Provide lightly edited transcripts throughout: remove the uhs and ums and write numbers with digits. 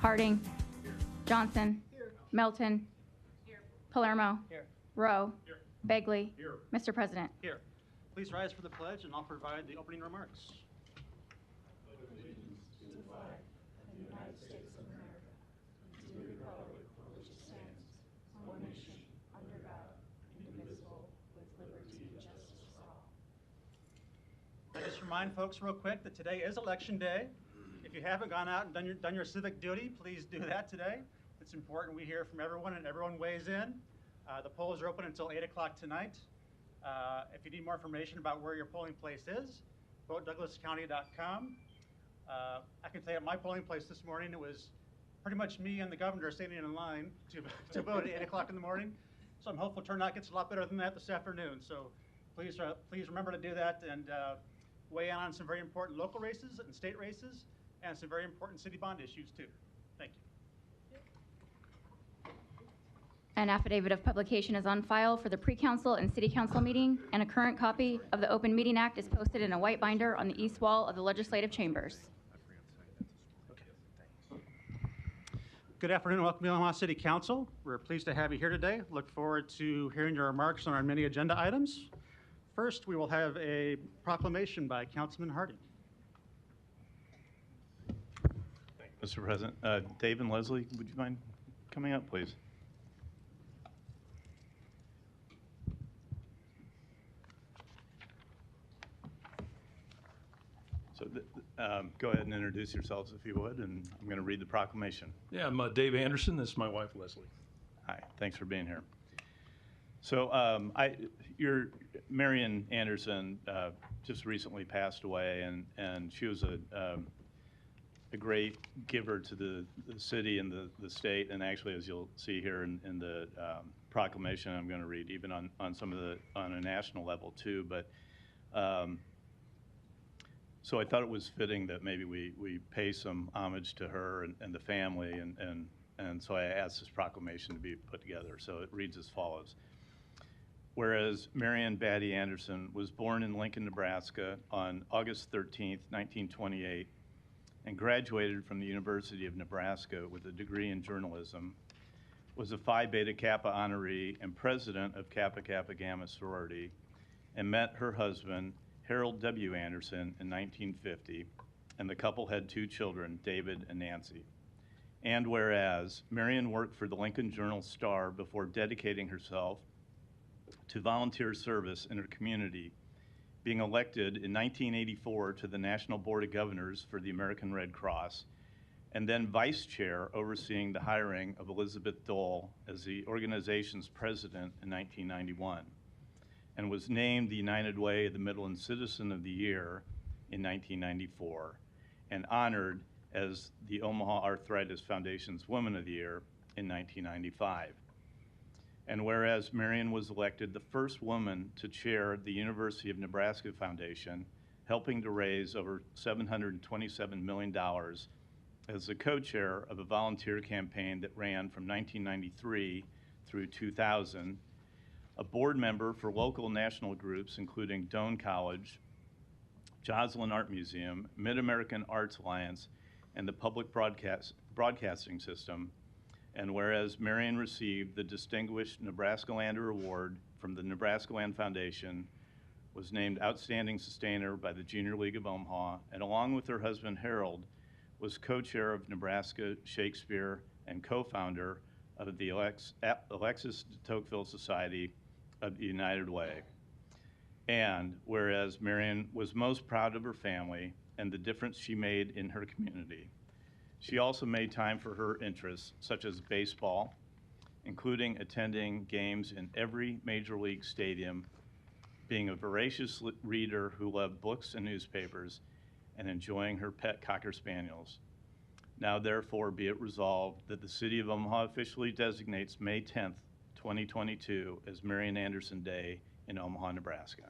Harding. Johnson. Melton. Palermo. Rowe. Begley. Mr. President. Here. Please rise for the pledge, and I'll provide the opening remarks. I just remind folks real quick that today is Election Day. If you haven't gone out and done your civic duty, please do that today. It's important we hear from everyone and everyone weighs in. The polls are open until 8 o'clock tonight. If you need more information about where your polling place is, vote DouglasCounty.com. I can tell you at my polling place this morning, it was pretty much me and the governor standing in line to vote at 8 o'clock in the morning. So I'm hopeful turnout gets a lot better than that this afternoon. So please remember to do that and weigh in on some very important local races and state races and some very important city bond issues too. Thank you. An affidavit of publication is on file for the pre-council and city council meeting, and a current copy of the Open Meeting Act is posted in a white binder on the east wall of the legislative chambers. Good afternoon and welcome to the Omaha City Council. We're pleased to have you here today. Look forward to hearing your remarks on our many agenda items. First, we will have a proclamation by Councilman Harding. Thank you, Mr. President. Dave and Leslie, would you mind coming up, please? So go ahead and introduce yourselves if you would, and I'm going to read the proclamation. Yeah, I'm Dave Anderson. This is my wife, Leslie. Hi, thanks for being here. So Marion Anderson just recently passed away, and she was a great giver to the city and the state, and actually, as you'll see here in the proclamation I'm going to read, even on a national level too. But so I thought it was fitting that maybe we pay some homage to her and the family, and so I asked this proclamation to be put together. So it reads as follows. Whereas Marion Batty Anderson was born in Lincoln, Nebraska on August 13th, 1928, and graduated from the University of Nebraska with a degree in journalism, was a Phi Beta Kappa honoree and president of Kappa Kappa Gamma sorority, and met her husband, Harold W. Anderson, in 1950, and the couple had 2 children, David and Nancy. And whereas Marion worked for the Lincoln Journal-Star before dedicating herself to volunteer service in her community, being elected in 1984 to the National Board of Governors for the American Red Cross, and then vice chair overseeing the hiring of Elizabeth Dole as the organization's president in 1991, and was named the United Way of the Midland Citizen of the Year in 1994, and honored as the Omaha Arthritis Foundation's Woman of the Year in 1995. And whereas Marion was elected the first woman to chair the University of Nebraska Foundation, helping to raise over $727 million as the co-chair of a volunteer campaign that ran from 1993 through 2000, a board member for local national groups including Doane College, Joslin Art Museum, Mid-American Arts Alliance, and the Public Broadcasting System. And whereas Marion received the Distinguished Nebraska Lander Award from the Nebraska Land Foundation, was named Outstanding Sustainer by the Junior League of Omaha, and along with her husband Harold, was co-chair of Nebraska Shakespeare and co-founder of the Alexis de Tocqueville Society of the United Way. And whereas Marion was most proud of her family and the difference she made in her community, she also made time for her interests, such as baseball, including attending games in every major league stadium, being a voracious reader who loved books and newspapers, and enjoying her pet Cocker Spaniels. Now therefore be it resolved that the City of Omaha officially designates May 10th, 2022 as Marion Anderson Day in Omaha, Nebraska.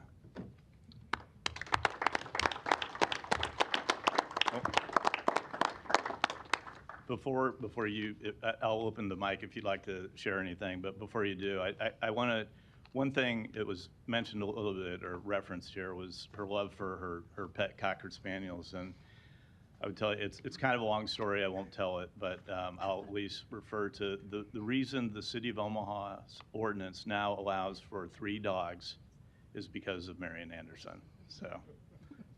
Before you, I'll open the mic if you'd like to share anything, but before you do, I want to, one thing that was mentioned a little bit or referenced here was her love for her pet Cocker Spaniels, and I would tell you, it's kind of a long story. I won't tell it, but I'll at least refer to the reason the city of Omaha's ordinance now allows for 3 dogs is because of Marion Anderson. So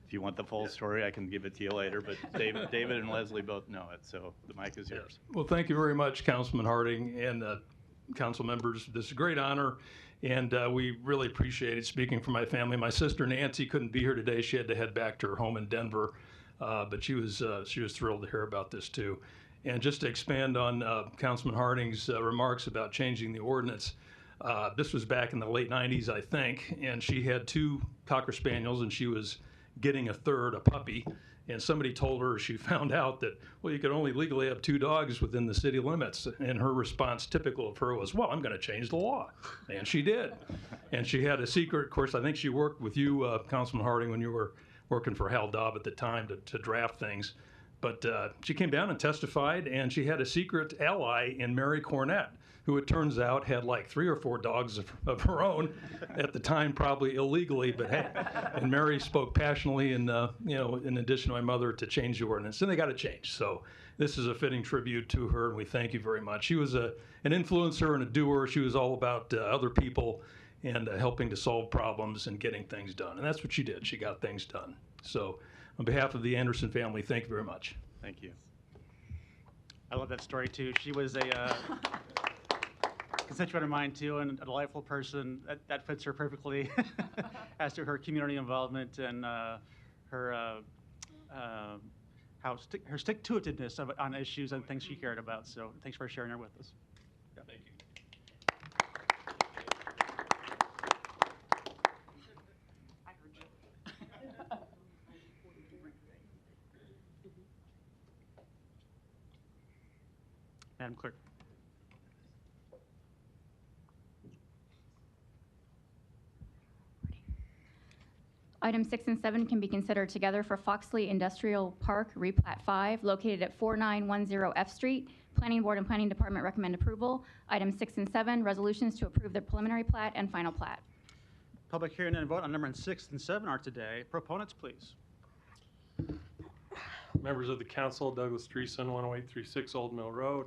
if you want the full story, I can give it to you later, but David and Leslie both know it, so the mic is yours. Well, thank you very much, Councilman Harding and council members. This is a great honor, and we really appreciate it. Speaking for my family, my sister Nancy couldn't be here today. She had to head back to her home in Denver, but she was thrilled to hear about this too. And just to expand on Councilman Harding's remarks about changing the ordinance, this was back in the late 90s, I think, and she had 2 Cocker Spaniels, and she was getting a third, a puppy, and somebody told her, she found out that, well, you could only legally have 2 dogs within the city limits. And her response, typical of her, was, well, I'm going to change the law. And she did. And she had a secret, of course, I think she worked with you, Councilman Harding, when you were working for Hal Dobb at the time to draft things. But she came down and testified, and she had a secret ally in Mary Cornett, who it turns out had like 3 or 4 dogs of her own at the time, probably illegally, but hey. And Mary spoke passionately, and in addition to my mother, to change the ordinance, and they got it changed. So this is a fitting tribute to her, and we thank you very much. She was an influencer and a doer. She was all about other people and helping to solve problems and getting things done, and that's what she did. She got things done. So on behalf of the Anderson family, thank you very much. Thank you. I love that story too. She was a constituent of mine too, and a delightful person. That fits her perfectly as to her community involvement and her stick-to-itiveness on issues and things she cared about. So thanks for sharing her with us. Yeah. Thank you. Madam Clerk. Items 6 and 7 can be considered together for Foxley Industrial Park Replat 5, located at 4910 F Street. Planning Board and Planning Department recommend approval. Items 6 and 7, resolutions to approve the preliminary plat and final plat. Public hearing and vote on number 6 and 7 are today. Proponents, please. Members of the council, Douglas Dreesen, 10836 Old Mill Road,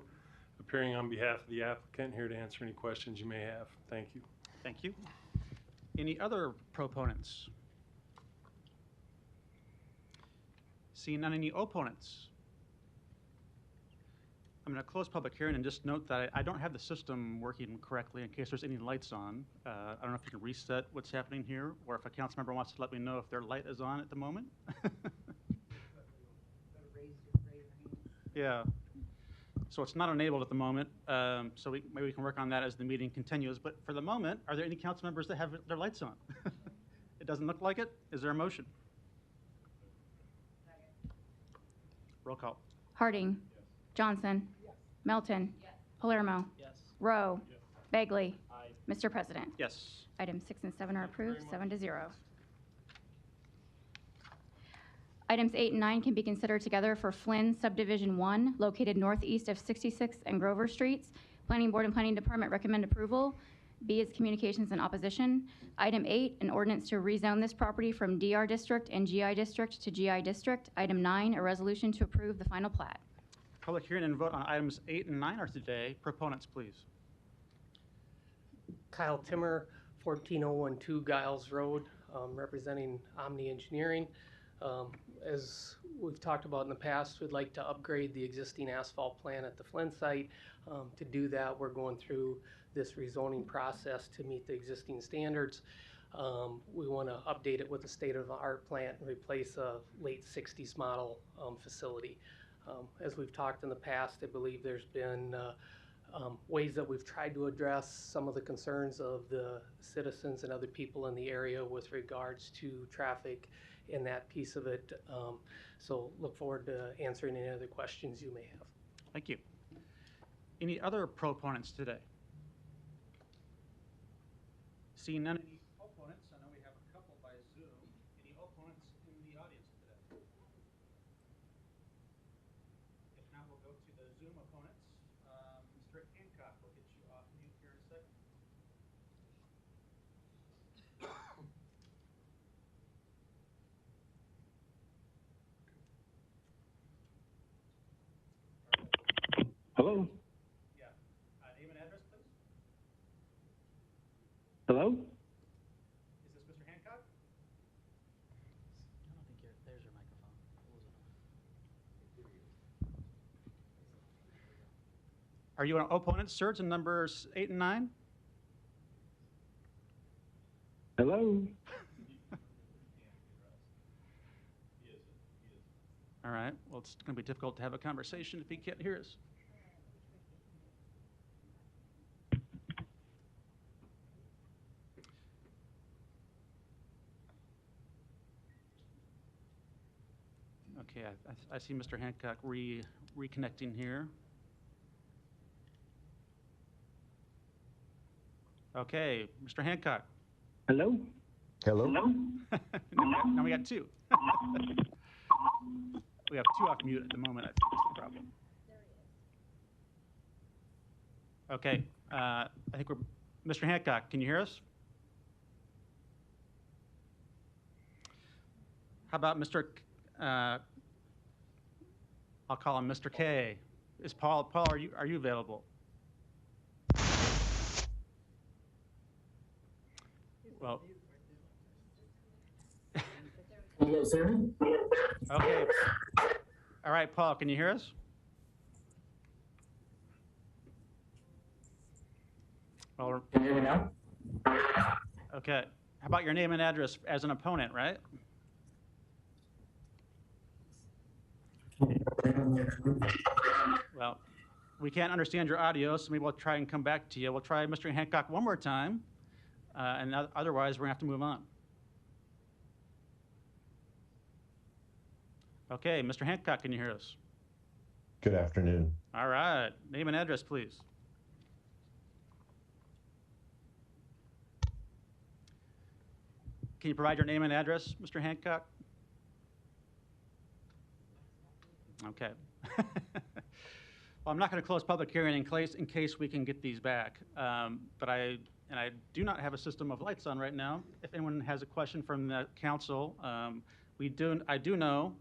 appearing on behalf of the applicant, here to answer any questions you may have. Thank you. Thank you. Any other proponents? Seeing none, any opponents? I'm going to close public hearing and just note that I don't have the system working correctly in case there's any lights on. I don't know if you can reset what's happening here, or if a council member wants to let me know if their light is on at the moment. Yeah. So it's not enabled at the moment, so maybe we can work on that as the meeting continues. But for the moment, are there any council members that have their lights on? It doesn't look like it. Is there a motion? Roll call. Harding. Yes. Johnson. Yes. Melton. Yes. Palermo. Yes. Rowe. Yes. Bagley. Aye. Mr. President. Yes. Items 6 and 7 are approved, 7-0. Items 8 and 9 can be considered together for Flynn Subdivision 1, located northeast of 66th and Grover Streets. Planning Board and Planning Department recommend approval. B is communications and opposition. Item 8, an ordinance to rezone this property from DR District and GI District to GI District. Item 9, a resolution to approve the final plat. Public hearing and vote on items 8 and 9 are today. Proponents, please. Kyle Timmer, 14012 Giles Road, representing Omni Engineering. As we've talked about in the past, we'd like to upgrade the existing asphalt plant at the Flynn site. To do that, we're going through this rezoning process to meet the existing standards. We want to update it with a state-of-the-art plant and replace a late 60s model facility. As we've talked in the past, I believe there's been ways that we've tried to address some of the concerns of the citizens and other people in the area with regards to traffic and that piece of it. So look forward to answering any other questions you may have. Thank you. Any other proponents today? Seeing none, any opponents? I know we have a couple by Zoom. Any opponents in the audience today? If not, we'll go to the Zoom opponents. Mr. Hancock, we'll get you off mute here in a second. Hello? Yeah. Name and address, please. Hello? Is this Mr. Hancock? I don't think there's your microphone. Are you an opponent, sir, to numbers 8 and 9? Hello? All right. Well, it's going to be difficult to have a conversation if he can't hear us. Okay, I see Mr. Hancock reconnecting here. Okay, Mr. Hancock. Hello? Hello? Now we got two. We have two off mute at the moment, I think that's the problem. Okay, I think we're, Mr. Hancock, can you hear us? How about Mr. I'll call him Mr. K. Is Paul, are you available? Well. Okay. All right, Paul, can you hear us? Well, Can you hear me now? okay. How about your name and address as an opponent, right? Well, we can't understand your audio, so maybe we'll try and come back to you. We'll try Mr. Hancock one more time, and otherwise we're going to have to move on. Okay, Mr. Hancock, can you hear us? Good afternoon. All right. Name and address, please. Can you provide your name and address, Mr. Hancock? Okay. Well, I'm not going to close public hearing in case we can get these back. But I do not have a system of lights on right now. If anyone has a question from the council, I do know,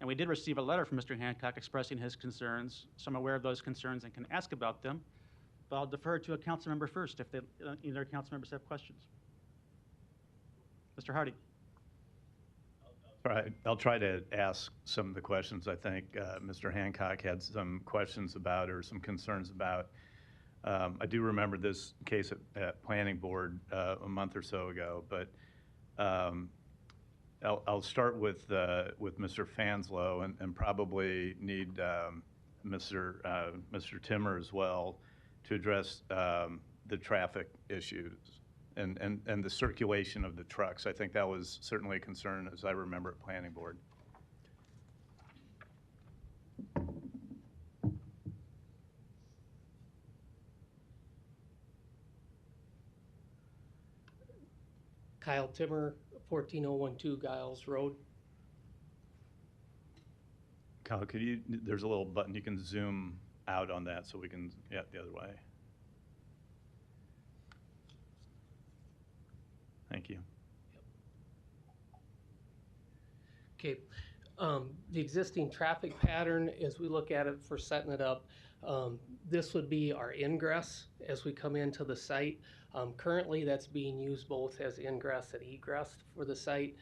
and we did receive a letter from Mr. Hancock expressing his concerns, so I'm aware of those concerns and can ask about them. But I'll defer to a council member first if either council members have questions. Mr. Hardy. Right. I'll try to ask some of the questions I think Mr. Hancock had some questions about or some concerns about. I do remember this case at Planning Board a month or so ago, but I'll start with Mr. Fanslow and probably need Mr. Timmer as well to address the traffic issues and the circulation of the trucks. I think that was certainly a concern, as I remember, at Planning Board. Kyle Timmer, 14012 Giles Road. Kyle, there's a little button, you can zoom out on that so we can, yeah, the other way. Thank you. Okay, the existing traffic pattern, as we look at it for setting it up, this would be our ingress as we come into the site. Currently, that's being used both as ingress and egress for the site.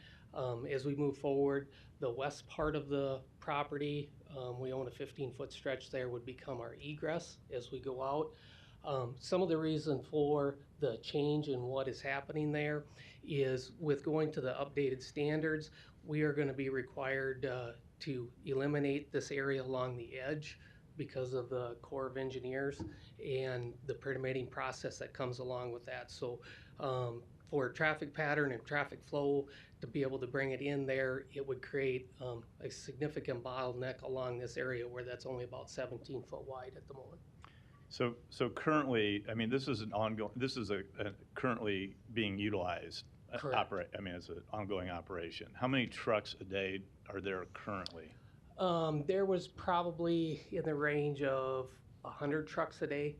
As we move forward, the west part of the property, we own a 15-foot stretch there, would become our egress as we go out. Some of the reason for the change in what is happening there is with going to the updated standards, we are going to be required to eliminate this area along the edge because of the Corps of Engineers and the permitting process that comes along with that. So for traffic pattern and traffic flow, to be able to bring it in there, it would create a significant bottleneck along this area where that's only about 17 foot wide at the moment. So currently, I mean, this is a currently being utilized as an ongoing operation. How many trucks a day are there currently? There was probably in the range of 100 trucks a day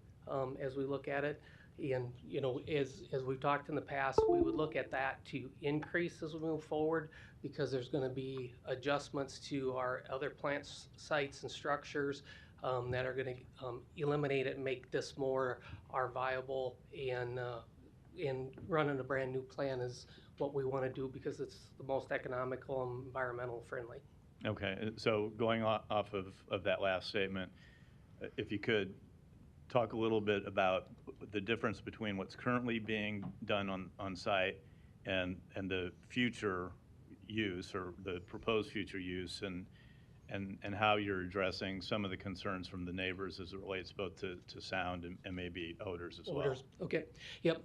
as we look at it. And, you know, as we've talked in the past, we would look at that to increase as we move forward because there's going to be adjustments to our other plant sites and structures that are going to eliminate it and make this more our viable, and running a brand new plan is what we want to do because it's the most economical and environmental friendly. Okay, so going off of that last statement, if you could talk a little bit about the difference between what's currently being done on site and the future use or the proposed future use, and how you're addressing some of the concerns from the neighbors as it relates both to sound and maybe odors as well. Okay. Yep.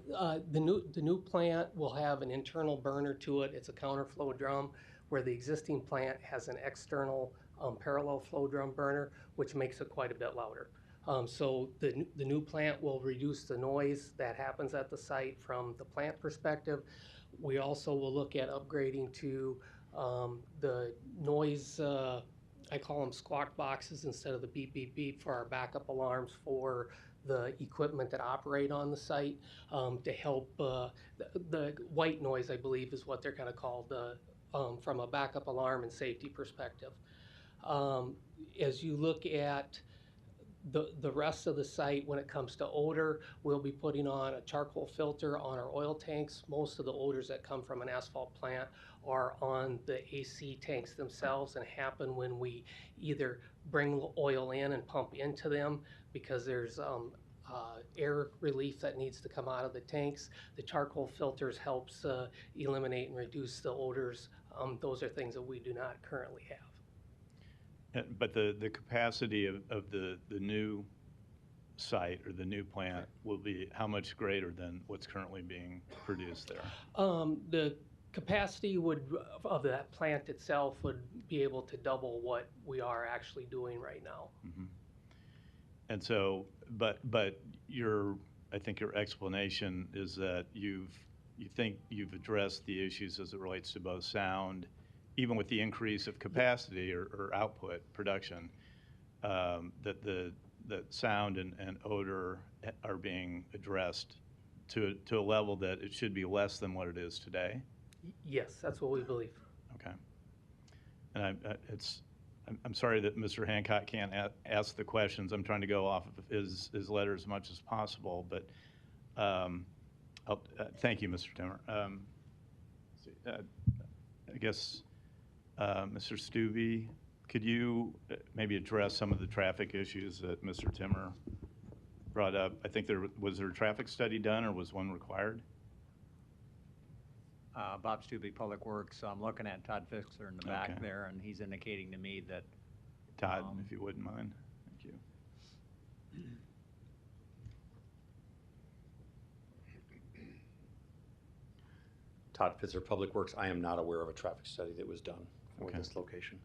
The new plant will have an internal burner to it. It's a counterflow drum, where the existing plant has an external parallel flow drum burner, which makes it quite a bit louder. So the new plant will reduce the noise that happens at the site from the plant perspective. We also will look at upgrading to the noise, I call them squawk boxes instead of the beep, beep, beep, for our backup alarms for the equipment that operate on the site, to help the white noise, I believe is what they're kind of called, from a backup alarm and safety perspective. As you look at the rest of the site, when it comes to odor, we'll be putting on a charcoal filter on our oil tanks. Most of the odors that come from an asphalt plant are on the AC tanks themselves and happen when we either bring oil in and pump into them because there's air relief that needs to come out of the tanks. The charcoal filters helps eliminate and reduce the odors. Those are things that we do not currently have. But the capacity of the new site or the new plant will be how much greater than what's currently being produced there? The capacity of that plant itself would be able to double what we are actually doing right now. Mm-hmm. And so, but I think your explanation is that you think you've addressed the issues as it relates to both sound, even with the increase of capacity or output production, that sound and odor are being addressed to a level that it should be less than what it is today? Yes, that's what we believe. Okay. And I'm sorry that Mr. Hancock can't ask the questions. I'm trying to go off of his letter as much as possible, but thank you, Mr. Timmer. I guess, Mr. Stubbe, could you maybe address some of the traffic issues that Mr. Timmer brought up? I think was there a traffic study done, or was one required? Bob Stubbe, Public Works. I'm looking at Todd Fixler in the back there, and he's indicating to me that... Todd, if you wouldn't mind. Thank you. Todd Fixler, Public Works. I am not aware of a traffic study that was done for this location.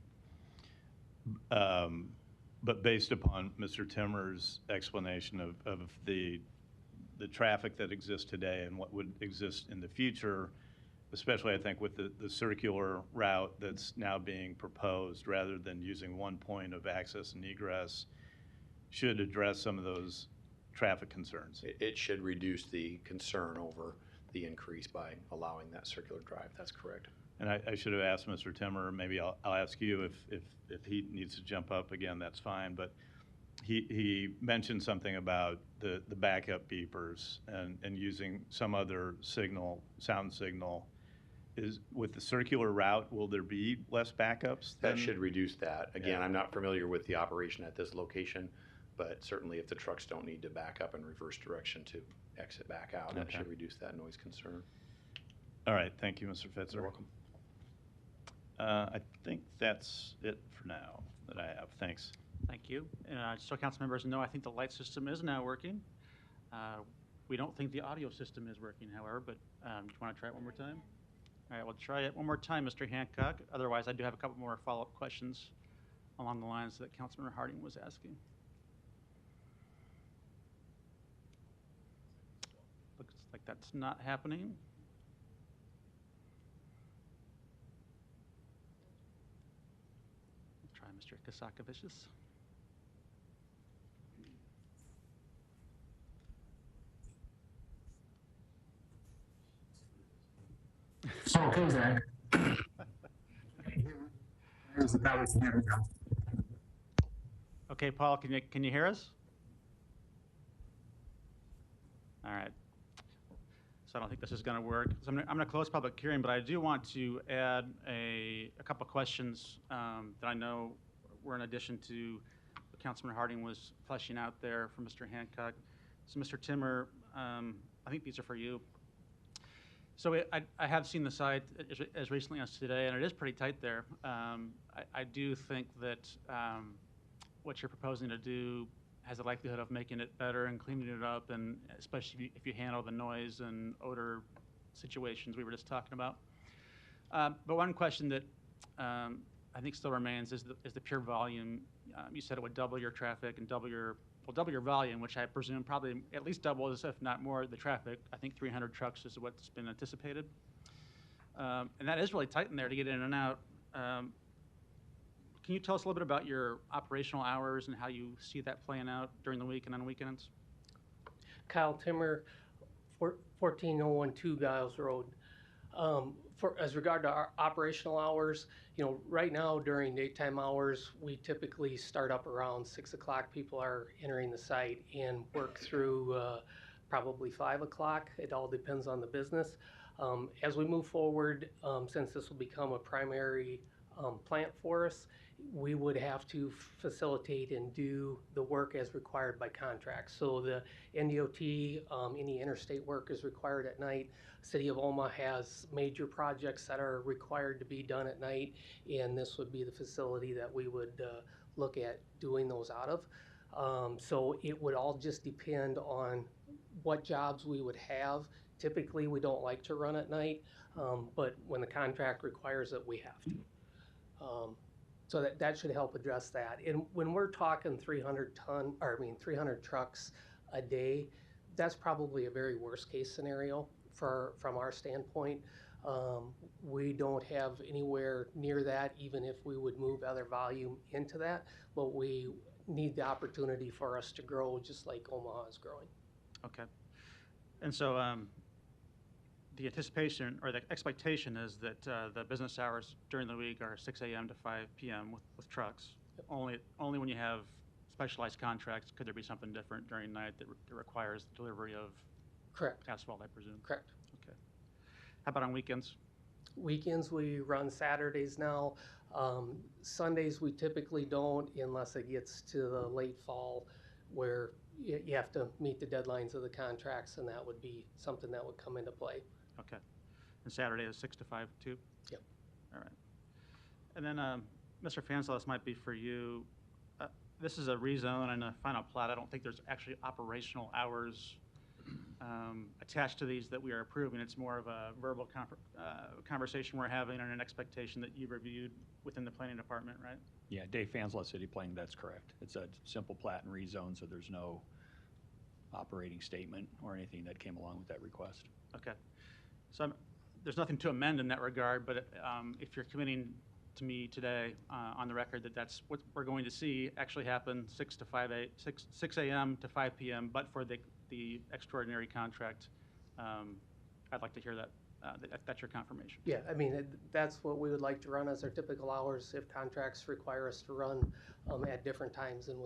But based upon Mr. Timmer's explanation of the traffic that exists today and what would exist in the future, especially I think with the circular route that's now being proposed rather than using one point of access and egress, should address some of those traffic concerns. It should reduce the concern over the increase by allowing that circular drive. That's correct. And I should have asked Mr. Timmer, maybe I'll ask you if he needs to jump up again, that's fine, but he mentioned something about the backup beepers and using some other sound signal. With the circular route, will there be less backups? That should reduce that. Again, I'm not familiar with the operation at this location, but certainly if the trucks don't need to back up in reverse direction to exit back out, that should reduce that noise concern. All right, thank you, Mr. Fitzer. You're welcome. I think that's it for now that I have. Thanks. Thank you. So council members know, I think the light system is now working. We don't think the audio system is working, however, but do you want to try it one more time? All right, we'll try it one more time, Mr. Hancock. Otherwise, I do have a couple more follow-up questions along the lines that Councilman Harding was asking. Looks like that's not happening. Let's try Mr. Kasakavicius. Okay, Zach. Okay, Paul, can you hear us? All right. So I don't think this is going to work. So I'm going to close public hearing, but I do want to add a couple questions that I know were in addition to what Councilman Harding was fleshing out there for Mr. Hancock. So Mr. Timmer, I think these are for you. So I have seen the site as recently as today, and it is pretty tight there. I do think that what you're proposing to do has a likelihood of making it better and cleaning it up, and especially if you handle the noise and odor situations we were just talking about. But one question that I think still remains is the pure volume. You said it would double your traffic and double your volume, which I presume probably at least doubles, if not more, the traffic. I think 300 trucks is what's been anticipated. And that is really tight in there to get in and out. Can you tell us a little bit about your operational hours and how you see that playing out during the week and on weekends? Kyle Timmer, 14012 Giles Road. As regard to our operational hours, right now during daytime hours, we typically start up around 6 o'clock. People are entering the site and work through probably 5 o'clock. It all depends on the business. As we move forward, since this will become a primary plant for us, we would have to facilitate and do the work as required by contract. So the NDOT, any interstate work is required at night. City of Omaha has major projects that are required to be done at night, and this would be the facility that we would look at doing those out of. So it would all just depend on what jobs we would have. Typically, we don't like to run at night, but when the contract requires it, we have to. So that should help address that. And when we're talking 300 trucks a day, that's probably a very worst case scenario from our standpoint. We don't have anywhere near that, even if we would move other volume into that, but we need the opportunity for us to grow just like Omaha is growing. Okay. And so the anticipation or the expectation is that the business hours during the week are 6 a.m. to 5 p.m. with trucks. Yep. Only when you have specialized contracts could there be something different during night that requires the delivery of correct asphalt, I presume. Correct. Okay. How about on weekends? Weekends we run Saturdays now. Sundays we typically don't unless it gets to the late fall where you have to meet the deadlines of the contracts, and that would be something that would come into play. Okay. And Saturday is 6 to 5 too? Yep. All right. And then Mr. Fanslow, this might be for you. This is a rezone and a final plat. I don't think there's actually operational hours attached to these that we are approving. It's more of a verbal conversation we're having and an expectation that you reviewed within the planning department, right? Yeah, Dave Fanslow, City Planning, that's correct. It's a simple plat and rezone, so there's no operating statement or anything that came along with that request. Okay. So there's nothing to amend in that regard, but if you're committing to me today on the record that that's what we're going to see actually happen 6 a.m. to 5 p.m., but for the extraordinary contract, I'd like to hear that. That's your confirmation. Yeah, I mean, that's what we would like to run as our typical hours. If contracts require us to run at different times, then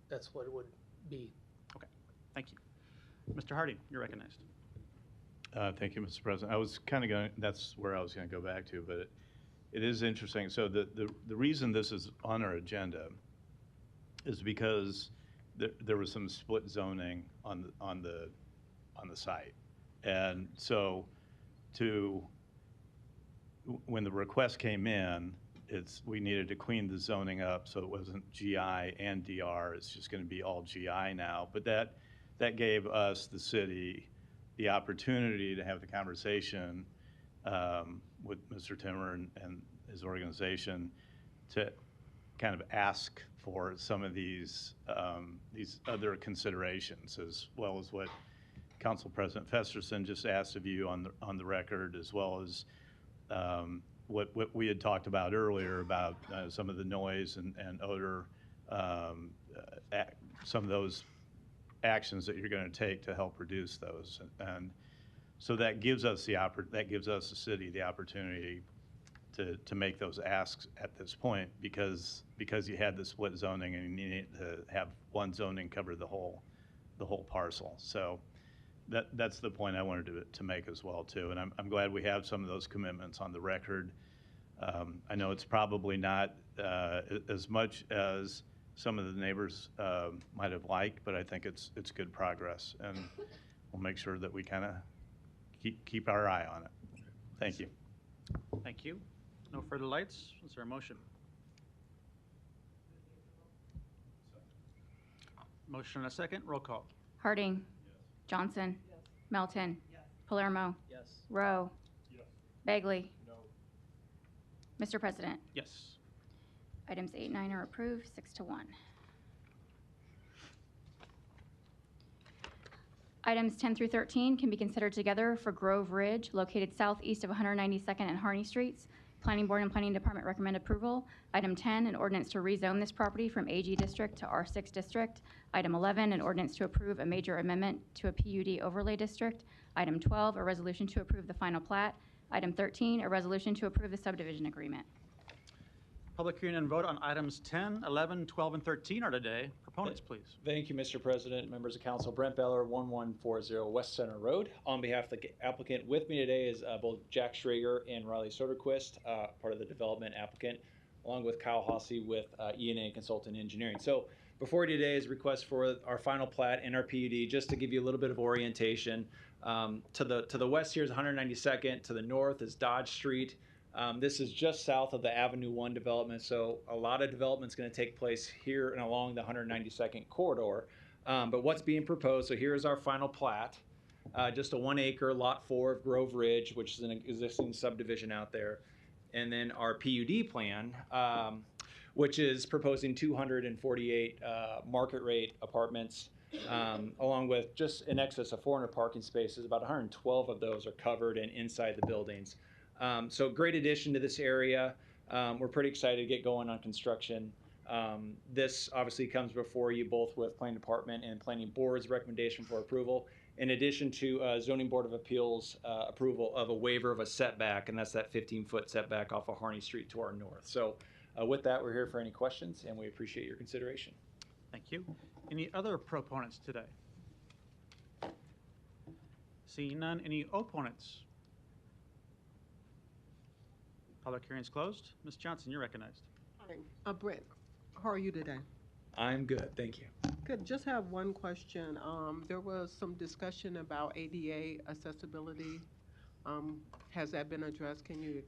that's what it would be. Okay, thank you. Mr. Harding, you're recognized. Thank you, Mr. President. I was kind of going, that's where I was going to go back to, but it is interesting. So the reason this is on our agenda is because there was some split zoning on the site. And so when the request came in, we needed to clean the zoning up so it wasn't GI and DR. It's just going to be all GI now. But that gave us, the city, the opportunity to have the conversation with Mr. Timmer and his organization to kind of ask for some of these other considerations, as well as what Council President Festerson just asked of you on the record, as well as what we had talked about earlier about some of the noise and odor, some of those actions that you're going to take to help reduce those, and so that gives us the city the opportunity to make those asks at this point because you had the split zoning and you needed to have one zoning cover the whole parcel. So that's the point I wanted to make as well too. And I'm glad we have some of those commitments on the record. I know it's probably not as much as some of the neighbors might have liked, but I think it's good progress, and we'll make sure that we kind of keep our eye on it. Thank you. Thank you. No further lights. Is there a motion? Motion and a second. Roll call. Harding. Johnson. Melton. Palermo. Yes. Rowe. Bagley. Mr. President, Yes. items 8 and 9 are approved, 6-1. Items 10 through 13 can be considered together for Grove Ridge, located southeast of 192nd and Harney Streets. Planning Board and Planning Department recommend approval. Item 10, an ordinance to rezone this property from AG District to R6 District. Item 11, an ordinance to approve a major amendment to a PUD overlay district. Item 12, a resolution to approve the final plat. Item 13, a resolution to approve the subdivision agreement. Public hearing and vote on items 10, 11, 12, and 13 are today. Proponents, please. Thank you, Mr. President, members of council. Brent Beller, 1140 West Center Road. On behalf of the applicant, with me today is both Jack Schrager and Riley Soderquist, part of the development applicant, along with Kyle Hossey with E&A Consultant Engineering. So before today is request for our final plat and our PUD, just to give you a little bit of orientation. To the west here is 192nd. To the north is Dodge Street. This is just south of the Avenue 1 development, so a lot of development is going to take place here and along the 192nd corridor. But what's being proposed, so here is our final plat, just a 1 acre lot 4 of Grove Ridge, which is an existing subdivision out there. And then our PUD plan, which is proposing 248 market rate apartments, along with just in excess of 400 parking spaces. About 112 of those are covered and inside the buildings. So great addition to this area. We're pretty excited to get going on construction. This obviously comes before you both with Planning Department and Planning Board's recommendation for approval, in addition to Zoning Board of Appeals approval of a waiver of a setback, and that's that 15-foot setback off of Harney Street to our north. So with that, we're here for any questions, and we appreciate your consideration. Thank you. Any other proponents today? Seeing none, any opponents? Public hearing is closed. Ms. Johnson, you're recognized. Hi, Brent, how are you today? I'm good, thank you. Good, just have one question. There was some discussion about ADA accessibility. Has that been addressed? Can you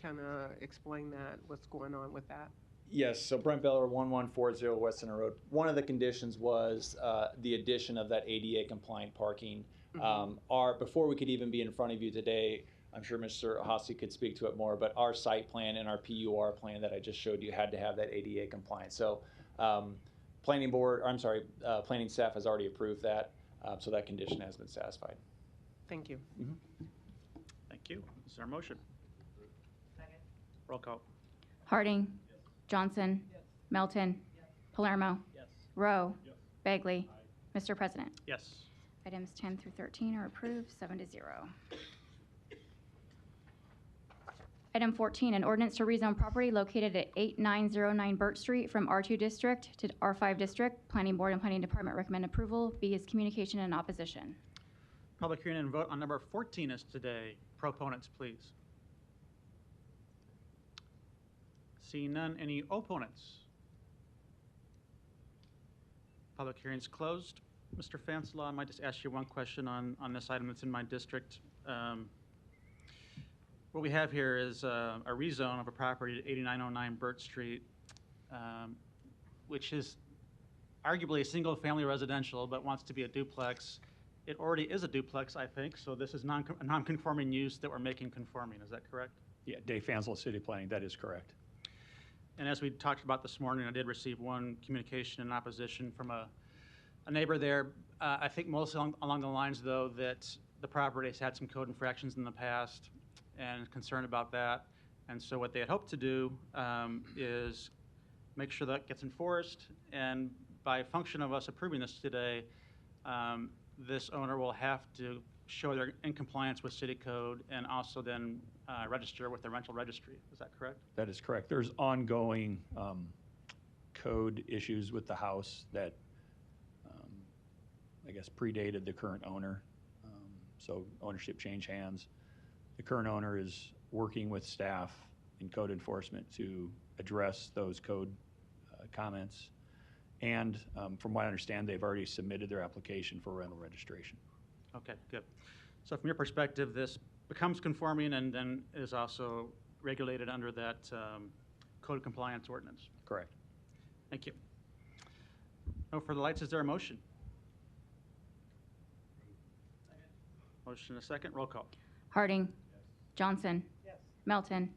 kind of explain that, what's going on with that? Yes, so Brent Beller, 1140 West Center Road. One of the conditions was the addition of that ADA compliant parking. Before we could even be in front of you today, I'm sure Mr. Hossey could speak to it more, but our site plan and our PUR plan that I just showed you had to have that ADA compliant. So planning staff has already approved that, so that condition has been satisfied. Thank you. Thank you. Is there a motion? Second. Roll call. Harding. Johnson. Melton. Palermo. Rowe. Bagley. Mr. President. Yes. Items 10 through 13 are approved, 7-0. Item 14, an ordinance to rezone property located at 8909 Burt Street from R2 District to R5 District. Planning Board and Planning Department recommend approval. B is communication and opposition. Public hearing and vote on number 14 is today. Proponents, please. Seeing none, any opponents? Public hearing is closed. Mr. Fanselaw, I might just ask you one question on this item that's in my district. What we have here is a rezone of a property at 8909 Burt Street, which is arguably a single-family residential, but wants to be a duplex. It already is a duplex, I think, so this is a non-conforming use that we're making conforming. Is that correct? Yeah, Dave Fanselaw, City Planning, that is correct. And as we talked about this morning, I did receive one communication in opposition from a neighbor there. I think mostly along the lines, though, that the property has had some code infractions in the past and concerned about that. And so what they had hoped to do is make sure that gets enforced. And by function of us approving this today, this owner will have to show they're in compliance with city code and also then register with the rental registry. Is that correct? That is correct. There's ongoing code issues with the house that I guess predated the current owner. So ownership changed hands. The current owner is working with staff in code enforcement to address those code comments. And from what I understand, they've already submitted their application for rental registration. Okay, good. So from your perspective, this becomes conforming and then is also regulated under that code compliance ordinance? Correct. Thank you. No further lights. Is there a motion? Motion and a second. Roll call. Harding. Johnson. Melton.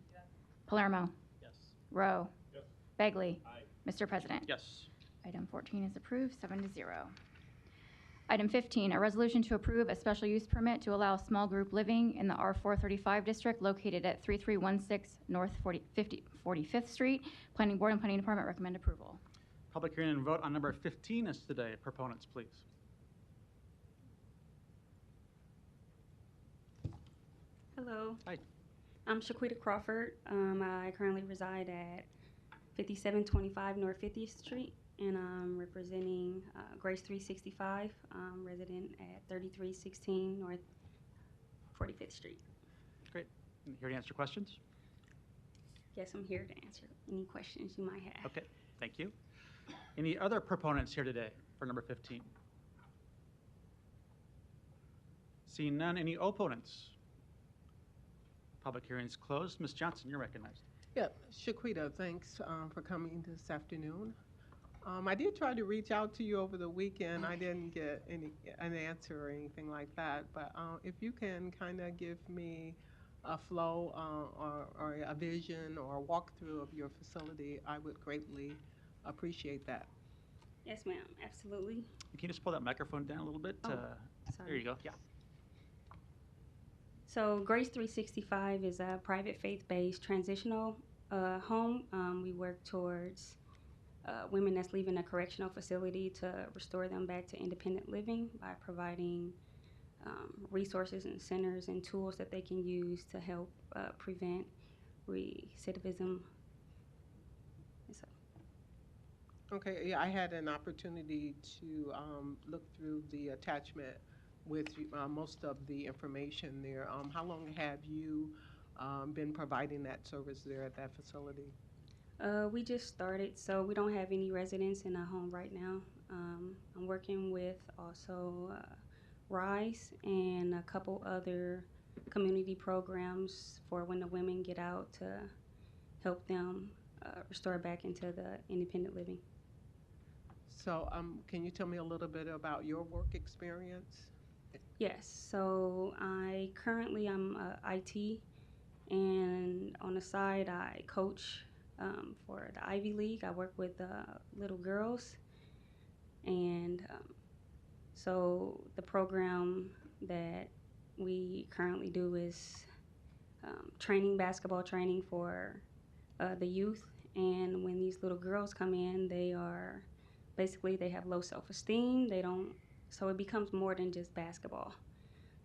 Palermo. Rowe. Bagley. Mr. President. Yes. Item 14 is approved, 7-0. Item 15, a resolution to approve a special use permit to allow small group living in the R435 district located at 3316 North 45th Street. Planning Board and Planning Department recommend approval. Public hearing and vote on number 15 is today. Proponents, please. Hello. Hi. I'm Shaquita Crawford. I currently reside at 5725 North 50th Street, and I'm representing Grace 365, resident at 3316 North 45th Street. Great. Here to answer questions? Yes, I'm here to answer any questions you might have. Okay, thank you. Any other proponents here today for number 15? Seeing none, any opponents? Public hearing is closed. Ms. Johnson, you're recognized. Yeah, Shaquita, thanks for coming this afternoon. I did try to reach out to you over the weekend. I didn't get an answer or anything like that. But if you can kind of give me a flow or a vision or a walkthrough of your facility, I would greatly appreciate that. Yes, ma'am, absolutely. Can you just pull that microphone down a little bit? Oh, there you go. Yeah. So Grace 365 is a private faith-based transitional home. We work towards women that's leaving a correctional facility to restore them back to independent living by providing resources and centers and tools that they can use to help prevent recidivism. Okay, yeah, I had an opportunity to look through the attachment with most of the information there. How long have you been providing that service there at that facility? We just started, so we don't have any residents in our home right now. I'm working with also RISE and a couple other community programs for when the women get out to help them restore back into the independent living. So can you tell me a little bit about your work experience? Yes, so I'm IT, and on the side I coach for the Ivy League. I work with little girls, and so the program that we currently do is basketball training for the youth. And when these little girls come in, they have low self-esteem. So it becomes more than just basketball.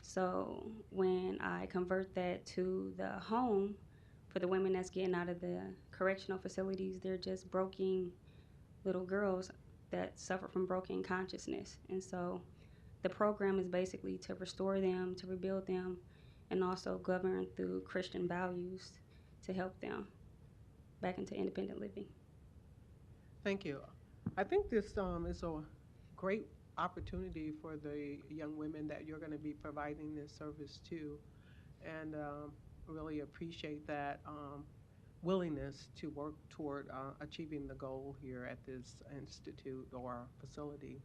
So when I convert that to the home for the women that's getting out of the correctional facilities, they're just broken little girls that suffer from broken consciousness. And so the program is basically to restore them, to rebuild them, and also govern through Christian values to help them back into independent living. Thank you. I think this is a great opportunity for the young women that you're going to be providing this service to, and really appreciate that willingness to work toward achieving the goal here at this institute or facility.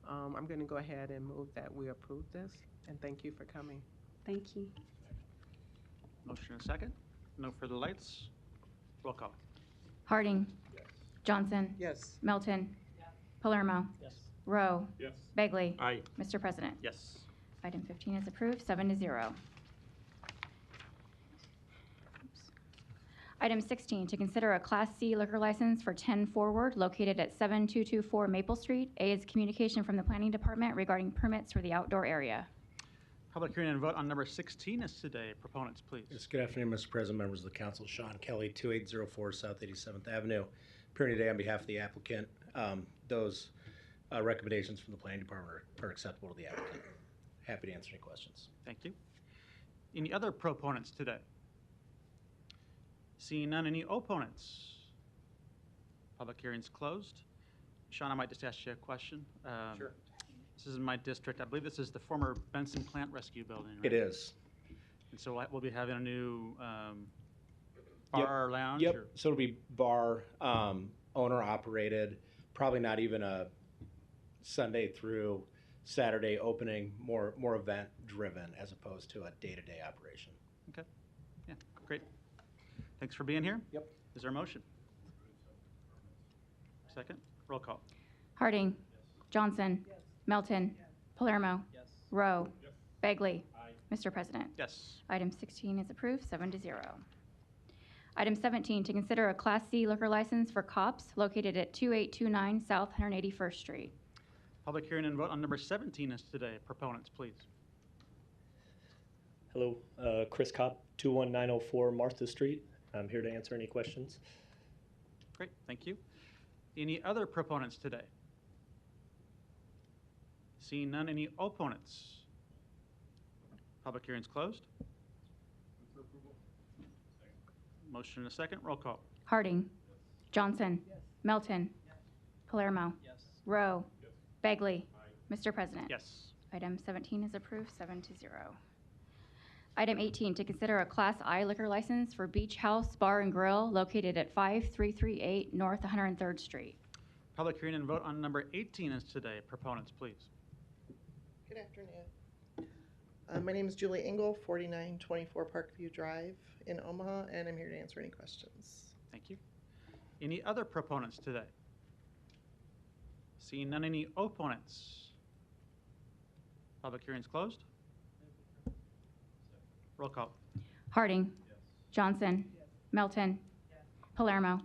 I'm going to go ahead and move that we approve this, and thank you for coming. Thank you. Motion and a second. No further lights. Roll call. Harding. Johnson. Yes. Melton. Palermo. Yes. Rowe. Yes. Bagley. Aye. Mr. President. Yes. Item 15 is approved, 7-0. Item 16, to consider a Class C liquor license for 10 Forward located at 7224 Maple Street. A is communication from the Planning Department regarding permits for the outdoor area. Public hearing and vote on number 16 is today. Proponents, please. Yes, good afternoon, Mr. President, members of the council. Sean Kelly, 2804 South 87th Avenue. Appearing today on behalf of the applicant. Those recommendations from the planning department are acceptable to the applicant. Happy to answer any questions. Thank you. Any other proponents today? Seeing none, any opponents? Public hearing's closed. Sean, I might just ask you a question. Sure. This is in my district. I believe this is the former Benson Plant Rescue Building, right? It is. And so we'll be having a new bar or lounge? Yep, Or? so it'll be bar, owner operated, probably not even a Sunday through Saturday opening, more event driven as opposed to a day-to-day operation. Okay, yeah, great. Thanks for being here. Yep. Is there a motion? Second, roll call. Harding. Johnson. Melton. Palermo. Rowe. Bagley. Mr. President. Yes. Item 16 is approved, 7-0. Item 17, to consider a Class C liquor license for Cops located at 2829 South 181st Street. Public hearing and vote on number 17 is today. Proponents, please. Hello, Chris Kopp, 21904 Martha Street. I'm here to answer any questions. Great, thank you. Any other proponents today? Seeing none, any opponents? Public hearing's closed. Motion and a second, roll call. Harding. Johnson. Melton. Palermo. Rowe. Bagley. Mr. President. Yes. Item 17 is approved, 7-0. Item 18, to consider a Class I liquor license for Beach House Bar and Grill located at 5338 North 103rd Street. Public hearing and vote on number 18 is today. Proponents, please. Good afternoon. My name is Julie Engel, 4924 Parkview Drive in Omaha, and I'm here to answer any questions. Thank you. Any other proponents today? Seeing none, any opponents? Public hearing's closed. Roll call. Harding. Johnson. Melton. Palermo.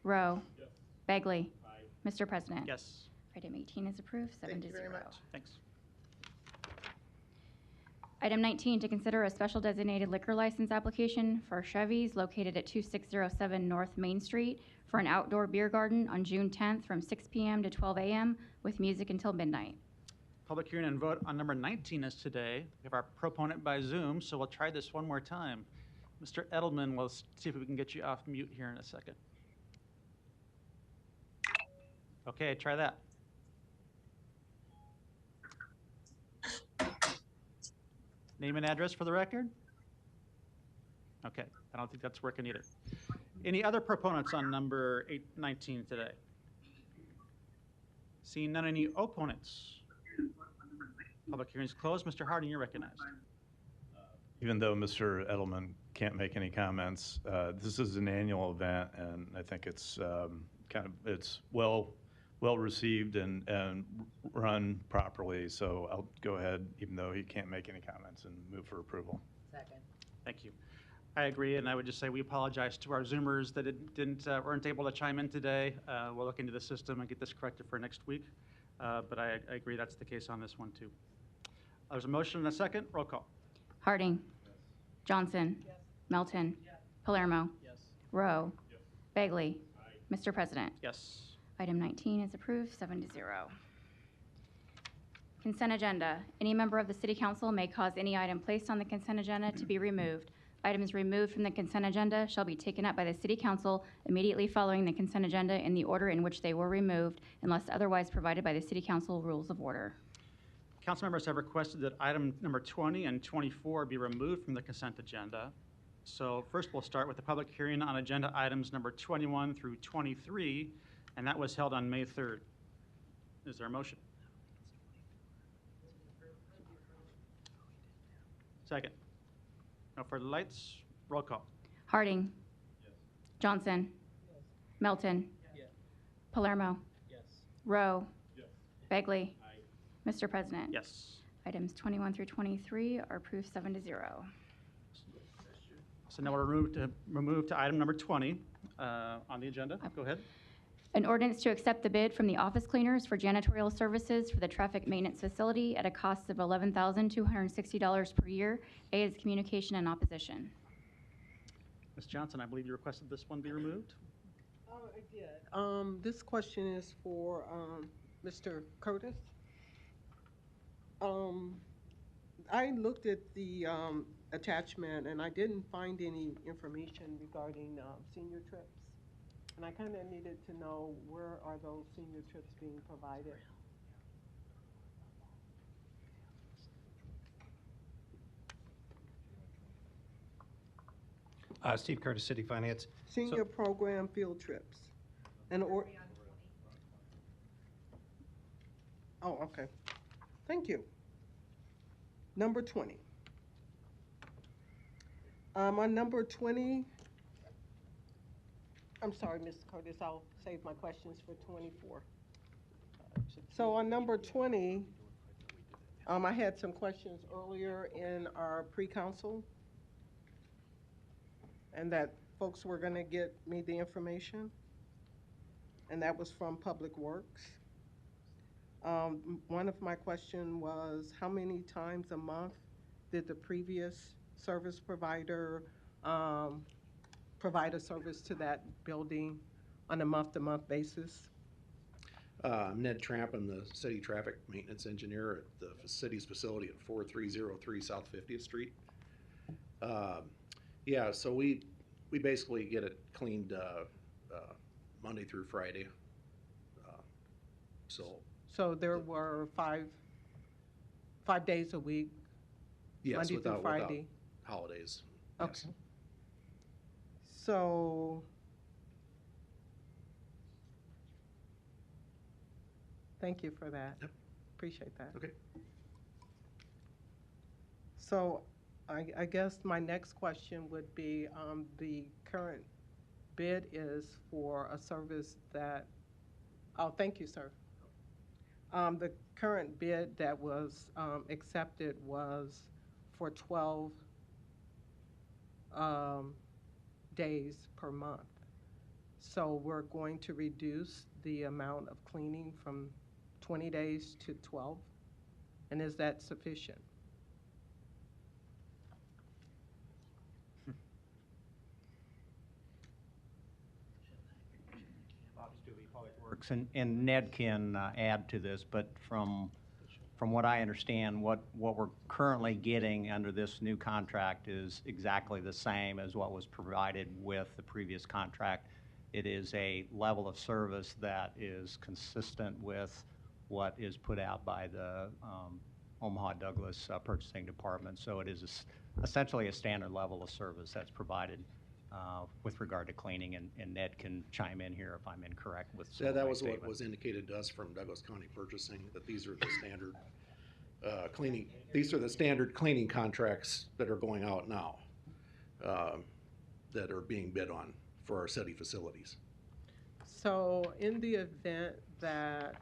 Rowe. Bagley. Mr. President. Yes. Item 18 is approved, 7-0. Thank you very much. Thanks. Item 19, to consider a special designated liquor license application for Chevy's located at 2607 North Main Street for an outdoor beer garden on June 10th from 6 p.m. to 12 a.m. with music until midnight. Public hearing and vote on number 19 is today. We have our proponent by Zoom, so we'll try this one more time. Mr. Edelman, we'll see if we can get you off mute here in a second. Okay, try that. Name and address for the record? Okay, I don't think that's working either. Any other proponents on number 19 today? Seeing none, any opponents? Public hearing's closed. Mr. Harding, you're recognized. Even though Mr. Edelman can't make any comments, this is an annual event, and I think it's it's well received and run properly. So I'll go ahead, even though he can't make any comments, and move for approval. Second. Thank you. I agree, and I would just say we apologize to our Zoomers that weren't able to chime in today. We'll look into the system and get this corrected for next week. But I agree that's the case on this one too. There's a motion and a second. Roll call. Harding. Johnson. Melton. Palermo. Rowe. Bagley. Mr. President. Yes. Item 19 is approved, 7-0. Consent agenda. Any member of the City Council may cause any item placed on the consent agenda to be removed. Items removed from the consent agenda shall be taken up by the City Council immediately following the consent agenda in the order in which they were removed, unless otherwise provided by the City Council Rules of Order. Council members have requested that item number 20 and 24 be removed from the consent agenda. So first we'll start with the public hearing on agenda items number 21 through 23, and that was held on May 3rd. Is there a motion? Second. No further lights. Roll call. Harding. Johnson. Melton. Palermo. Rowe. Bagley. Mr. President. Yes. Items 21 through 23 are approved, 7-0. So now we'll move to item number 20 on the agenda. Go ahead. An ordinance to accept the bid from the office cleaners for janitorial services for the traffic maintenance facility at a cost of $11,260 per year. A is communication and opposition. Ms. Johnson, I believe you requested this one be removed? Oh, I did. This question is for Mr. Curtis. I looked at the attachment and I didn't find any information regarding senior trips. And I kind of needed to know where are those senior trips being provided? Steve Curtis, City Finance. Senior program field trips. And oh, okay. Thank you. Number 20. On number 20, I'm sorry, Mr. Curtis, I'll save my questions for 24. So on number 20, I had some questions earlier in our pre-council, and that folks were going to get me the information, and that was from Public Works. One of my questions was, how many times a month did the previous service provider provide a service to that building on a month-to-month basis? I'm Ned Tramp. I'm the city traffic maintenance engineer at the city's facility at 4303 South 50th Street. Yeah, so we basically get it cleaned Monday through Friday. So there were five days a week, yes, Monday through Friday? Without holidays. Okay. Yes. So, thank you for that. Yep. Appreciate that. Okay. So, I guess my next question would be, the current bid is for a service that, oh, thank you, sir. The current bid that was accepted was for 12 days per month. So we're going to reduce the amount of cleaning from 20 days to 12. And is that sufficient? Works, and Ned can add to this, but from what I understand, what we're currently getting under this new contract is exactly the same as what was provided with the previous contract. It is a level of service that is consistent with what is put out by the Omaha Douglas Purchasing Department. So it is essentially a standard level of service that's provided with regard to cleaning, and Ned can chime in here if I'm incorrect with some Yeah, of that my was statement. what was indicated to us from Douglas County Purchasing, that these are the standard cleaning. These are the standard cleaning contracts that are going out now, that are being bid on for our city facilities. So in the event that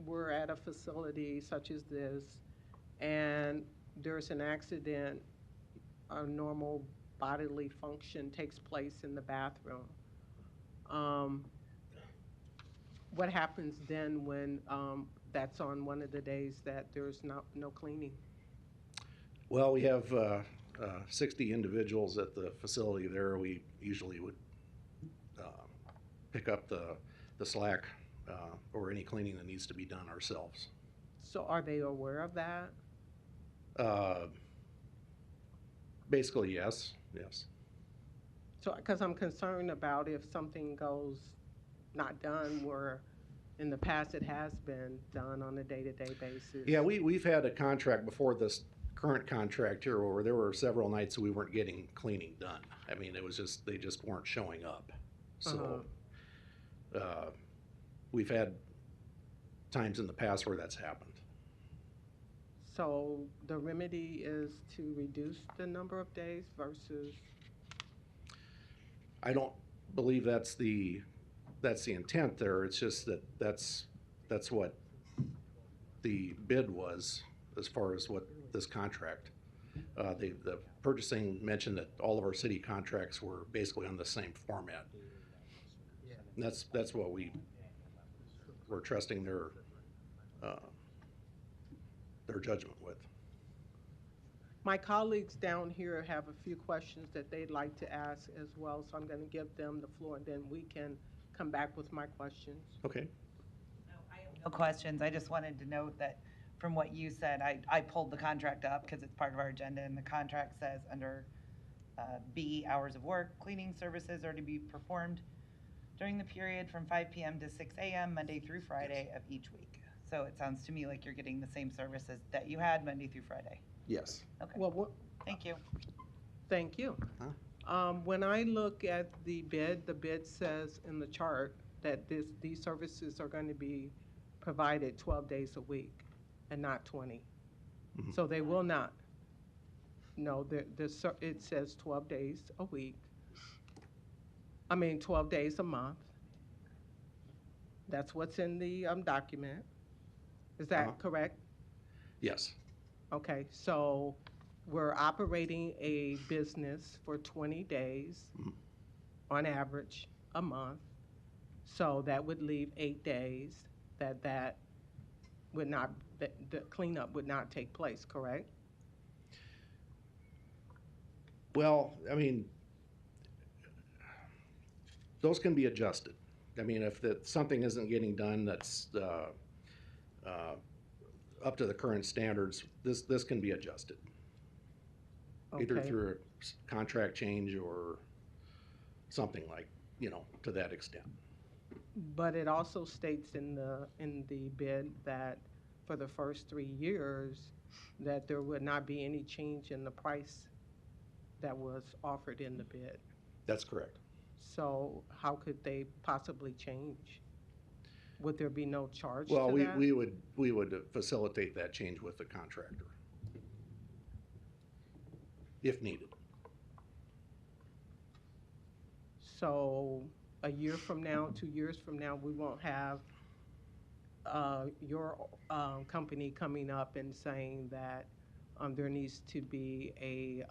we're at a facility such as this and there's an accident, a normal bodily function takes place in the bathroom, what happens then when that's on one of the days that there's no cleaning? Well, we have 60 individuals at the facility there. We usually would pick up the slack or any cleaning that needs to be done ourselves. So are they aware of that? Basically, yes. So, because I'm concerned about if something goes not done where in the past it has been done on a day-to-day basis. Yeah, we've had a contract before this current contract here where there were several nights we weren't getting cleaning done. I mean, it was just, they just weren't showing up. So we've had times in the past where that's happened. So the remedy is to reduce the number of days versus? I don't believe that's the intent there. It's just that that's what the bid was as far as what this contract. The purchasing mentioned that all of our city contracts were basically on the same format. And that's what we're trusting their judgment with. My colleagues down here have a few questions that they'd like to ask as well, so I'm going to give them the floor, and then we can come back with my questions. Okay. No questions. I just wanted to note that from what you said, I pulled the contract up because it's part of our agenda, and the contract says under B, hours of work, cleaning services are to be performed during the period from 5 p.m. to 6 a.m. Monday through Friday of each week. So it sounds to me like you're getting the same services that you had Monday through Friday. Yes. Okay. Well, thank you. Thank you. When I look at the bid says in the chart that these services are going to be provided 12 days a week and not 20. Mm-hmm. So they will not. No, it says 12 days a week. 12 days a month. That's what's in the document. Is that correct? Yes. Okay, so we're operating a business for 20 days on average a month. So that would leave 8 days that would not, the cleanup would not take place, correct? Well, those can be adjusted. If something isn't getting done that's up to the current standards, this can be adjusted. Either Okay. through a contract change or something like, to that extent. But it also states in the bid that for the first 3 years, that there would not be any change in the price that was offered in the bid. That's correct. So how could they possibly change? Would there be no charge Well, to that? we would facilitate that change with the contractor if needed. So a year from now, 2 years from now, we won't have your company coming up and saying that there needs to be a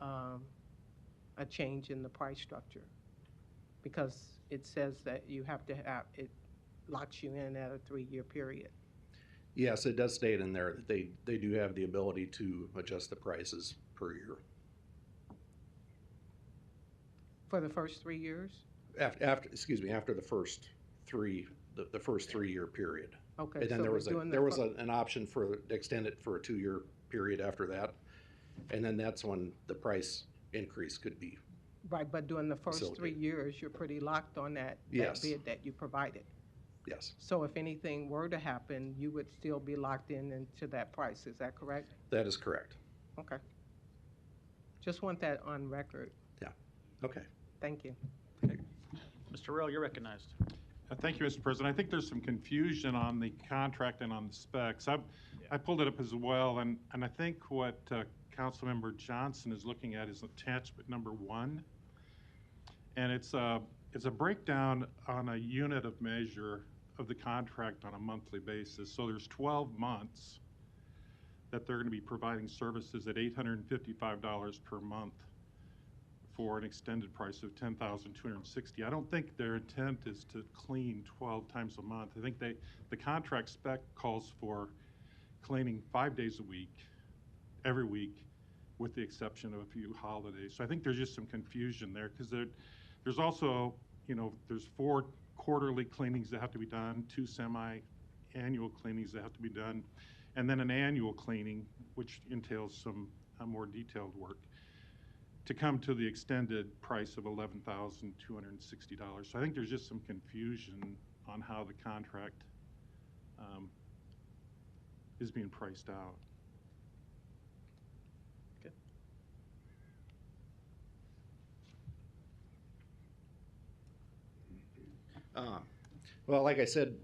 change in the price structure, because it says that you have to have, it locks you in at a 3-year period. Yes, it does state in there that they do have the ability to adjust the prices per year. For the first 3 years? After the first three, the first 3-year period. Okay, And then so there was an option for extend it for a 2-year period after that. And then that's when the price increase could be. Right, but during the first 3 facilitated. years, you're pretty locked on that Yes. bid that you provided. Yes, So if anything were to happen, you would still be locked into that price, is that correct? that is correct. Okay. Just want that on record. Yeah, okay. Thank you. Mr. Rowe, you're recognized. Thank you, Mr. President. I think there's some confusion on the contract and on the specs. I pulled it up as well, and I think what Councilmember Johnson is looking at is attachment number 1. And it's a breakdown on a unit of measure of the contract on a monthly basis. So there's 12 months that they're going to be providing services at $855 per month for an extended price of $10,260. I don't think their intent is to clean 12 times a month. I think the contract spec calls for cleaning 5 days a week, every week, with the exception of a few holidays. So I think there's just some confusion there, because there's also, there's 4 quarterly cleanings that have to be done, 2 semi-annual cleanings that have to be done, and then an annual cleaning, which entails some more detailed work, to come to the extended price of $11,260. So I think there's just some confusion on how the contract is being priced out. Well, like I said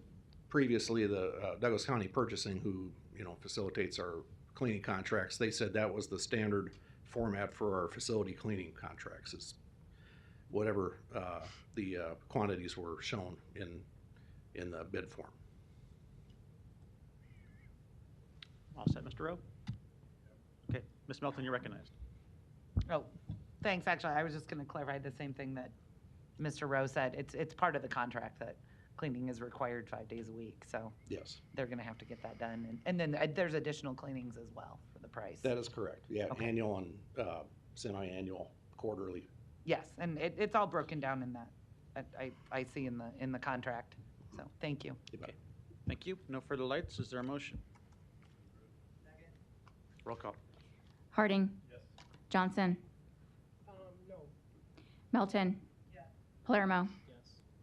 previously, the Douglas County Purchasing, who facilitates our cleaning contracts, they said that was the standard format for our facility cleaning contracts, is whatever the quantities were shown in the bid form. All set, Mr. Rowe? Okay, Ms. Melton, you're recognized. Oh, thanks. Actually, I was just going to clarify the same thing that Mr. Rowe said. It's part of the contract that cleaning is required 5 days a week, so Yes, they're gonna have to get that done. And then there's additional cleanings as well for the price. that is correct. Yeah, Okay. annual and semi-annual, quarterly. Yes, and it's all broken down in that, I see in the contract, so, thank you. Okay. Thank you. No further lights. Is there a motion? Roll call. Harding. Johnson. No. Melton. Palermo.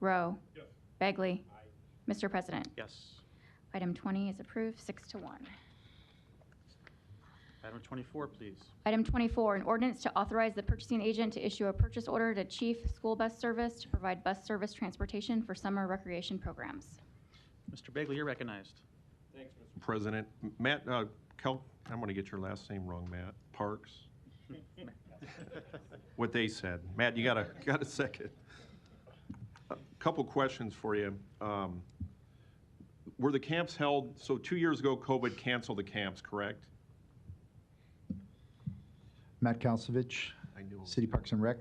Rowe. Bagley. Mr. President. Yes. Item 20 is approved, 6-1. Item 24, please. Item 24, an ordinance to authorize the purchasing agent to issue a purchase order to Chief School Bus Service to provide bus service transportation for summer recreation programs. Mr. Bagley, you're recognized. Thanks, Mr. President. Matt, I'm going to get your last name wrong, Matt. Parks? What they said. Matt, you got a second. A couple questions for you. Were the camps held, so 2 years ago, COVID canceled the camps, correct? Matt Kalsovich, City Parks and Rec.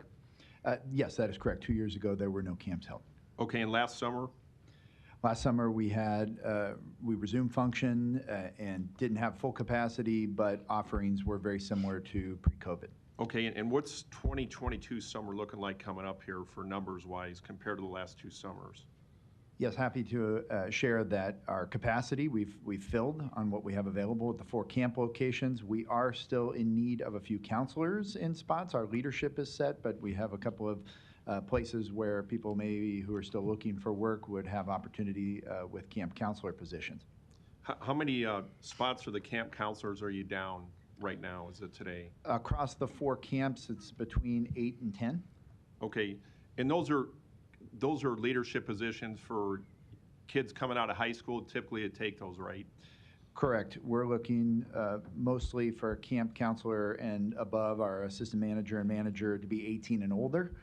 Yes, that is correct. 2 years ago, there were no camps held. Okay, and last summer? Last summer, we resumed function and didn't have full capacity, but offerings were very similar to pre-COVID. Okay, and what's 2022 summer looking like coming up here for numbers-wise compared to the last 2 summers? Yes, happy to share that our capacity, we've filled on what we have available at the 4 camp locations. We are still in need of a few counselors in spots. Our leadership is set, but we have a couple of places where people maybe who are still looking for work would have opportunity with camp counselor positions. How many spots for the camp counselors are you down right now, is it today? Across the 4 camps, it's between 8 and 10. Okay, and those are leadership positions for kids coming out of high school, typically to take those, right? Correct. We're looking mostly for camp counselor and above, our assistant manager and manager to be 18 and older.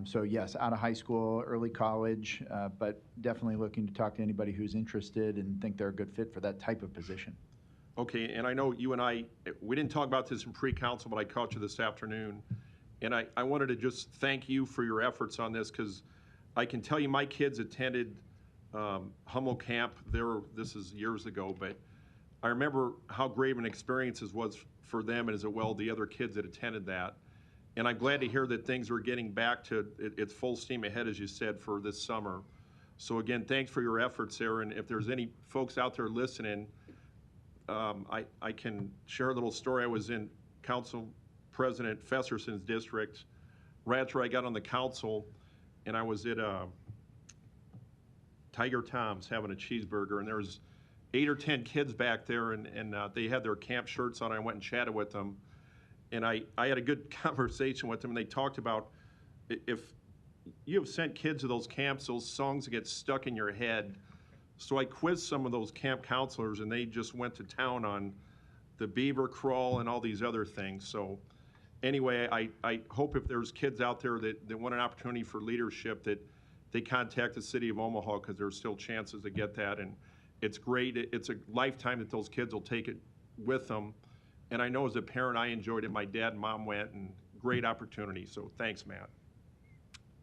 So yes, out of high school, early college, but definitely looking to talk to anybody who's interested and think they're a good fit for that type of position. Okay, and I know you and we didn't talk about this in pre-council, but I caught you this afternoon. And I wanted to just thank you for your efforts on this, because I can tell you my kids attended Hummel Camp. This is years ago, but I remember how great of an experience it was for them and as well the other kids that attended that. And I'm glad to hear that things are getting back to its full steam ahead, as you said, for this summer. So again, thanks for your efforts there. And if there's any folks out there listening, I can share a little story. I was in Council President Fesserson's district right after I got on the council, and I was at Tiger Tom's having a cheeseburger, and there was 8 or 10 kids back there, and they had their camp shirts on. I went and chatted with them, and I had a good conversation with them, and they talked about if you have sent kids to those camps, those songs get stuck in your head. So I quizzed some of those camp counselors, and they just went to town on the beaver crawl and all these other things. So anyway, I hope if there's kids out there that want an opportunity for leadership, that they contact the city of Omaha, because there's still chances to get that. And it's great. It's a lifetime that those kids will take it with them. And I know as a parent, I enjoyed it. My dad and mom went, and great opportunity. So thanks, Matt.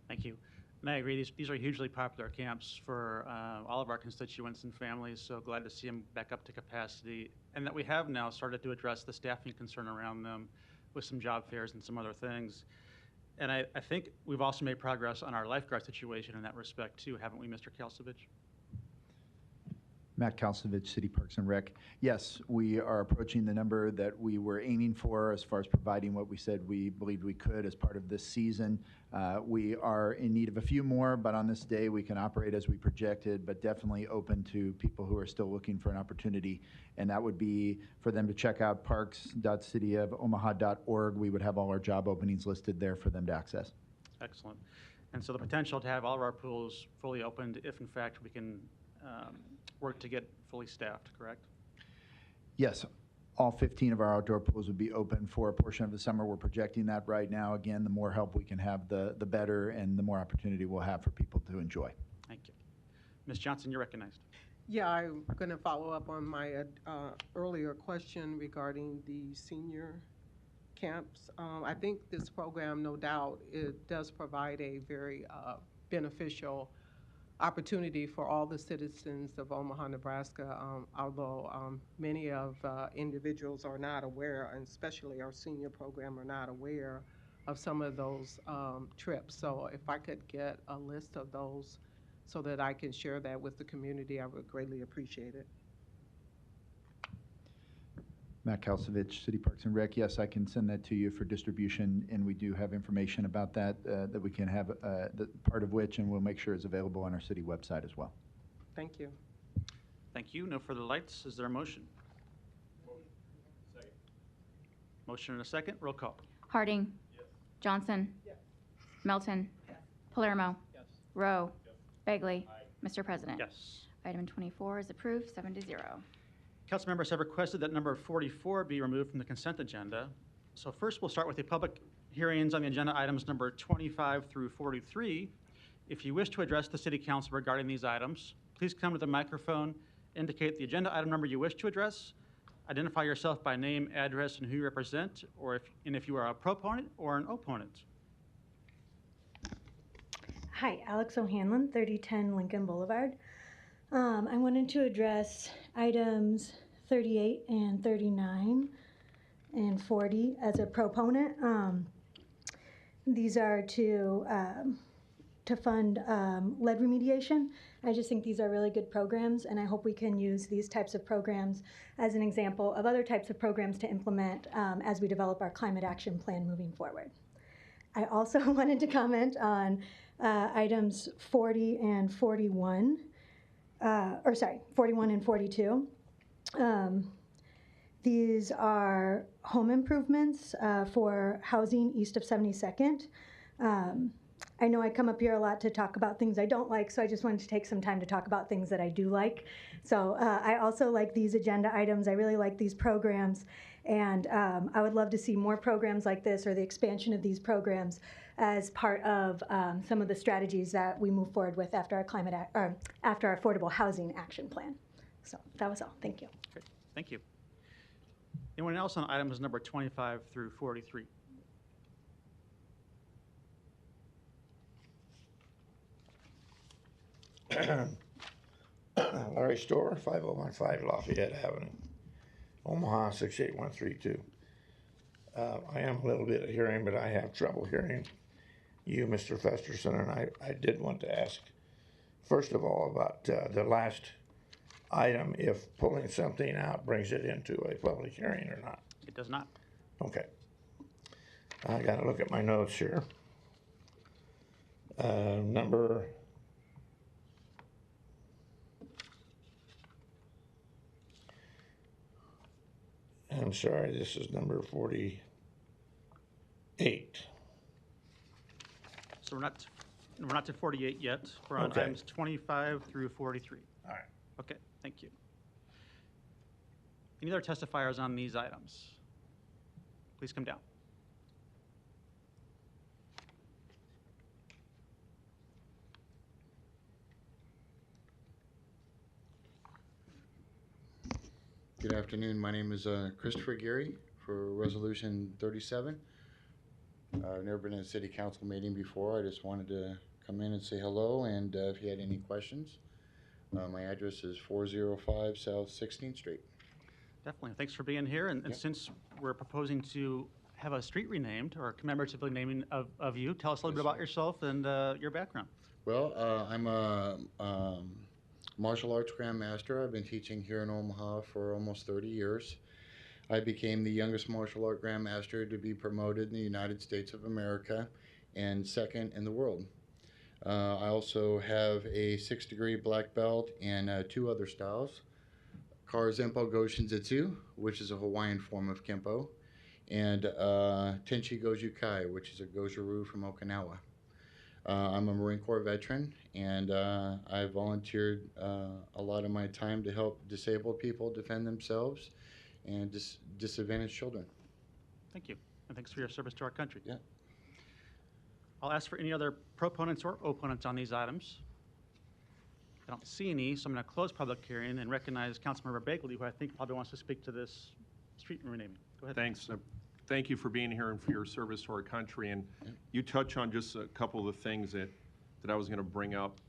Thank you. And I agree, these are hugely popular camps for all of our constituents and families, so glad to see them back up to capacity. And that we have now started to address the staffing concern around them with some job fairs and some other things. And I think we've also made progress on our lifeguard situation in that respect too, haven't we, Mr. Kalsovich? Matt Kalsovich, City Parks and Rec. Yes, we are approaching the number that we were aiming for as far as providing what we said we believed we could as part of this season. We are in need of a few more, but on this day we can operate as we projected, but definitely open to people who are still looking for an opportunity. And that would be for them to check out parks.cityofomaha.org. We would have all our job openings listed there for them to access. Excellent. And so the potential to have all of our pools fully opened if in fact we can work to get fully staffed, correct? Yes, all 15 of our outdoor pools would be open for a portion of the summer. We're projecting that right now. Again, the more help we can have, the better, and the more opportunity we'll have for people to enjoy. Thank you. Ms. Johnson, you're recognized. Yeah, I'm going to follow up on my earlier question regarding the senior camps. I think this program, no doubt, it does provide a very beneficial opportunity for all the citizens of Omaha, Nebraska, although many of individuals are not aware, and especially our senior program are not aware of some of those trips. So if I could get a list of those so that I can share that with the community, I would greatly appreciate it. Matt Kalsovich, City Parks and Rec. Yes, I can send that to you for distribution, and we do have information about that that we can have, part of which, and we'll make sure is available on our city website as well. Thank you. Thank you. No further lights. Is there a motion? Second. Motion and a second. Roll call. Harding. Johnson. Melton. Palermo. Rowe. Begley. Mr. President. Yes. Item 24 is approved, 7-0. Council members have requested that number 44 be removed from the consent agenda. So first, we'll start with the public hearings on the agenda items number 25 through 43. If you wish to address the City Council regarding these items, please come to the microphone, indicate the agenda item number you wish to address, identify yourself by name, address, and who you represent, and if you are a proponent or an opponent. Hi, Alex O'Hanlon, 3010 Lincoln Boulevard. I wanted to address items 38 and 39 and 40 as a proponent. These are to fund lead remediation. I just think these are really good programs, and I hope we can use these types of programs as an example of other types of programs to implement as we develop our climate action plan moving forward. I also wanted to comment on items 40 and 41. 41 and 42. These are home improvements for housing east of 72nd. I know I come up here a lot to talk about things I don't like, so I just wanted to take some time to talk about things that I do like. So I also like these agenda items. I really like these programs, and I would love to see more programs like this or the expansion of these programs as part of some of the strategies that we move forward with after our after our affordable housing action plan. So that was all. Thank you. Great. Thank you. Anyone else on items number 25 through 43? Larry Store, 5015 Lafayette Avenue, Omaha 68132. I am a little bit of hearing, but I have trouble hearing you, Mr. Festerson, and I did want to ask, first of all, about the last item, if pulling something out brings it into a public hearing or not. It does not. Okay. I got to look at my notes here. I'm sorry, this is number 48. So we're not to 48 yet. We're on items 25 through 43. All right. Okay, thank you. Any other testifiers on these items? Please come down. Good afternoon. My name is Christopher Geary for Resolution 37. I've never been in a city council meeting before. I just wanted to come in and say hello, and if you had any questions, my address is 405 South 16th Street. Definitely. Thanks for being here. And since we're proposing to have a street renamed or commemoratively naming of you, tell us a little bit about yourself and your background. Well, I'm a martial arts grandmaster. I've been teaching here in Omaha for almost 30 years. I became the youngest martial art grandmaster to be promoted in the United States of America and second in the world. I also have a 6-degree black belt and 2 other styles. Karazempo Goshin Zetsu, which is a Hawaiian form of Kempo, and Tenchi Goju Kai, which is a Goju-ryu from Okinawa. I'm a Marine Corps veteran, and I volunteered a lot of my time to help disabled people defend themselves and disadvantaged children. Thank you, and thanks for your service to our country. Yeah. I'll ask for any other proponents or opponents on these items. I don't see any, so I'm going to close public hearing and recognize Councilmember Bagley, who I think probably wants to speak to this street renaming. Go ahead. Thanks. Thank you for being here and for your service to our country. And you touch on just a couple of the things that I was going to bring up.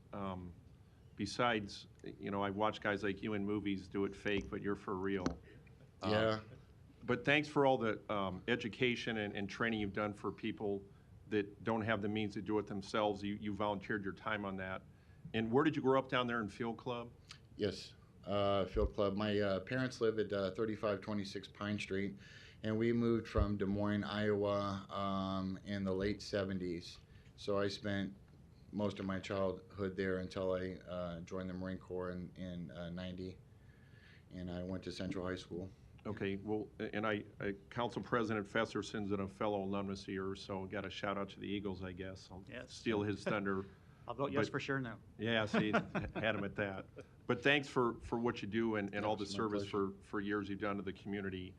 besides, you know, I watch guys like you in movies do it fake, but you're for real. Yeah. But thanks for all the education and training you've done for people that don't have the means to do it themselves. You volunteered your time on that. And where did you grow up down there in Field Club? Yes, Field Club. My parents live at 3526 Pine Street, and we moved from Des Moines, Iowa in the late 70s. So I spent most of my childhood there until I joined the Marine Corps in 90, and I went to Central High School. Okay, well, and Council President Fesserson's a fellow alumnus here, so got a shout out to the Eagles, I guess. I'll steal his thunder. I'll vote yes for sure now. Yeah, see, had him at that. But thanks for what you do and all the service for years you've done to the community.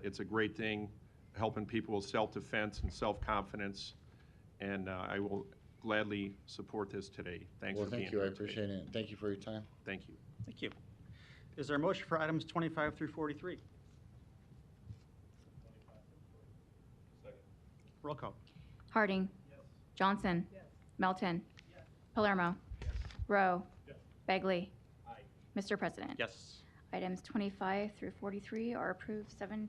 It's a great thing, helping people with self-defense and self-confidence, and I will gladly support this today. Thanks for being here. Well, thank you. I appreciate it. Thank you for your time. Thank you. Thank you. Is there a motion for items 25 through 43? Roll call. Harding. Johnson. Melton. Palermo. Rowe. Bagley. Mr. President. Yes. Items 25 through 43 are approved 7-0.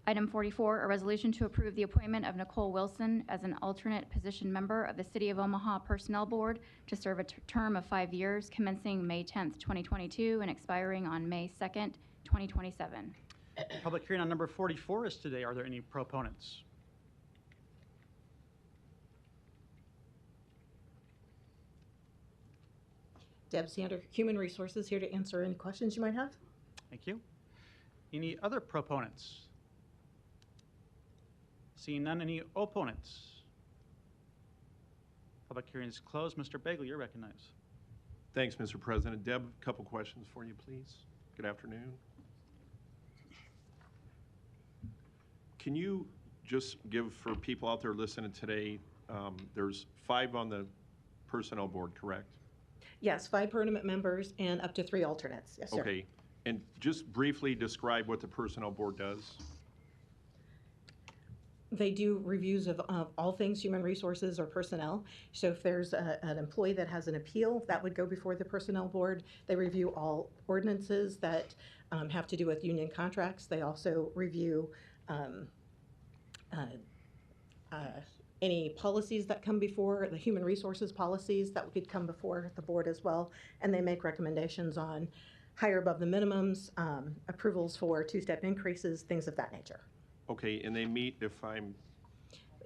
Item 44, a resolution to approve the appointment of Nicole Wilson as an alternate position member of the City of Omaha Personnel Board to serve a term of 5 years, commencing May 10th, 2022, and expiring on May 2nd, 2027. Public hearing on number 44 is today. Are there any proponents? Deb Sander, Human Resources, here to answer any questions you might have. Thank you. Any other proponents? Seeing none, any opponents? Public hearing is closed. Mr. Bagley, you're recognized. Thanks, Mr. President. Deb, a couple questions for you, please. Good afternoon. Can you just give, for people out there listening today, there's 5 on the Personnel Board, correct? Yes, 5 permanent members and up to 3 alternates. Yes, sir. Okay. And just briefly describe what the Personnel Board does. They do reviews of all things human resources or personnel. So if there's an employee that has an appeal, that would go before the Personnel Board. They review all ordinances that have to do with union contracts. They also review any policies that come before, the human resources policies that could come before the board as well. And they make recommendations on higher above the minimums, approvals for 2-step increases, things of that nature. Okay, and they meet if I'm...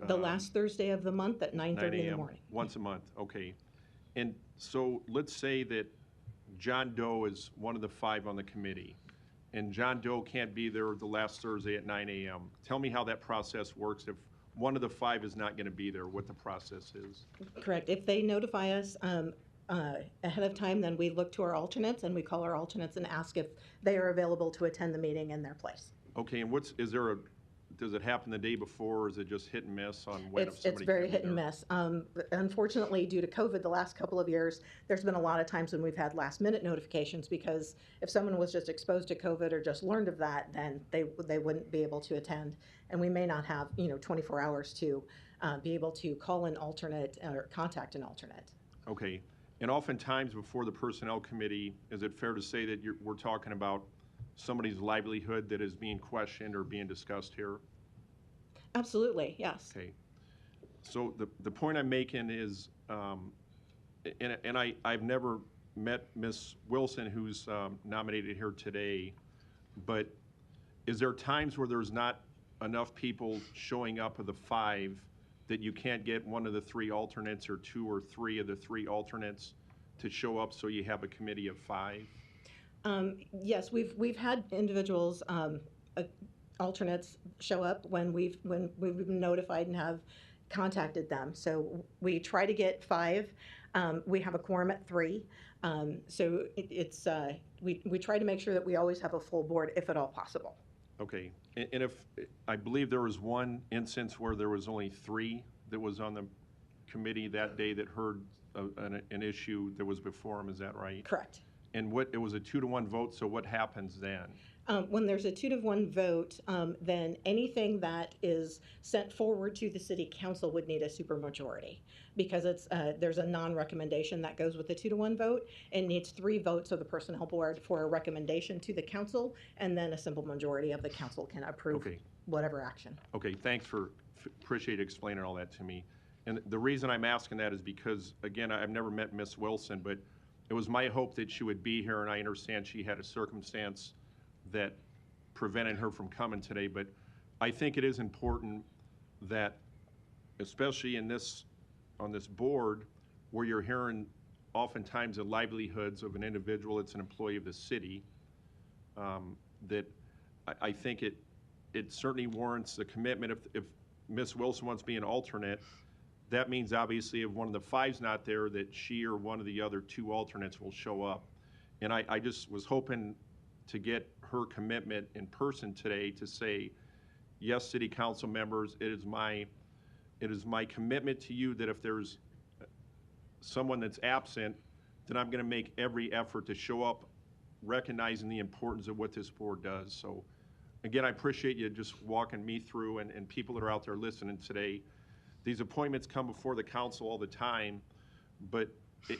The last Thursday of the month at 9:30 in the morning. Once a month, okay. And so let's say that John Doe is one of the 5 on the committee, and John Doe can't be there the last Thursday at 9 a.m. Tell me how that process works. If one of the 5 is not going to be there, what the process is. Correct. If they notify us ahead of time, then we look to our alternates and we call our alternates and ask if they are available to attend the meeting in their place. Okay, and does it happen the day before, or is it just hit and miss on when if somebody It's very can be hit and there? miss. Unfortunately, due to COVID the last couple of years, there's been a lot of times when we've had last minute notifications because if someone was just exposed to COVID or just learned of that, then they wouldn't be able to attend. And we may not have 24 hours to be able to call an alternate or contact an alternate. Okay, and oftentimes before the Personnel Committee, is it fair to say that we're talking about somebody's livelihood that is being questioned or being discussed here? Absolutely, yes. Okay. So the point I'm making is, and I've never met Ms. Wilson, who's nominated here today, but is there times where there's not enough people showing up of the 5 that you can't get one of the 3 alternates or 2 or 3 of the 3 alternates to show up so you have a committee of 5? Yes, we've had individuals, alternates show up when we've been notified and have contacted them. So we try to get 5. We have a quorum at 3. So we try to make sure that we always have a full board if at all possible. Okay, and if, I believe there was one instance where there was only 3 that was on the committee that day that heard an issue that was before them, is that right? Correct. And it was a 2-to-1 vote, so what happens then? When there's a 2-to-1 vote, then anything that is sent forward to the city council would need a supermajority because there's a non-recommendation that goes with the 2-to-1 vote and needs 3 votes of the personnel board for a recommendation to the council, and then a simple majority of the council can approve whatever action. Okay, thanks appreciate explaining all that to me. And the reason I'm asking that is because, again, I've never met Miss Wilson, but it was my hope that she would be here, and I understand she had a circumstance that prevented her from coming today. But I think it is important that, especially on this board, where you're hearing oftentimes the livelihoods of an individual that's an employee of the city, that I think it certainly warrants the commitment. If Ms. Wilson wants to be an alternate, that means obviously if one of the 5's not there, that she or one of the other 2 alternates will show up. And I just was hoping to get her commitment in person today to say, yes, city council members, it is my commitment to you that if there's someone that's absent, then I'm going to make every effort to show up, recognizing the importance of what this board does. So again, I appreciate you just walking me through, and people that are out there listening today. These appointments come before the council all the time, but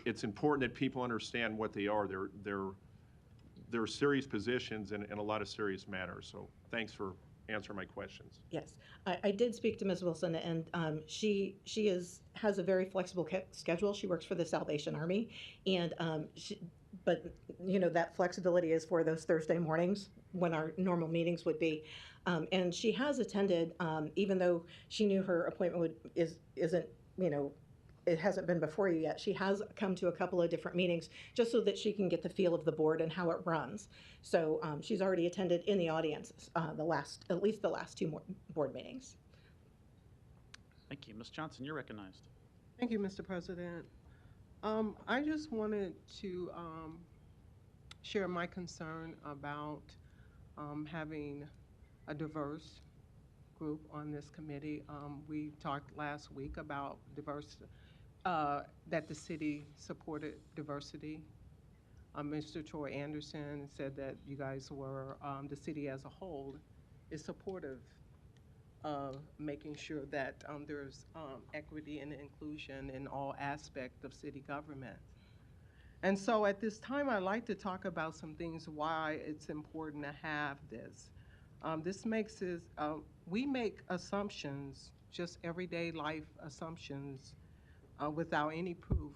it's important that people understand what they are. They're serious positions and a lot of serious matters. So thanks for answering my questions. Yes, I did speak to Ms. Wilson, and she has a very flexible schedule. She works for the Salvation Army, and but you know that flexibility is for those Thursday mornings when our normal meetings would be. And she has attended, even though she knew her appointment isn't, you know, it hasn't been before you yet. She has come to a couple of different meetings just so that she can get the feel of the board and how it runs. So she's already attended in the audience at least the last 2 board meetings. Thank you. Ms. Johnson, you're recognized. Thank you, Mr. President. I just wanted to share my concern about having a diverse group on this committee. We talked last week about that the city supported diversity. Mr. Troy Anderson said that you guys were, the city as a whole is supportive of making sure that there's equity and inclusion in all aspects of city government. And so at this time, I'd like to talk about some things why it's important to have this. We make assumptions, just everyday life assumptions, without any proof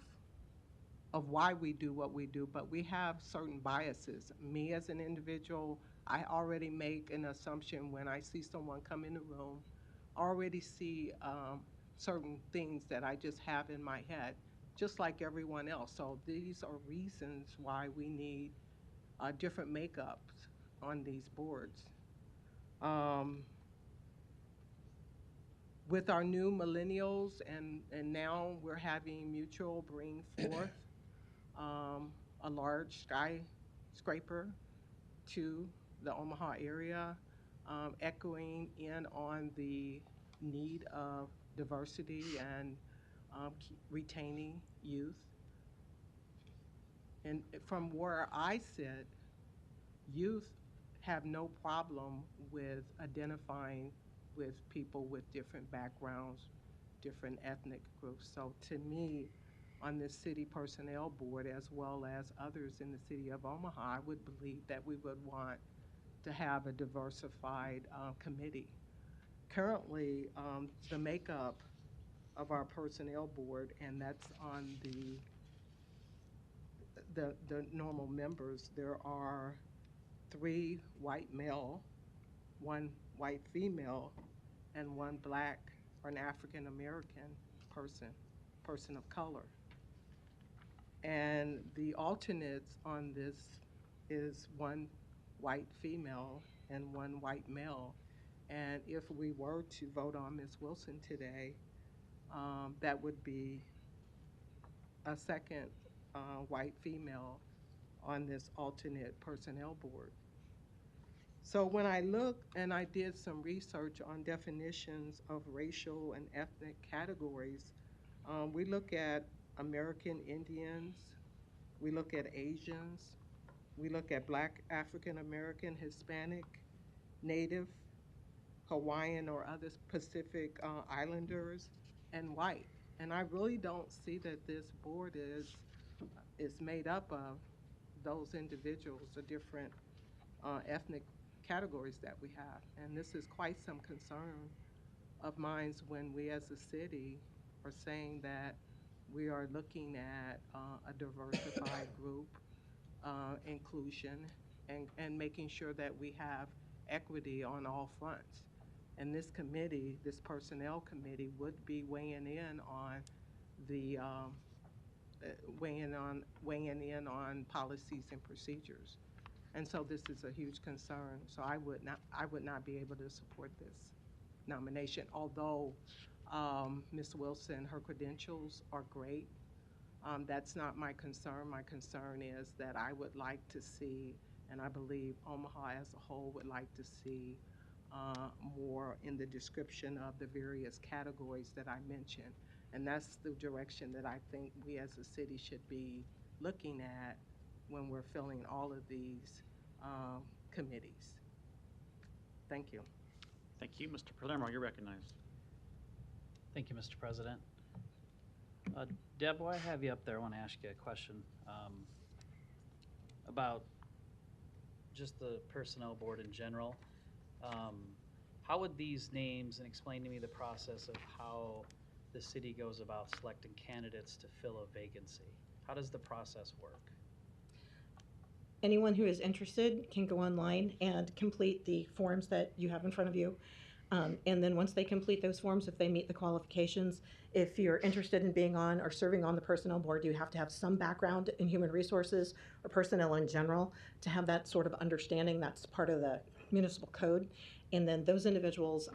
of why we do what we do, but we have certain biases. Me as an individual, I already make an assumption when I see someone come in the room, already see certain things that I just have in my head, just like everyone else. So these are reasons why we need different makeups on these boards. With our new millennials, and now we're having Mutual bring forth a large skyscraper to the Omaha area, echoing in on the need of diversity and retaining youth. And from where I sit, youth have no problem with identifying with people with different backgrounds, different ethnic groups. So to me, on this city personnel board, as well as others in the city of Omaha, I would believe that we would want to have a diversified committee. Currently, the makeup of our personnel board, and that's on the normal members, there are 3 white male, 1 white female, and 1 black or an African American person of color. And the alternates on this is 1 white female and 1 white male. And if we were to vote on Ms. Wilson today, that would be a second white female on this alternate personnel board. So when I look, and I did some research on definitions of racial and ethnic categories, we look at American Indians, we look at Asians, We look at Black, African American, Hispanic, Native, Hawaiian, or other Pacific Islanders, and white. And I really don't see that this board is made up of those individuals, the different ethnic categories that we have. And this is quite some concern of mine when we as a city are saying that we are looking at a diversified group, inclusion, and making sure that we have equity on all fronts. And this committee, this personnel committee, would be weighing in on the weighing in on policies and procedures. And so this is a huge concern. So I would not be able to support this nomination, although Ms. Wilson, her credentials are great. That's not my concern. My concern is that I would like to see, and I believe Omaha as a whole would like to see more in the description of the various categories that I mentioned. And that's the direction that I think we as a city should be looking at when we're filling all of these committees. Thank you. Thank you. Mr. Palermo, you're recognized. Thank you, Mr. President. Deb, while I have you up there, I want to ask you a question about just the personnel board in general. How would these names, and explain to me the process of how the city goes about selecting candidates to fill a vacancy? How does the process work? Anyone who is interested can go online and complete the forms that you have in front of you. And then once they complete those forms, if they meet the qualifications, if you're interested in being on or serving on the personnel board, you have to have some background in human resources or personnel in general to have that sort of understanding. That's part of the municipal code. And then those individuals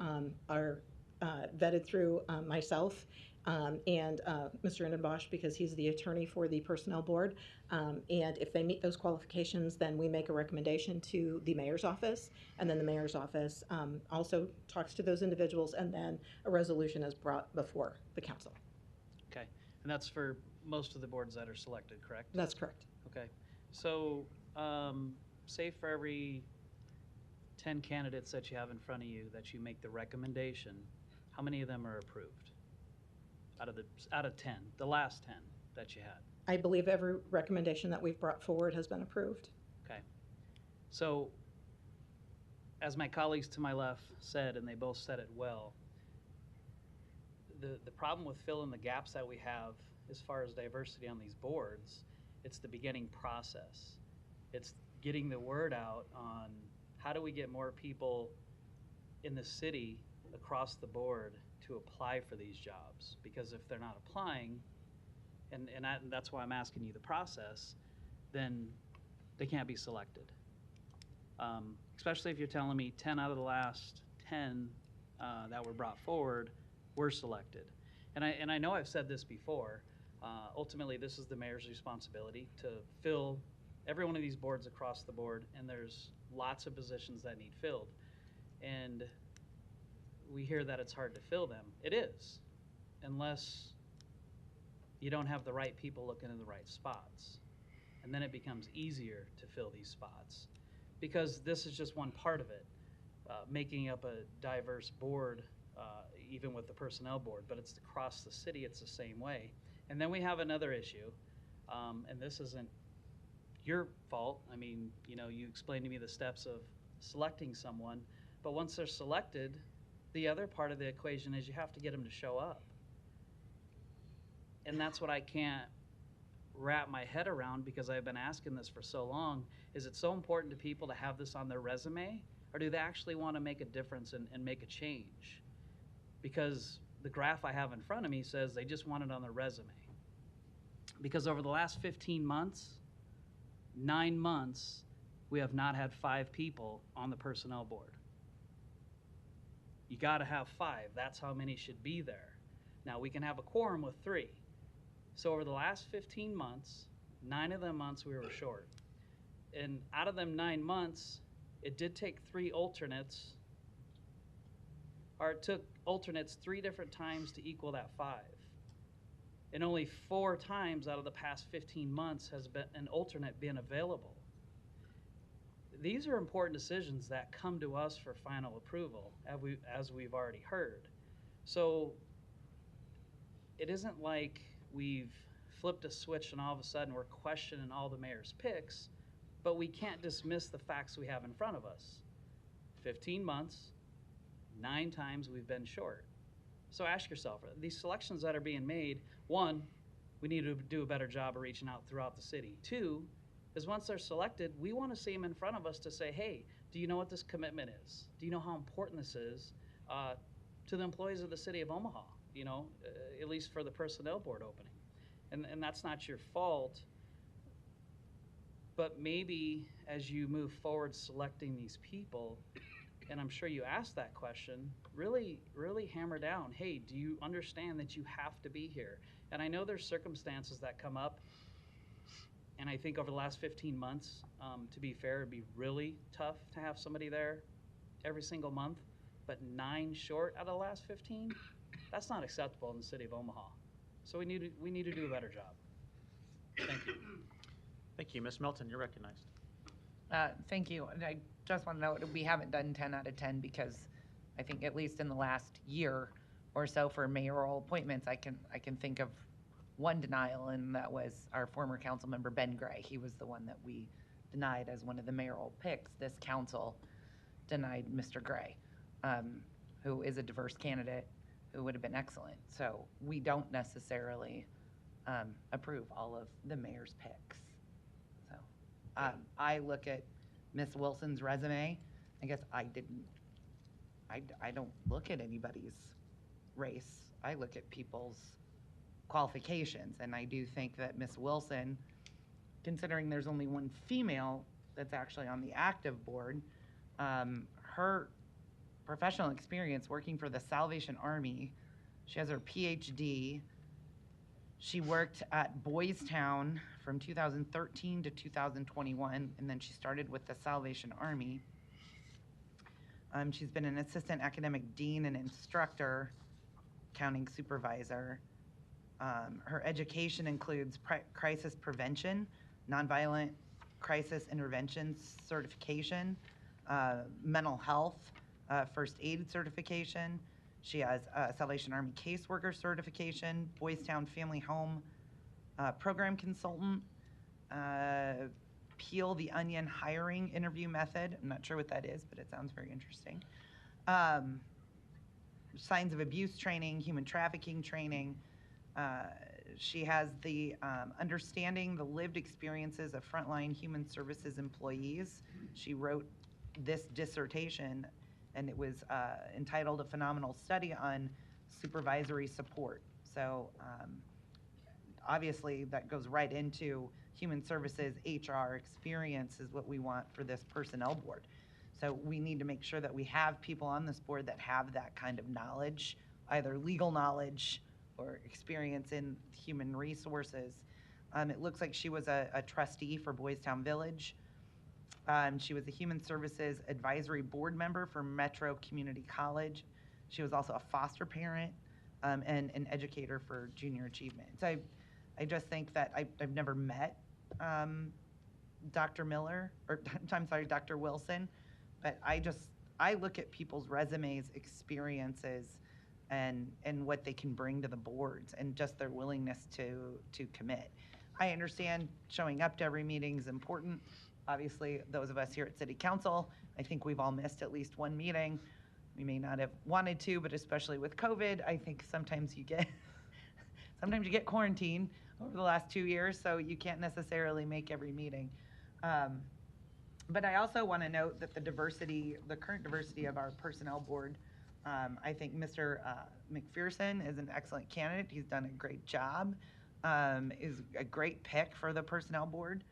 are vetted through myself and Mr. Indenbosch, because he's the attorney for the personnel board. And if they meet those qualifications, then we make a recommendation to the mayor's office, and then the mayor's office also talks to those individuals, and then a resolution is brought before the council. Okay, and that's for most of the boards that are selected, correct? That's correct. Okay, so say for every 10 candidates that you have in front of you that you make the recommendation, how many of them are approved? Out of 10, the last 10 that you had? I believe every recommendation that we've brought forward has been approved. Okay. So, as my colleagues to my left said, and they both said it well, the problem with filling the gaps that we have as far as diversity on these boards, it's the beginning process. It's getting the word out on how do we get more people in the city across the board to apply for these jobs, because if they're not applying, and that's why I'm asking you the process, then they can't be selected. Especially if you're telling me 10 out of the last 10 that were brought forward were selected. And I know I've said this before, ultimately this is the mayor's responsibility to fill every one of these boards across the board, and there's lots of positions that need filled. And we hear that it's hard to fill them. It is, unless you don't have the right people looking in the right spots. And then it becomes easier to fill these spots, because this is just one part of it, making up a diverse board, even with the personnel board, but it's across the city, it's the same way. And then we have another issue, and this isn't your fault. I mean, you know, you explained to me the steps of selecting someone, but once they're selected, the other part of the equation is you have to get them to show up. And that's what I can't wrap my head around, because I've been asking this for so long. Is it so important to people to have this on their resume, or do they actually want to make a difference and make a change? Because the graph I have in front of me says they just want it on their resume. Because over the last 15 months, 9 months, we have not had 5 people on the personnel board. You got to have 5. That's how many should be there. Now, we can have a quorum with 3. So over the last 15 months, 9 of them months we were short. And out of them 9 months, it did take 3 alternates, or it took alternates 3 different times to equal that 5. And only 4 times out of the past 15 months has been an alternate been available. these are important decisions that come to us for final approval, as we've already heard. So it isn't like we've flipped a switch and all of a sudden we're questioning all the mayor's picks, but we can't dismiss the facts we have in front of us. 15 months, 9 times we've been short. So ask yourself, these selections that are being made, one, we need to do a better job of reaching out throughout the city. 2, is once they're selected, we want to see them in front of us to say, hey, do you know what this commitment is? Do you know how important this is to the employees of the city of Omaha, at least for the personnel board opening? And that's not your fault, but maybe as you move forward selecting these people, and I'm sure you asked that question, really, really hammer down, hey, do you understand that you have to be here? And I know there's circumstances that come up, and I think over the last 15 months, to be fair, it'd be really tough to have somebody there every single month, but 9 short out of the last 15, that's not acceptable in the city of Omaha. So we need to do a better job. Thank you. Thank you. Ms. Melton, you're recognized. Thank you. And I just want to note, we haven't done 10 out of 10 because I think at least in the last year or so for mayoral appointments, I can think of one denial, and that was our former council member, Ben Gray. He was the one that we denied as one of the mayoral picks. This council denied Mr. Gray, who is a diverse candidate who would have been excellent. So we don't necessarily approve all of the mayor's picks. So I look at Miss Wilson's resume. I guess I don't look at anybody's race. I look at people's qualifications, and I do think that Miss Wilson, considering there's only one female that's actually on the active board, her professional experience working for the Salvation Army, she has her PhD. She worked at Boys Town from 2013 to 2021, and then she started with the Salvation Army. She's been an assistant academic dean and instructor, counting supervisor. Her education includes crisis prevention, nonviolent crisis intervention certification, mental health, first aid certification. She has a Salvation Army caseworker certification, Boys Town Family Home program consultant, Peel the Onion hiring interview method. I'm not sure what that is, but it sounds very interesting. Signs of abuse training, human trafficking training. She has the understanding the lived experiences of frontline human services employees. She wrote this dissertation, and it was entitled A Phenomenal Study on Supervisory Support. So obviously that goes right into human services, HR experience is what we want for this personnel board. So we need to make sure that we have people on this board that have that kind of knowledge, either legal knowledge or experience in human resources. It looks like she was a trustee for Boys Town Village. She was a Human Services Advisory Board member for Metro Community College. She was also a foster parent and an educator for junior achievement. So I just think that I've never met Dr. Miller, or I'm sorry, Dr. Wilson, but I look at people's resumes, experiences, and what they can bring to the boards and just their willingness to commit. I understand showing up to every meeting is important. Obviously, those of us here at City Council, I think we've all missed at least one meeting. We may not have wanted to, but especially with COVID, I think sometimes you get quarantined over the last 2 years, so you can't necessarily make every meeting. But I also want to note that the current diversity of our personnel board, I think Mr. McPherson is an excellent candidate. He's done a great job, is a great pick for the personnel board.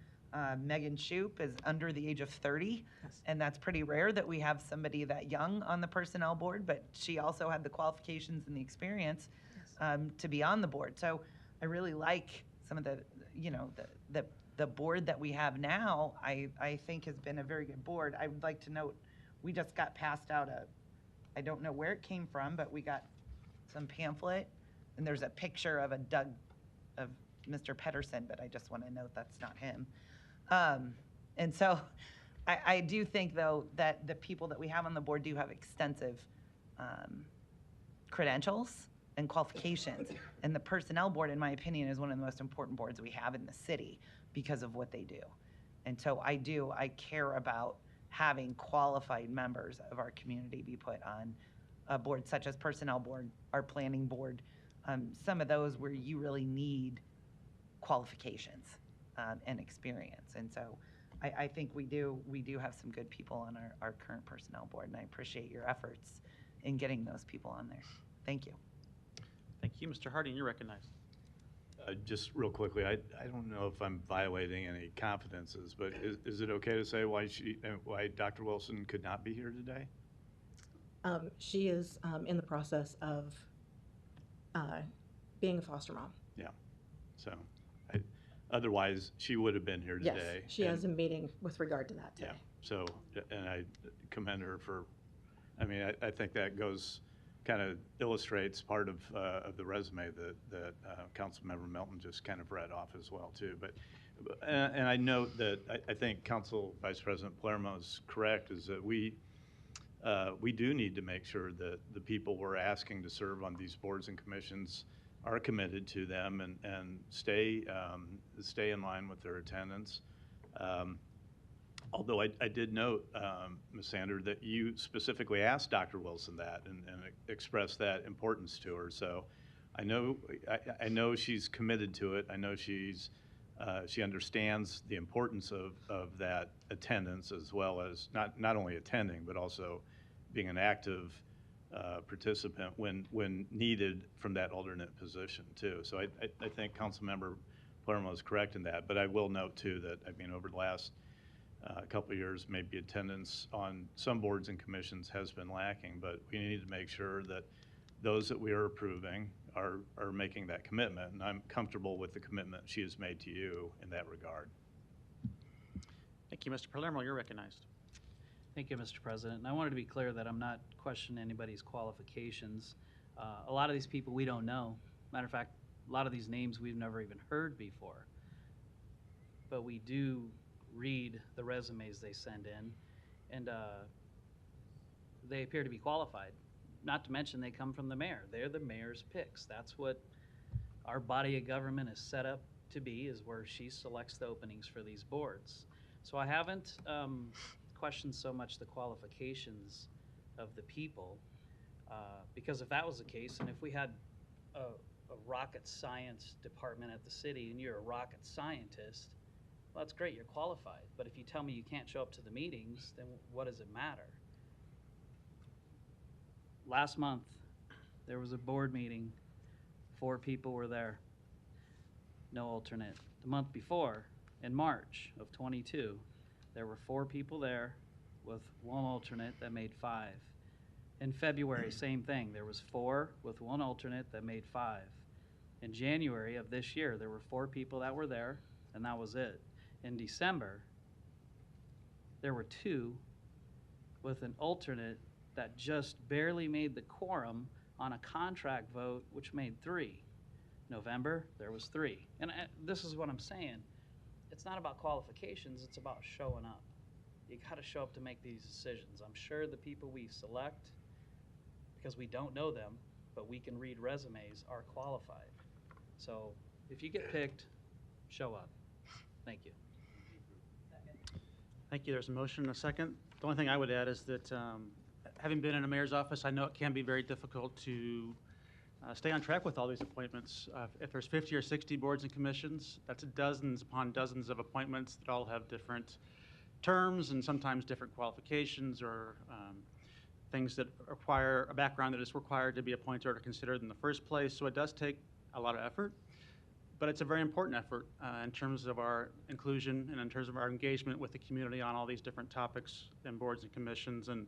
Megan Shoup is under the age of 30, and that's pretty rare that we have somebody that young on the personnel board, but she also had the qualifications and the experience to be on the board. So I really like some of the board that we have now, I think has been a very good board. I would like to note, we just got passed out I don't know where it came from, but we got some pamphlet, and there's a picture of of Mr. Pedersen, but I just want to note that's not him. And so I do think, though, that the people that we have on the board do have extensive credentials and qualifications. And the Personnel Board, in my opinion, is one of the most important boards we have in the city because of what they do. And so I care about having qualified members of our community be put on a board such as Personnel Board, our Planning Board, some of those where you really need qualifications and experience. And so I think we do have some good people on our current Personnel Board, and I appreciate your efforts in getting those people on there. Thank you. Thank you. Mr. Harding, you're recognized. Just real quickly, I don't know if I'm violating any confidences, but is it okay to say why Dr. Wilson could not be here today? She is in the process of being a foster mom. Yeah. So otherwise, she would have been here today. Yes, she has a meeting with regard to that today. Yeah. So, and I commend her for, I mean, I think that kind of illustrates part of the resume that Councilmember Melton just kind of read off as well too. But and I note that I think Council Vice President Palermo is correct, is that we do need to make sure that the people we're asking to serve on these boards and commissions are committed to them and stay in line with their attendance. Although I did note, Ms. Sander, that you specifically asked Dr. Wilson that and expressed that importance to her. So I know she's committed to it. I know she understands the importance of that attendance, as well as not only attending, but also being an active participant when needed from that alternate position too. So I think Councilmember Palermo is correct in that. But I will note too that, I mean, over the last a couple of years, maybe attendance on some boards and commissions has been lacking, but we need to make sure that those that we are approving are making that commitment, and I'm comfortable with the commitment she has made to you in that regard. Thank you, Mr. Palermo. You're recognized. Thank you, Mr. President. And I wanted to be clear that I'm not questioning anybody's qualifications. A lot of these people we don't know. Matter of fact, a lot of these names we've never even heard before. But we do read the resumes they send in, and they appear to be qualified. Not to mention they come from the mayor. They're the mayor's picks. That's what our body of government is set up to be, is where she selects the openings for these boards. So I haven't questioned so much the qualifications of the people, because if that was the case, and if we had a rocket science department at the city and you're a rocket scientist, well, that's great, you're qualified. But if you tell me you can't show up to the meetings, then what does it matter? Last month, there was a board meeting. 4 people were there. No alternate. The month before, in March of 22, there were 4 people there with 1 alternate that made 5. In February, same thing. There was 4 with 1 alternate that made 5. In January of this year, there were 4 people that were there, and that was it. In December, there were 2 with an alternate that just barely made the quorum on a contract vote, which made 3. November, there was 3. And this is what I'm saying. It's not about qualifications, it's about showing up. You got to show up to make these decisions. I'm sure the people we select, because we don't know them, but we can read resumes, are qualified. So if you get picked, show up. Thank you. Thank you. There's a motion and a second. The only thing I would add is that having been in a mayor's office, I know it can be very difficult to stay on track with all these appointments. If there's 50 or 60 boards and commissions, that's dozens upon dozens of appointments that all have different terms and sometimes different qualifications or things that require a background that is required to be appointed or considered in the first place. So it does take a lot of effort. But it's a very important effort in terms of our inclusion and in terms of our engagement with the community on all these different topics and boards and commissions. And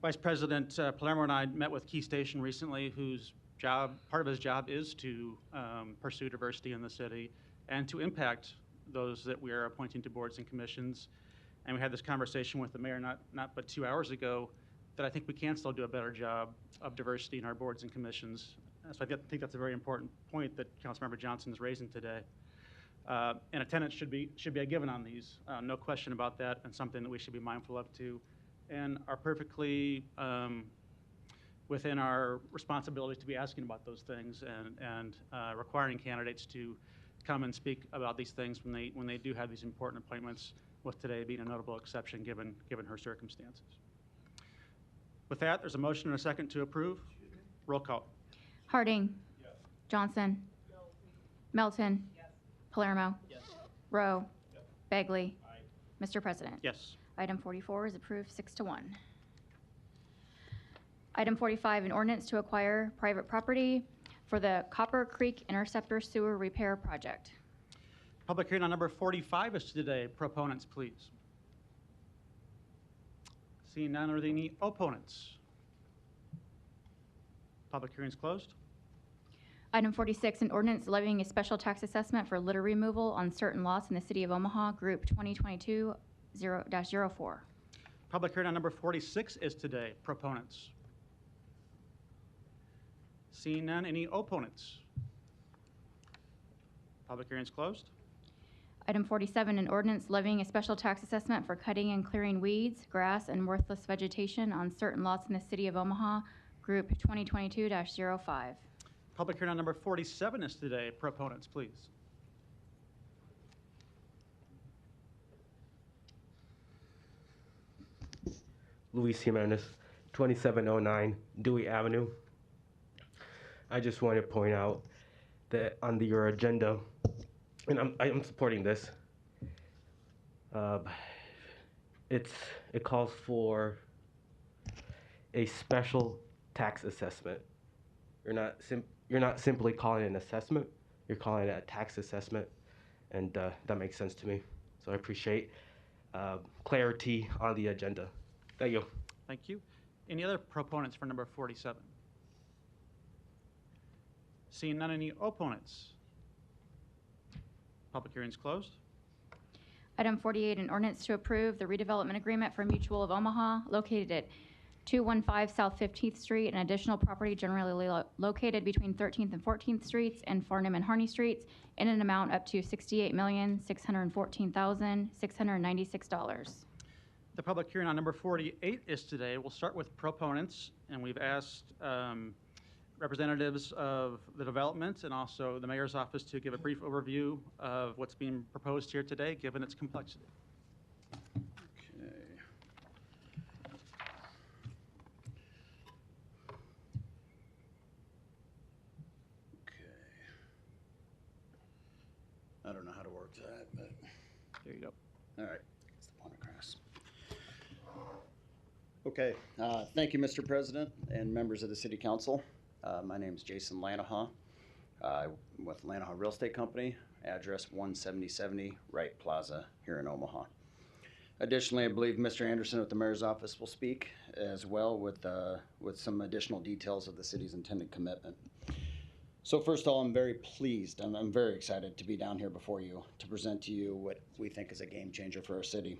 Vice President Palermo and I met with Key Station recently, whose part of his job is to pursue diversity in the city and to impact those that we are appointing to boards and commissions. And we had this conversation with the mayor not but 2 hours ago that I think we can still do a better job of diversity in our boards and commissions. So I think that's a very important point that Councilmember Johnson is raising today. And attendance should be a given on these, no question about that, and something that we should be mindful of too, and are perfectly within our responsibilities to be asking about those things and requiring candidates to come and speak about these things when they do have these important appointments, with today being a notable exception given her circumstances. With that, there's a motion and a second to approve. Roll call. Harding. Johnson. Melton. Palermo. Rowe. Bagley. Mr. President. Yes. Item 44 is approved 6-1. Item 45, an ordinance to acquire private property for the Copper Creek Interceptor Sewer Repair Project. Public hearing on number 45 is today. Proponents, please. Seeing none, are there any opponents? Public hearing is closed. Item 46, an ordinance levying a special tax assessment for litter removal on certain lots in the city of Omaha, Group 2022-04. Public hearing on number 46 is today. Proponents. Seeing none, any opponents? Public hearing is closed. Item 47, an ordinance levying a special tax assessment for cutting and clearing weeds, grass, and worthless vegetation on certain lots in the city of Omaha, Group 2022-05. Public hearing on number 47 is today. Proponents, please. Luis Jimenez, 2709 Dewey Avenue. I just want to point out that under your agenda, and I'm supporting this, it calls for a special tax assessment. You're not simply calling it an assessment, you're calling it a tax assessment, and that makes sense to me. So I appreciate clarity on the agenda. Thank you. Thank you. Any other proponents for number 47? Seeing none, any opponents? Public hearing is closed. Item 48, an ordinance to approve the redevelopment agreement for Mutual of Omaha located at 215 South 15th Street and additional property generally located between 13th and 14th Streets and Farnham and Harney Streets in an amount up to $68,614,696. The public hearing on number 48 is today. We'll start with proponents, and we've asked representatives of the development and also the mayor's office to give a brief overview of what's being proposed here today, given its complexity. Okay. I don't know how to work that, but there you go. All right, it's the point across. Okay, thank you, Mr. President and members of the City Council. My name is Jason Lanahaw. I'm with Lanahaw Real Estate Company, address 17070 Wright Plaza here in Omaha. Additionally, I believe Mr. Anderson with the Mayor's Office will speak as well with some additional details of the city's intended commitment. So first of all, I'm very pleased and I'm very excited to be down here before you to present to you what we think is a game changer for our city.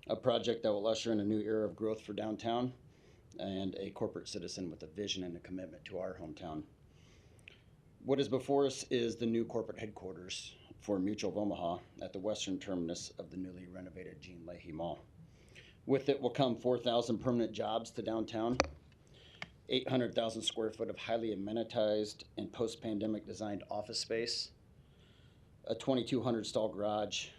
A project that will usher in a new era of growth for downtown and a corporate citizen with a vision and a commitment to our hometown. What is before us is the new corporate headquarters for Mutual of Omaha at the western terminus of the newly renovated Gene Leahy Mall. With it will come 4,000 permanent jobs to downtown, 800,000 square foot of highly amenitized and post-pandemic designed office space, a 2,200 stall garage,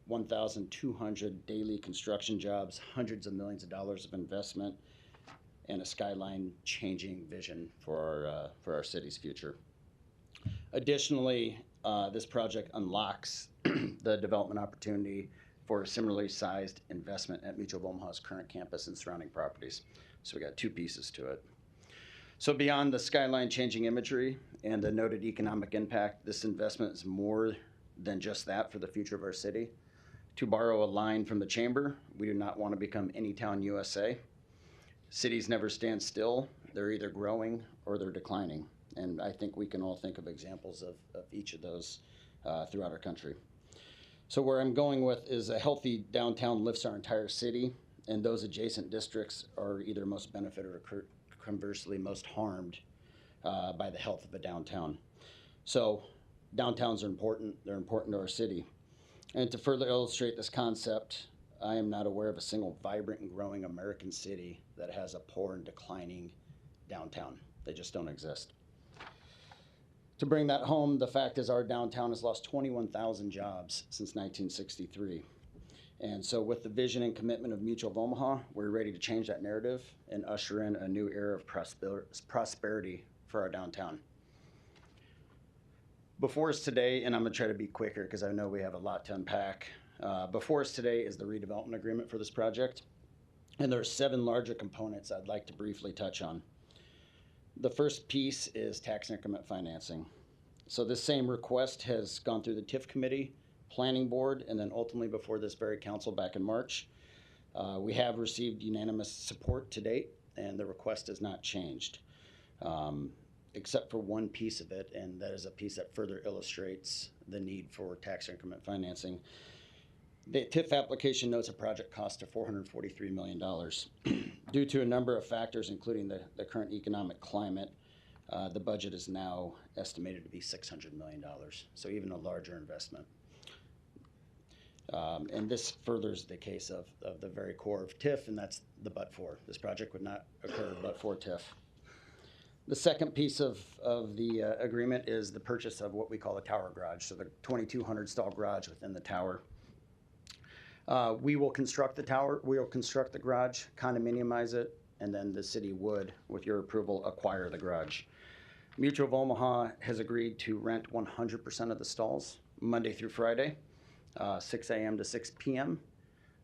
1,200 daily construction jobs, hundreds of millions of dollars of investment, and a skyline changing vision for our city's future. Additionally, this project unlocks the development opportunity for a similarly sized investment at Mutual of Omaha's current campus and surrounding properties. So we got two pieces to it. So beyond the skyline changing imagery and the noted economic impact, this investment is more than just that for the future of our city. To borrow a line from the chamber, we do not want to become Anytown USA. Cities never stand still. They're either growing or they're declining. And I think we can all think of examples of each of those throughout our country. So where I'm going with is a healthy downtown lifts our entire city, and those adjacent districts are either most benefited or conversely most harmed by the health of a downtown. So Downtowns are important. They're important to our city. And to further illustrate this concept, I am not aware of a single vibrant and growing American city that has a poor and declining downtown. They just don't exist. To bring that home, the fact is our downtown has lost 21,000 jobs since 1963. And so with the vision and commitment of Mutual of Omaha, we're ready to change that narrative and usher in a new era of prosperity for our downtown. Before us today, and I'm gonna try to be quicker because I know we have a lot to unpack. Before us today is the redevelopment agreement for this project. And there are 7 larger components I'd like to briefly touch on. The first piece is tax increment financing. So this same request has gone through the TIF committee, planning board, and then ultimately before this very council back in March. We have received unanimous support to date, and the request has not changed, except for one piece of it, and that is a piece that further illustrates the need for tax increment financing. The TIF application notes a project cost of $443 million. Due to a number of factors, including the current economic climate, the budget is now estimated to be $600 million, so even a larger investment. And this furthers the case of the very core of TIF, and that's the but-for. This project would not occur but for TIF. The second piece of the agreement is the purchase of what we call a tower garage, so the 2,200 stall garage within the tower. We will construct the tower, we will construct the garage, condominiumize it, and then the city would, with your approval, acquire the garage. Mutual of Omaha has agreed to rent 100% of the stalls, Monday through Friday, 6 a.m. to 6 p.m.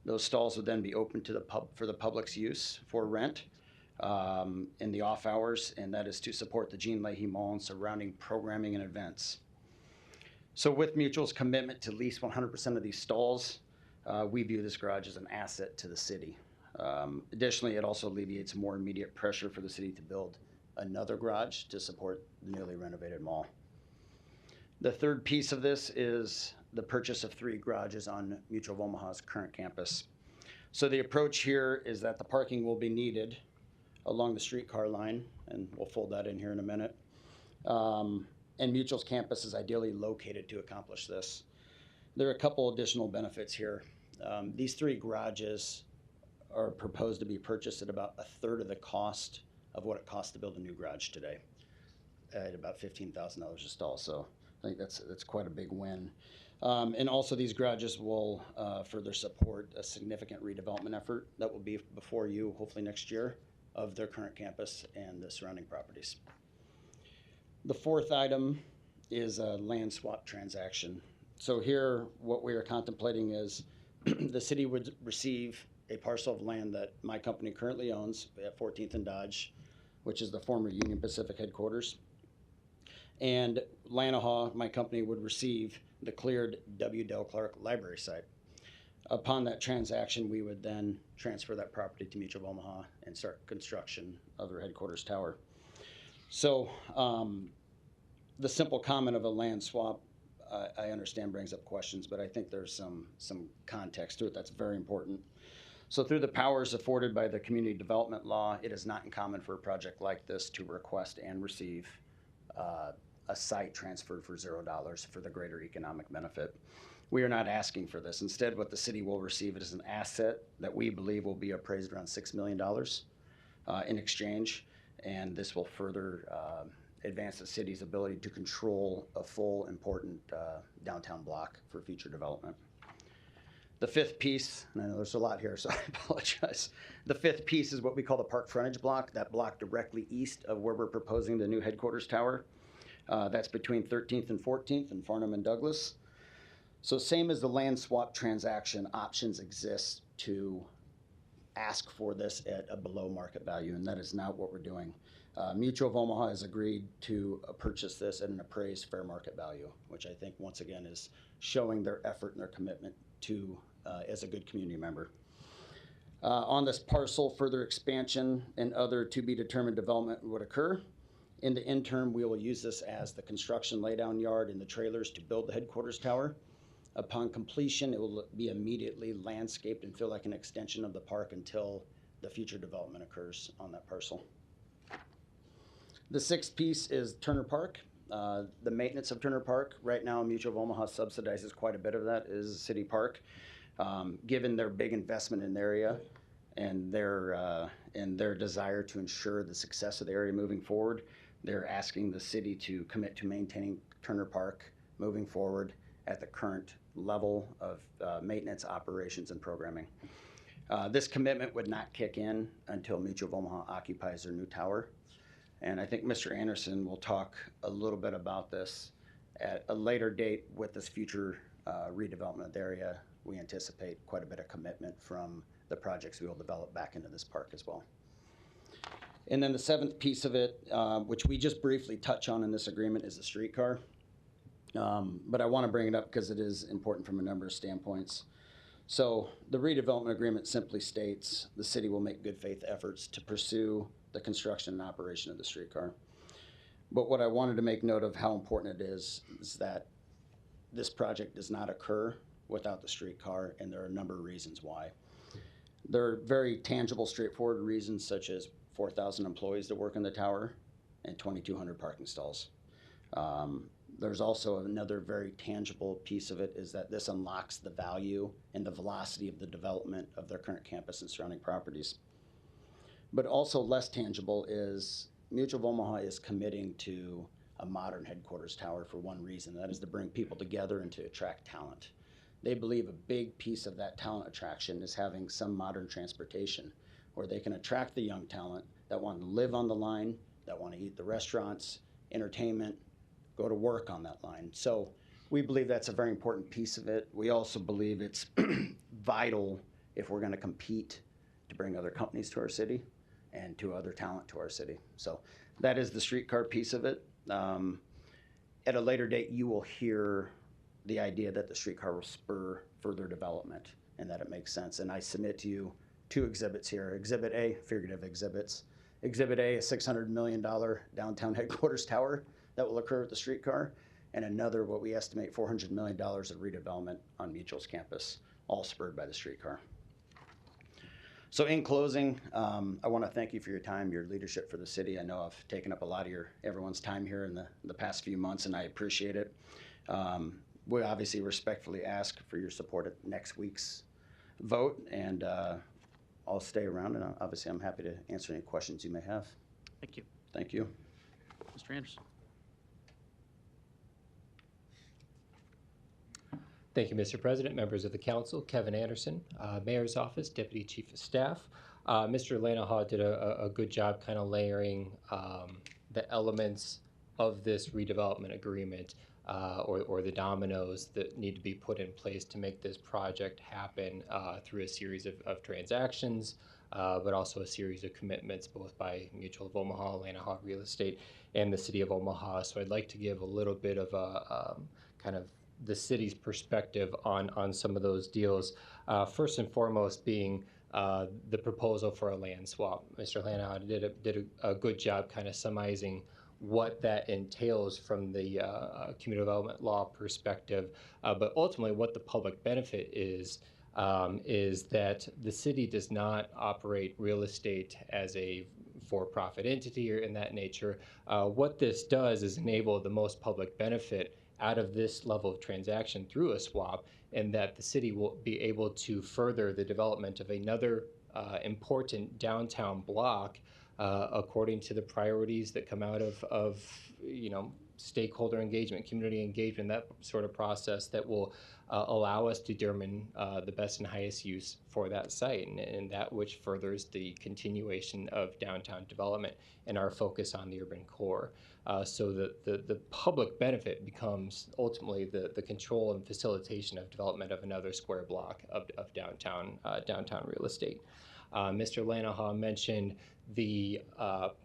Those stalls would then be open to for the public's use for rent in the off hours, and that is to support the Jean Leahy Mall and surrounding programming and events. So with Mutual's commitment to lease 100% of these stalls, we view this garage as an asset to the city. Additionally, it also alleviates more immediate pressure for the city to build another garage to support the newly renovated mall. The third piece of this is the purchase of 3 garages on Mutual of Omaha's current campus. So the approach here is that the parking will be needed along the streetcar line, and we'll fold that in here in a minute. And Mutual's campus is ideally located to accomplish this. There are a couple additional benefits here. These 3 garages are proposed to be purchased at about 1/3 of the cost of what it costs to build a new garage today, at about $15,000 a stall. So I think that's quite a big win. And also these garages will further support a significant redevelopment effort that will be before you hopefully next year of their current campus and the surrounding properties. The fourth item is a land swap transaction. So here, what we are contemplating is the city would receive a parcel of land that my company currently owns at 14th and Dodge, which is the former Union Pacific headquarters. And Lanahaw, my company, would receive the cleared W. Dell Clark Library site. Upon that transaction, we would then transfer that property to Mutual of Omaha and start construction of their headquarters tower. So the simple comment of a land swap, I understand brings up questions, but I think there's some context to it that's very important. So through the powers afforded by the community development law, it is not uncommon for a project like this to request and receive a site transferred for $0 for the greater economic benefit. We are not asking for this. Instead, what the city will receive is an asset that we believe will be appraised around $6 million in exchange, and this will further advance the city's ability to control a full, important downtown block for future development. The fifth piece, and I know there's a lot here, so I apologize. The fifth piece is what we call the park frontage block, that block directly east of where we're proposing the new headquarters tower. That's between 13th and 14th and Farnham and Douglas. So same as the land swap transaction, options exist to ask for this at a below market value, and that is not what we're doing. Mutual of Omaha has agreed to purchase this at an appraised fair market value, which I think once again is showing their effort and their commitment to as a good community member. On this parcel, further expansion and other to be determined development would occur. In the interim, we will use this as the construction laydown yard and the trailers to build the headquarters tower. Upon completion, it will be immediately landscaped and feel like an extension of the park until the future development occurs on that parcel. The sixth piece is Turner Park. the maintenance of Turner Park. Right now, Mutual of Omaha subsidizes quite a bit of that, is City Park. Given their big investment in the area and their desire to ensure the success of the area moving forward, they're asking the city to commit to maintaining Turner Park moving forward at the current level of maintenance, operations, and programming. This commitment would not kick in until Mutual of Omaha occupies their new tower. And I think Mr. Anderson will talk a little bit about this at a later date with this future redevelopment of the area. We anticipate quite a bit of commitment from the projects we will develop back into this park as well. And then the seventh piece of it, which we just briefly touch on in this agreement, is the streetcar. But I want to bring it up because it is important from a number of standpoints. So the redevelopment agreement simply states the city will make good faith efforts to pursue the construction and operation of the streetcar. But what I wanted to make note of how important it is that this project does not occur without the streetcar, and there are a number of reasons why. There are very tangible, straightforward reasons, such as 4,000 employees that work in the tower and 2,200 parking stalls. There's also another very tangible piece of it, is that this unlocks the value and the velocity of the development of their current campus and surrounding properties. But also less tangible is Mutual of Omaha is committing to a modern headquarters tower for one reason, that is to bring people together and to attract talent. They believe a big piece of that talent attraction is having some modern transportation where they can attract the young talent that want to live on the line, that want to eat the restaurants, entertainment, go to work on that line. So we believe that's a very important piece of it. We also believe it's vital if we're going to compete to bring other companies to our city and to other talent to our city. So that is the streetcar piece of it. At a later date, you will hear the idea that the streetcar will spur further development and that it makes sense. And I submit to you two exhibits here. Exhibit A, figurative exhibits. Exhibit A, a $600 million downtown headquarters tower that will occur at the streetcar, and another, what we estimate, $400 million of redevelopment on Mutual's campus, all spurred by the streetcar. So in closing, I want to thank you for your time, your leadership for the city. I know I've taken up a lot of everyone's time here in the past few months, and I appreciate it. We obviously respectfully ask for your support at next week's vote, and I'll stay around, and obviously I'm happy to answer any questions you may have. Thank you. Thank you. Mr. Anderson. Thank you, Mr. President, members of the council. Kevin Anderson, Mayor's Office, Deputy Chief of Staff. Mr. Lanahaw did a good job kind of layering the elements of this redevelopment agreement or the dominoes that need to be put in place to make this project happen through a series of transactions, but also a series of commitments both by Mutual of Omaha, Lanahaw Real Estate, and the City of Omaha. So I'd like to give a little bit of a kind of the city's perspective on some of those deals. First and foremost being the proposal for a land swap. Mr. Lanahaw did a good job kind of summarizing what that entails from the community development law perspective, but ultimately what the public benefit is that the city does not operate real estate as a for-profit entity or in that nature. What this does is enable the most public benefit out of this level of transaction through a swap, and that the city will be able to further the development of another important downtown block according to the priorities that come out of stakeholder engagement, community engagement, that sort of process that will allow us to determine the best and highest use for that site, and that which furthers the continuation of downtown development and our focus on the urban core. So the public benefit becomes ultimately the control and facilitation of development of another square block of downtown real estate. Mr. Lanahaw mentioned the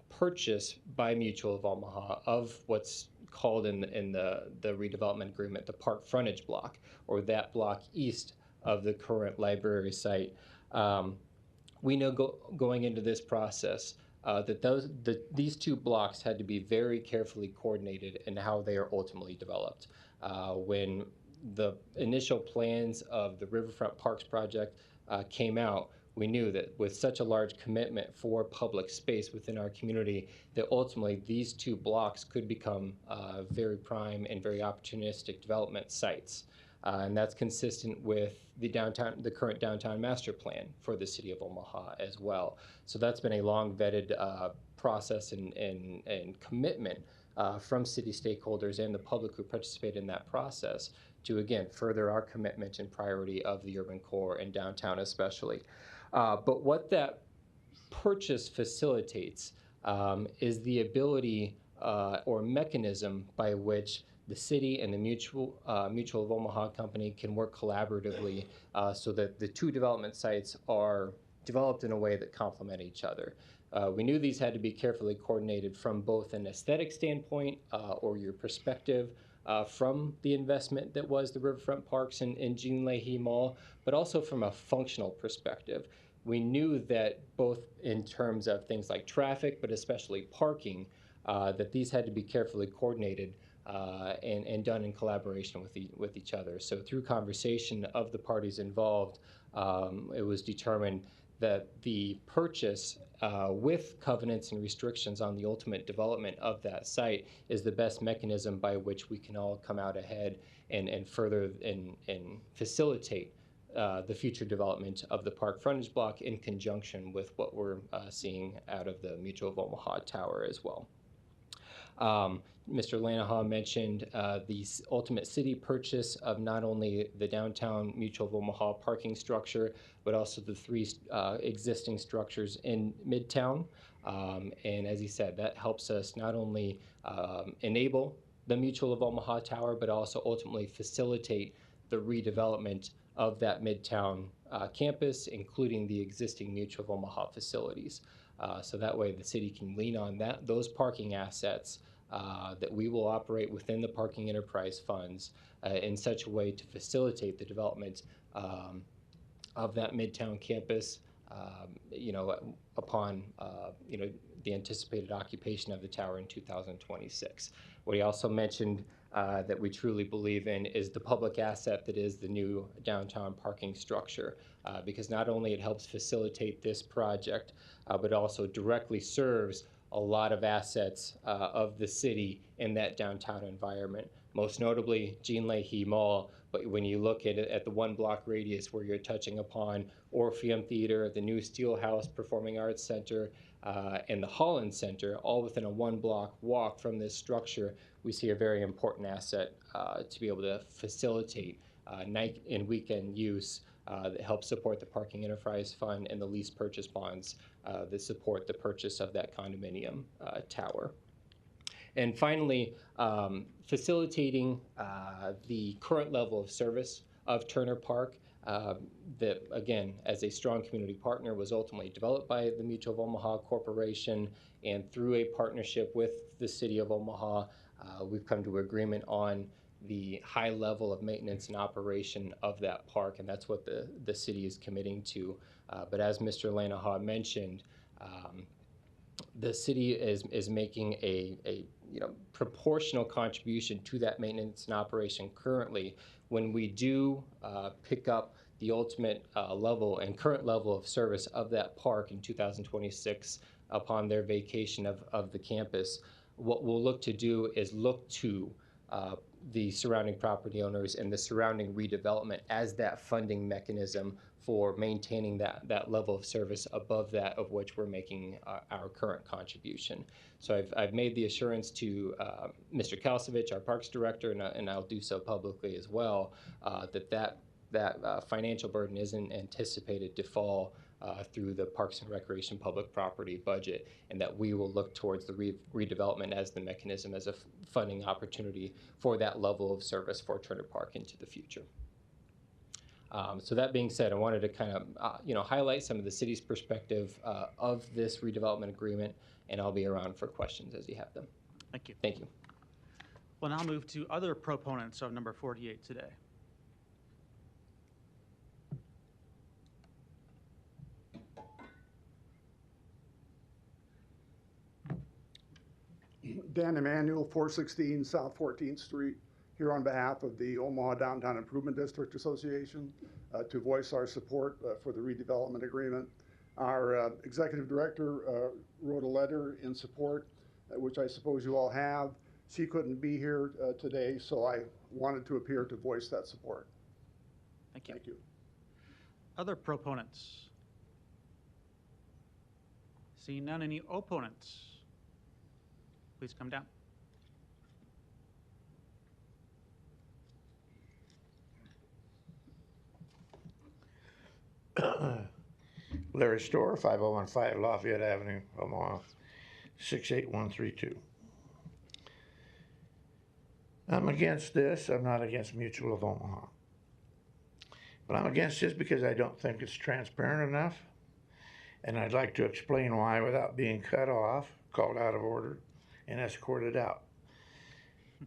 purchase by Mutual of Omaha of what's called in the redevelopment agreement the park frontage block, or that block east of the current library site. We know going into this process that these two blocks had to be very carefully coordinated in how they are ultimately developed. When the initial plans of the Riverfront Parks project came out, we knew that with such a large commitment for public space within our community, that ultimately these two blocks could become very prime and very opportunistic development sites. And that's consistent with the current downtown master plan for the city of Omaha as well. So that's been a long vetted process and commitment from city stakeholders and the public who participate in that process to, again, further our commitment and priority of the urban core and downtown especially. But what that purchase facilitates is the ability or mechanism by which the city and the Mutual of Omaha company can work collaboratively so that the two development sites are developed in a way that complement each other. We knew these had to be carefully coordinated from both an aesthetic standpoint or your perspective from the investment that was the Riverfront Parks and Jean Leahy Mall, but also from a functional perspective. We knew that both in terms of things like traffic, but especially parking, that these had to be carefully coordinated and done in collaboration with each other. So through conversation of the parties involved, it was determined that the purchase with covenants and restrictions on the ultimate development of that site is the best mechanism by which we can all come out ahead and further and facilitate the future development of the park frontage block in conjunction with what we're seeing out of the Mutual of Omaha Tower as well. Mr. Lanahaw mentioned the ultimate city purchase of not only the downtown Mutual of Omaha parking structure, but also the three existing structures in Midtown. And as he said, that helps us not only enable the Mutual of Omaha Tower, but also ultimately facilitate the redevelopment of that Midtown campus, including the existing Mutual of Omaha facilities. So that way the city can lean on those parking assets that we will operate within the parking enterprise funds in such a way to facilitate the development of that Midtown campus, upon the anticipated occupation of the tower in 2026. What he also mentioned that we truly believe in is the public asset that is the new downtown parking structure, because not only it helps facilitate this project, but also directly serves a lot of assets of the city in that downtown environment. Most notably, Jean Leahy Mall, but when you look at it at the 1 block radius where you're touching upon Orpheum Theater, the new Steelhouse Performing Arts Center, and the Holland Center, all within a 1 block walk from this structure, we see a very important asset to be able to facilitate night and weekend use that helps support the Parking Enterprise Fund and the lease purchase bonds that support the purchase of that condominium tower. And finally, facilitating the current level of service of Turner Park that, again, as a strong community partner, was ultimately developed by the Mutual of Omaha Corporation, and through a partnership with the City of Omaha, we've come to agreement on the high level of maintenance and operation of that park, and that's what the city is committing to. But as Mr. Lanahaw mentioned, the city is making a proportional contribution to that maintenance and operation currently. When we do pick up the ultimate level and current level of service of that park in 2026 upon their vacation of the campus, what we'll look to do is look to the surrounding property owners and the surrounding redevelopment as that funding mechanism for maintaining that level of service above that of which we're making our current contribution. So I've made the assurance to Mr. Kalsevich, our Parks Director, and I'll do so publicly as well, that financial burden isn't anticipated to fall through the Parks and Recreation public property budget, and that we will look towards the redevelopment as the mechanism, as a funding opportunity for that level of service for Turner Park into the future. So that being said, I wanted to kind of highlight some of the city's perspective of this redevelopment agreement, and I'll be around for questions as you have them. Thank you. Thank you. We'll now move to other proponents of number 48 today. Dan Emanuel, 416 South 14th Street, here on behalf of the Omaha Downtown Improvement District Association to voice our support for the redevelopment agreement. Our executive director wrote a letter in support, which I suppose you all have. She couldn't be here today, so I wanted to appear to voice that support. Thank you. Thank you. Other proponents? Seeing none, any opponents? Please come down. Larry Storr, 5015 Lafayette Avenue, Omaha, 68132. I'm against this. I'm not against Mutual of Omaha. But I'm against this because I don't think it's transparent enough. And I'd like to explain why without being cut off, called out of order, and escorted out.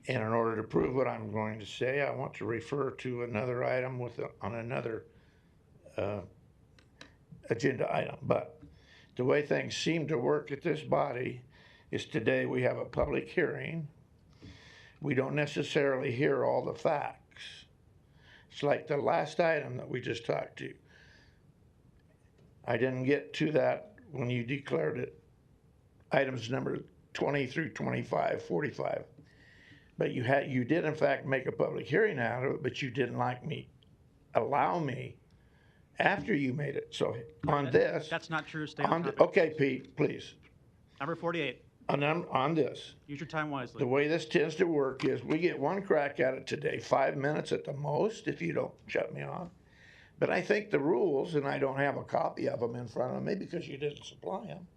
And in order to prove what I'm going to say, I want to refer to another item on another agenda item. But the way things seem to work at this body is today we have a public hearing. We don't necessarily hear all the facts. It's like the last item that we just talked to. I didn't get to that when you declared it, items number 20 through 25, 45. But you did in fact make a public hearing out of it, but you didn't allow me after you made it. So on this. That's not true. Stay on topic. Okay, Pete, please. Number 48. On this. Use your time wisely. The way this tends to work is we get one crack at it today, 5 minutes at the most, if you don't shut me off. But I think the rules, and I don't have a copy of them in front of me because you didn't supply them,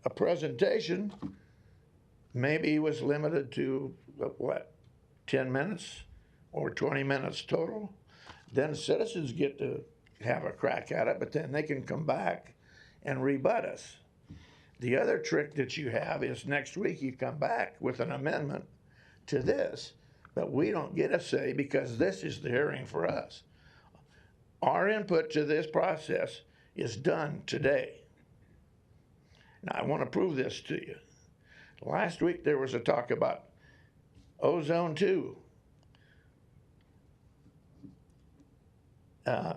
a presentation maybe was limited to, 10 minutes or 20 minutes total. Then citizens get to have a crack at it, but then they can come back and rebut us. The other trick that you have is next week you come back with an amendment to this, but we don't get a say because this is the hearing for us. Our input to this process is done today. Now, I want to prove this to you. Last week there was a talk about Ozone 2. The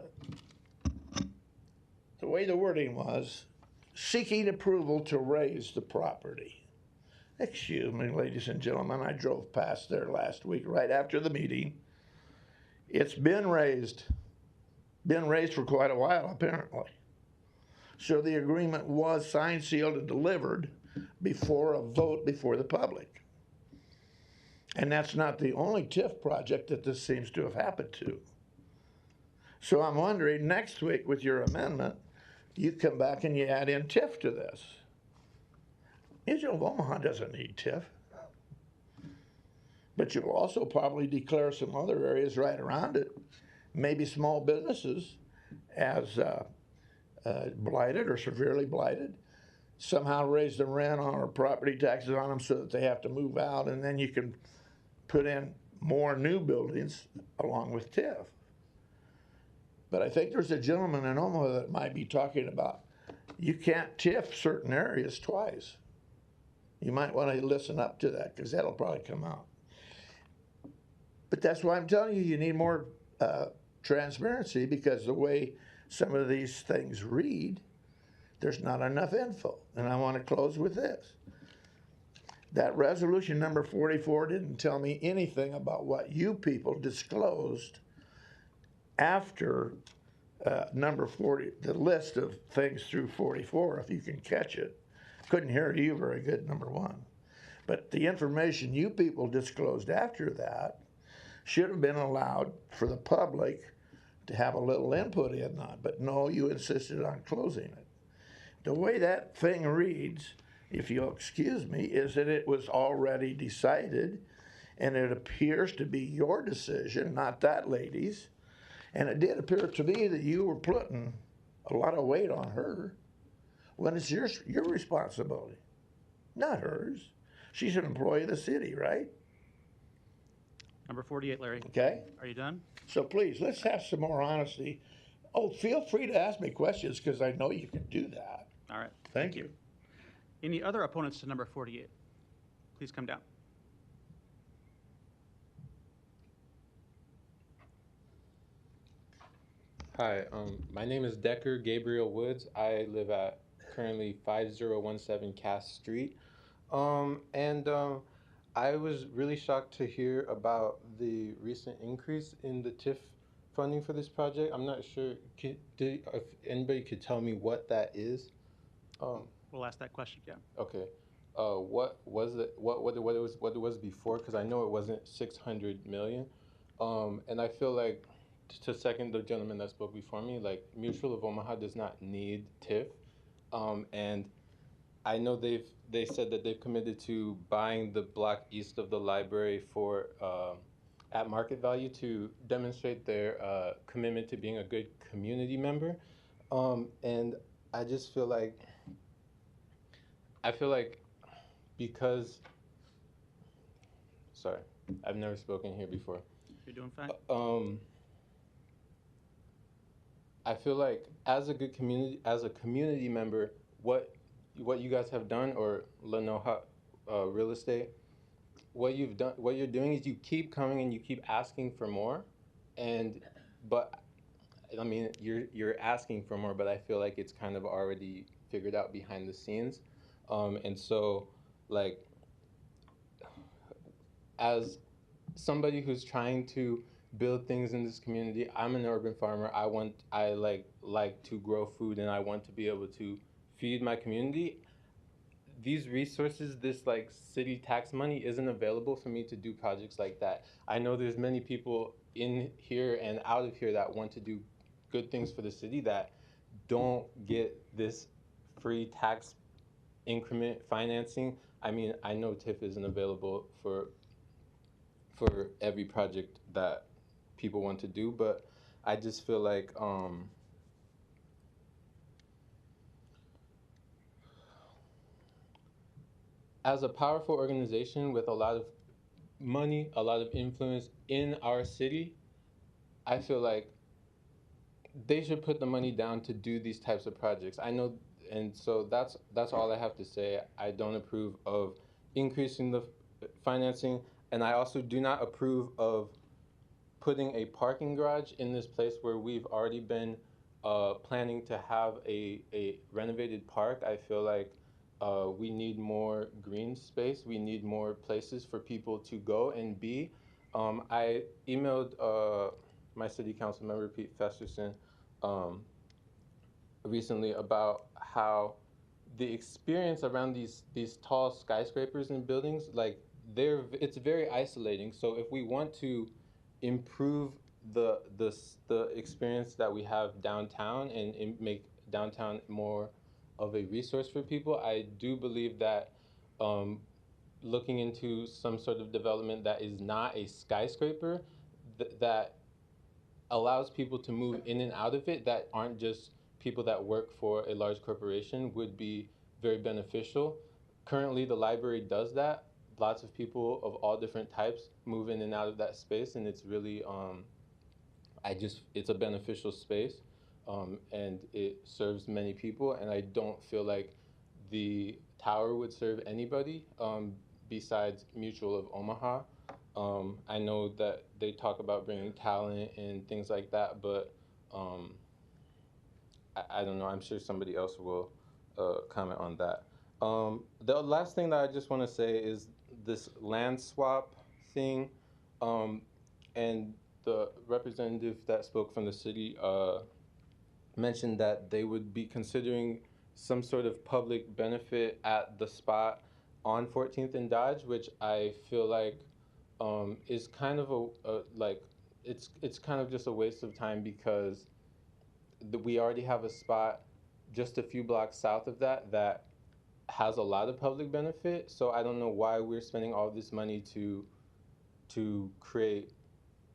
way the wording was, seeking approval to raise the property. Excuse me, ladies and gentlemen, I drove past there last week right after the meeting. It's been raised for quite a while, apparently. So the agreement was signed, sealed, and delivered before a vote before the public. And that's not the only TIF project that this seems to have happened to. So I'm wondering, next week with your amendment, you come back and you add in TIF to this. Mutual of Omaha doesn't need TIF. But you'll also probably declare some other areas right around it, maybe small businesses, as blighted or severely blighted. Somehow raise the rent on or property taxes on them so that they have to move out, and then you can put in more new buildings along with TIF. But I think there's a gentleman in Omaha that might be talking about you can't TIF certain areas twice. You might want to listen up to that because that'll probably come out. But that's why I'm telling you need more transparency, because the way some of these things read, there's not enough info. And I want to close with this. That resolution number 44 didn't tell me anything about what you people disclosed after number 40, the list of things through 44, if you can catch it. Couldn't hear you very good, number one. But the information you people disclosed after that should have been allowed for the public to have a little input in on, but no, you insisted on closing it. The way that thing reads, if you'll excuse me, is that it was already decided, and it appears to be your decision, not that lady's. And it did appear to me that you were putting a lot of weight on her when it's your responsibility, not hers. She's an employee of the city, right? Number 48, Larry. Okay. Are you done? So please, let's have some more honesty. Oh, feel free to ask me questions because I know you can do that. All right. Thank you. Any other opponents to number 48? Please come down. Hi, my name is Decker Gabriel Woods. I live at currently 5017 Cass Street. I was really shocked to hear about the recent increase in the TIF funding for this project. I'm not sure if anybody could tell me what that is. We'll ask that question, yeah. Okay. What was it? What it was before? Because I know it wasn't 600 million. And I feel like to second the gentleman that spoke before me, like Mutual of Omaha does not need TIF, and I know they said that they've committed to buying the block east of the library for at market value to demonstrate their commitment to being a good community member, and I just feel like because sorry, I've never spoken here before. You're doing fine. I feel like as a community member, what you guys have done, or Lenoha Real Estate, what you're doing is you keep coming and you keep asking for more, but I mean you're asking for more, but I feel like it's kind of already figured out behind the scenes, and so like as somebody who's trying to build things in this community, I'm an urban farmer. I like to grow food, and I want to be able to feed my community. These resources, this like city tax money, isn't available for me to do projects like that. I know there's many people in here and out of here that want to do good things for the city that don't get this free tax increment financing. I mean, I know TIF isn't available for every project that people want to do, but I just feel like as a powerful organization with a lot of money, a lot of influence in our city, I feel like they should put the money down to do these types of projects. I know, and so that's all I have to say. I don't approve of increasing the financing, and I also do not approve of putting a parking garage in this place where we've already been planning to have a renovated park. I feel like we need more green space. We need more places for people to go and be. I emailed my city council member, Pete Festerson, recently about how the experience around these tall skyscrapers and buildings, like it's very isolating. So if we want to improve the experience that we have downtown and make downtown more of a resource for people, I do believe that looking into some sort of development that is not a skyscraper, that allows people to move in and out of it, that aren't just people that work for a large corporation, would be very beneficial. Currently, the library does that. Lots of people of all different types move in and out of that space, and it's really, it's a beneficial space, and it serves many people, and I don't feel like the tower would serve anybody besides Mutual of Omaha. I know that they talk about bringing talent and things like that, but I don't know. I'm sure somebody else will comment on that. The last thing that I just want to say is this land swap thing, and the representative that spoke from the city mentioned that they would be considering some sort of public benefit at the spot on 14th and Dodge, which I feel like is kind of it's kind of just a waste of time, because we already have a spot just a few blocks south of that has a lot of public benefit. So I don't know why we're spending all this money to create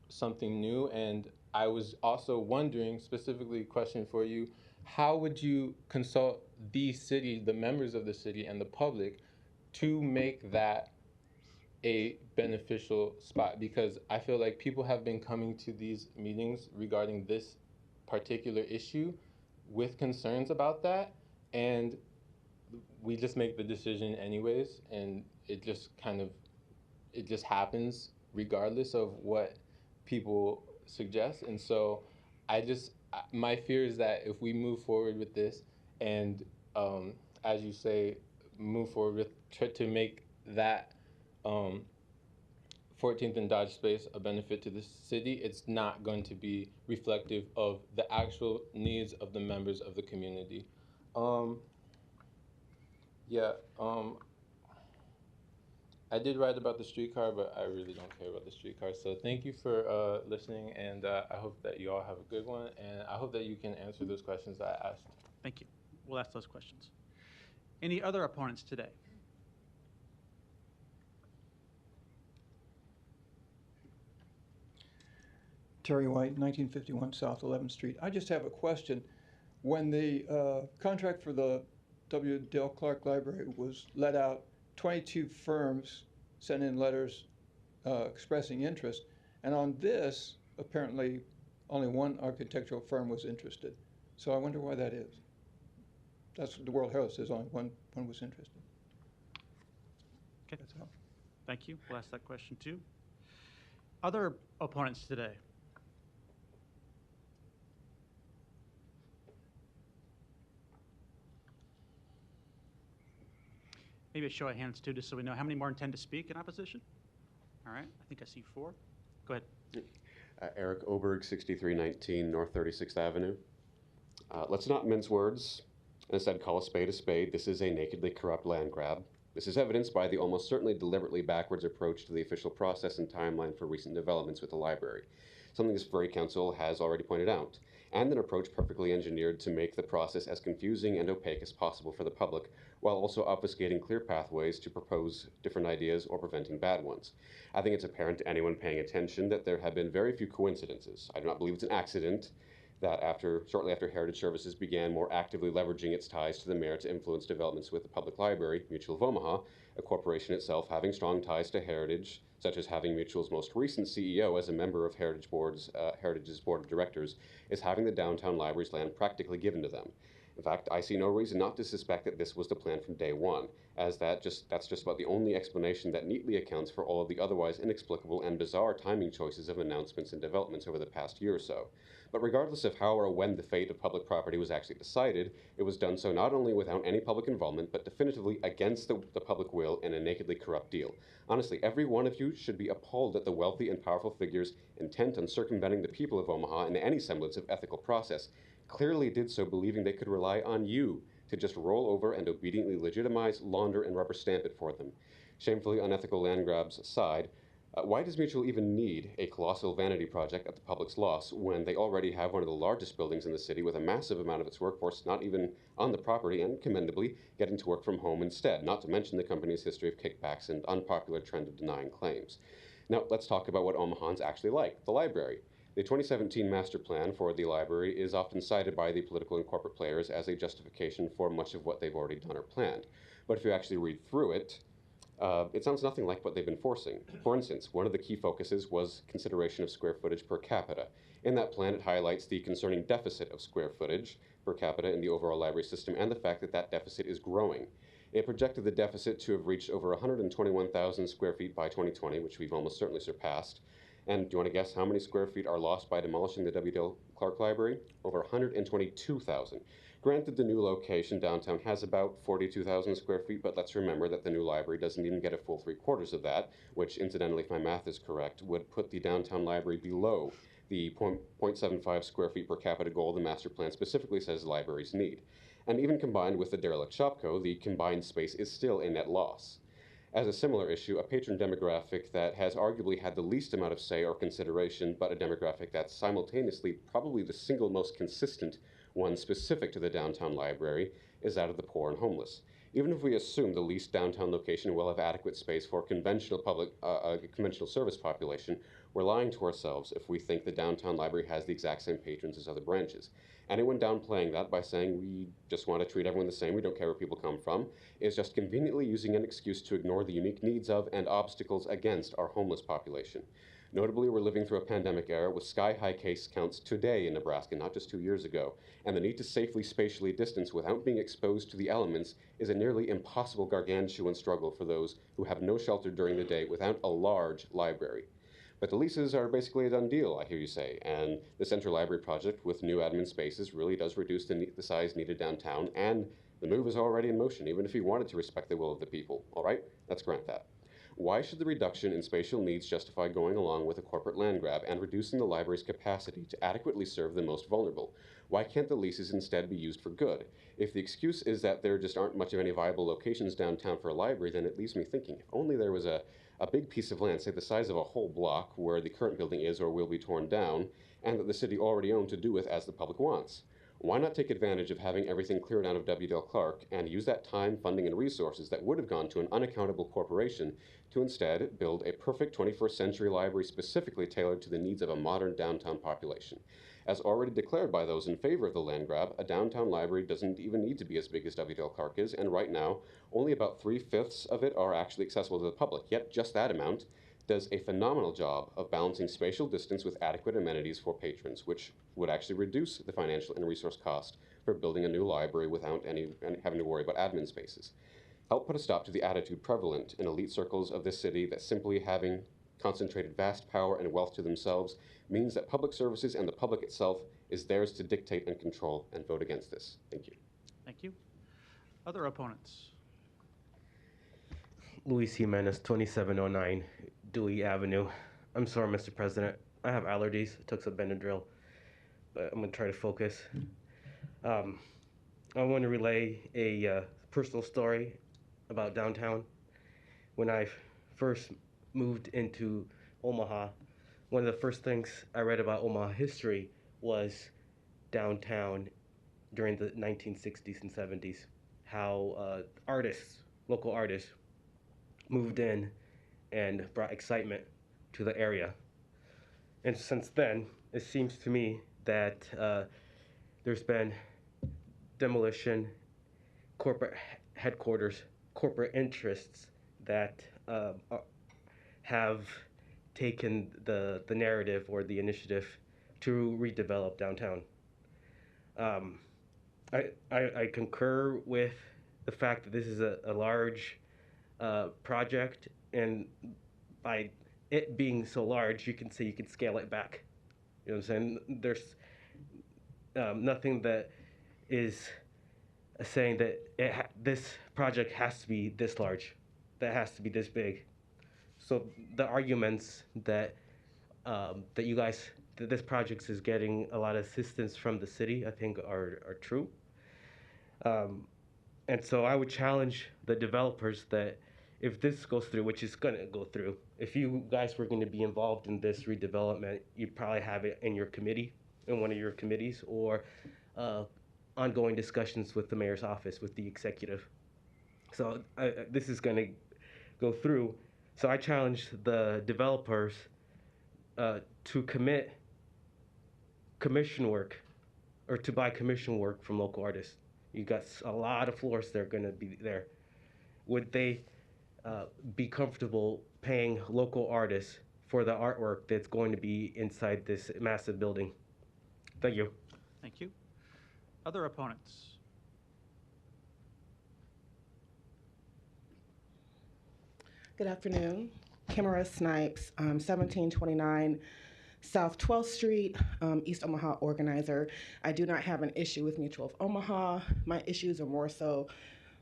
something new. And I was also wondering, specifically, question for you, how would you consult the city, the members of the city, and the public to make that a beneficial spot? Because I feel like people have been coming to these meetings regarding this particular issue with concerns about that, and we just make the decision anyways, and it just happens regardless of what people suggest. And so I just my fear is that if we move forward with this and, as you say, move forward with try to make that 14th and Dodge space a benefit to the city, it's not going to be reflective of the actual needs of the members of the community. I did write about the streetcar, but I really don't care about the streetcar. So thank you for listening, and I hope that you all have a good one, and I hope that you can answer those questions that I asked. Thank you. We'll ask those questions. Any other opponents today? Terry White, 1951 South 11th Street. I just have a question. When the contract for the W. Dale Clark Library was let out, 22 firms sent in letters expressing interest, and on this, apparently, only one architectural firm was interested. So I wonder why that is. That's what the World Herald says, only one was interested. Okay. That's all. Thank you. We'll ask that question too. Other opponents today? Maybe a show of hands too, just so we know how many more intend to speak in opposition. All right, I think I see 4. Go ahead. Eric Oberg, 6319 North 36th Avenue. Let's not mince words. Instead, call a spade a spade. This is a nakedly corrupt land grab. This is evidenced by the almost certainly deliberately backwards approach to the official process and timeline for recent developments with the library, something this very council has already pointed out, and an approach perfectly engineered to make the process as confusing and opaque as possible for the public, while also obfuscating clear pathways to propose different ideas or preventing bad ones. I think it's apparent to anyone paying attention that there have been very few coincidences. I do not believe it's an accident that shortly after Heritage Services began more actively leveraging its ties to the mayor to influence developments with the public library, Mutual of Omaha, a corporation itself having strong ties to Heritage, such as having Mutual's most recent CEO as a member of Heritage's board of directors, is having the downtown library's land practically given to them. In fact, I see no reason not to suspect that this was the plan from day one, as that's just about the only explanation that neatly accounts for all of the otherwise inexplicable and bizarre timing choices of announcements and developments over the past year or so. But regardless of how or when the fate of public property was actually decided, it was done so not only without any public involvement, but definitively against the public will in a nakedly corrupt deal. Honestly, every one of you should be appalled at the wealthy and powerful figures intent on circumventing the people of Omaha in any semblance of ethical process clearly did so believing they could rely on you to just roll over and obediently legitimize, launder, and rubber stamp it for them. Shamefully unethical land grabs aside, why does Mutual even need a colossal vanity project at the public's loss when they already have one of the largest buildings in the city with a massive amount of its workforce not even on the property and, commendably, getting to work from home instead, not to mention the company's history of kickbacks and unpopular trend of denying claims? Now, let's talk about what Omahans actually like, the library. The 2017 master plan for the library is often cited by the political and corporate players as a justification for much of what they've already done or planned. But if you actually read through it, it sounds nothing like what they've been forcing. For instance, one of the key focuses was consideration of square footage per capita. In that plan, it highlights the concerning deficit of square footage per capita in the overall library system and the fact that that deficit is growing. It projected the deficit to have reached over 121,000 square feet by 2020, which we've almost certainly surpassed. And do you want to guess how many square feet are lost by demolishing the W. Dale Clark Library? Over 122,000. Granted, the new location downtown has about 42,000 square feet, but let's remember that the new library doesn't even get a full 3/4 of that, which incidentally, if my math is correct, would put the downtown library below the 0.75 square feet per capita goal the master plan specifically says libraries need. And even combined with the derelict Shopco, the combined space is still a net loss. As a similar issue, a patron demographic that has arguably had the least amount of say or consideration, but a demographic that's simultaneously probably the single most consistent one specific to the downtown library, is that of the poor and homeless. Even if we assume the leased downtown location will have adequate space for conventional service population, we're lying to ourselves if we think the downtown library has the exact same patrons as other branches. Anyone downplaying that by saying we just want to treat everyone the same, we don't care where people come from, is just conveniently using an excuse to ignore the unique needs of and obstacles against our homeless population. Notably, we're living through a pandemic era with sky-high case counts today in Nebraska, not just 2 years ago, and the need to safely spatially distance without being exposed to the elements is a nearly impossible gargantuan struggle for those who have no shelter during the day without a large library. But the leases are basically a done deal, I hear you say, and the Central Library project with new admin spaces really does reduce the size needed downtown, and the move is already in motion, even if you wanted to respect the will of the people. All right, let's grant that. Why should the reduction in spatial needs justify going along with a corporate land grab and reducing the library's capacity to adequately serve the most vulnerable? Why can't the leases instead be used for good? If the excuse is that there just aren't much of any viable locations downtown for a library, then it leaves me thinking, if only there was a big piece of land, say the size of a whole block, where the current building is or will be torn down, and that the city already owned to do with as the public wants. Why not take advantage of having everything cleared out of W. Dale Clark and use that time, funding, and resources that would have gone to an unaccountable corporation to instead build a perfect 21st century library specifically tailored to the needs of a modern downtown population? As already declared by those in favor of the land grab, a downtown library doesn't even need to be as big as W. Dale Clark is, and right now, only about 3/5 of it are actually accessible to the public, yet just that amount does a phenomenal job of balancing spatial distance with adequate amenities for patrons, which would actually reduce the financial and resource cost for building a new library without having to worry about admin spaces. Help put a stop to the attitude prevalent in elite circles of this city that simply having concentrated vast power and wealth to themselves means that public services and the public itself is theirs to dictate and control, and vote against this. Thank you. Thank you. Other opponents? Luis Jimenez, 2709 Dewey Avenue. I'm sorry, Mr. President. I have allergies. I took some Benadryl, but I'm going to try to focus. I want to relay a personal story about downtown. When I first moved into Omaha, one of the first things I read about Omaha history was downtown during the 1960s and 70s, how local artists, moved in and brought excitement to the area. And since then, it seems to me that there's been demolition, corporate headquarters, corporate interests that have taken the narrative or the initiative to redevelop downtown. I concur with the fact that this is a large project, and by it being so large, you can scale it back. You know what I'm saying? There's nothing that is saying that this project has to be this large, that has to be this big. So the arguments that that this project is getting a lot of assistance from the city, I think are true. And so I would challenge the developers that if this goes through, which is going to go through, if you guys were going to be involved in this redevelopment, you'd probably have it in your committee, in one of your committees, or ongoing discussions with the mayor's office, with the executive. So this is going to go through. So I challenge the developers to commit commission work, or to buy commission work from local artists. You got a lot of floors that are going to be there. Would they be comfortable paying local artists for the artwork that's going to be inside this massive building? Thank you. Thank you. Other opponents? Good afternoon. Kimara Snipes, 1729 South 12th Street, East Omaha organizer. I do not have an issue with Mutual of Omaha. My issues are more so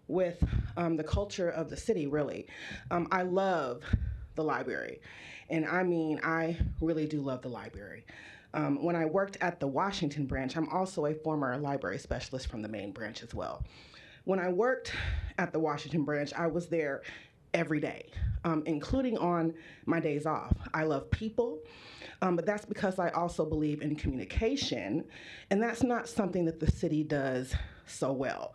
with the culture of the city, really. I love the library, and I really do love the library. When I worked at the Washington branch, I'm also a former library specialist from the main branch as well. When I worked at the Washington branch, I was there every day, including on my days off. I love people, but that's because I also believe in communication, and that's not something that the city does so well.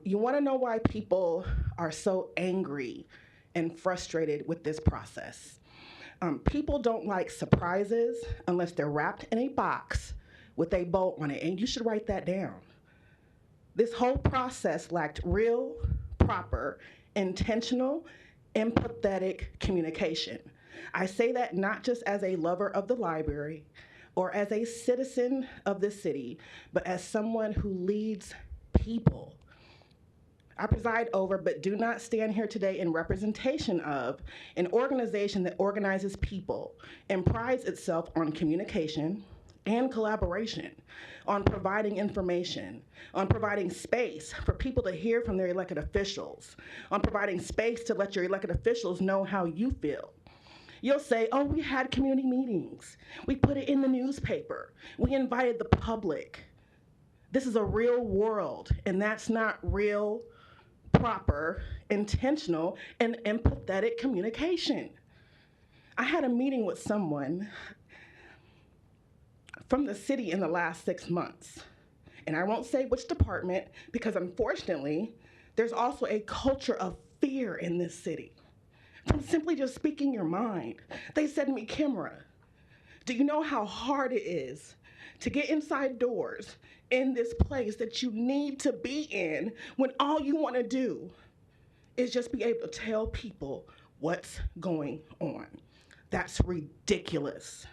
You want to know why people are so angry and frustrated with this process? People don't like surprises unless they're wrapped in a box with a bow on it, and you should write that down. This whole process lacked real, proper, intentional, empathetic communication. I say that not just as a lover of the library or as a citizen of the city, but as someone who leads people. I preside over, but do not stand here today in representation of an organization that organizes people and prides itself on communication and collaboration, on providing information, on providing space for people to hear from their elected officials, on providing space to let your elected officials know how you feel. You'll say, oh, we had community meetings. We put it in the newspaper. We invited the public. This is a real world, and that's not real, proper, intentional, and empathetic communication. I had a meeting with someone from the city in the last 6 months, and I won't say which department because unfortunately, there's also a culture of fear in this city from simply just speaking your mind. They said to me, Kimra, do you know how hard it is to get inside doors in this place that you need to be in when all you want to do is just be able to tell people what's going on? That's ridiculous.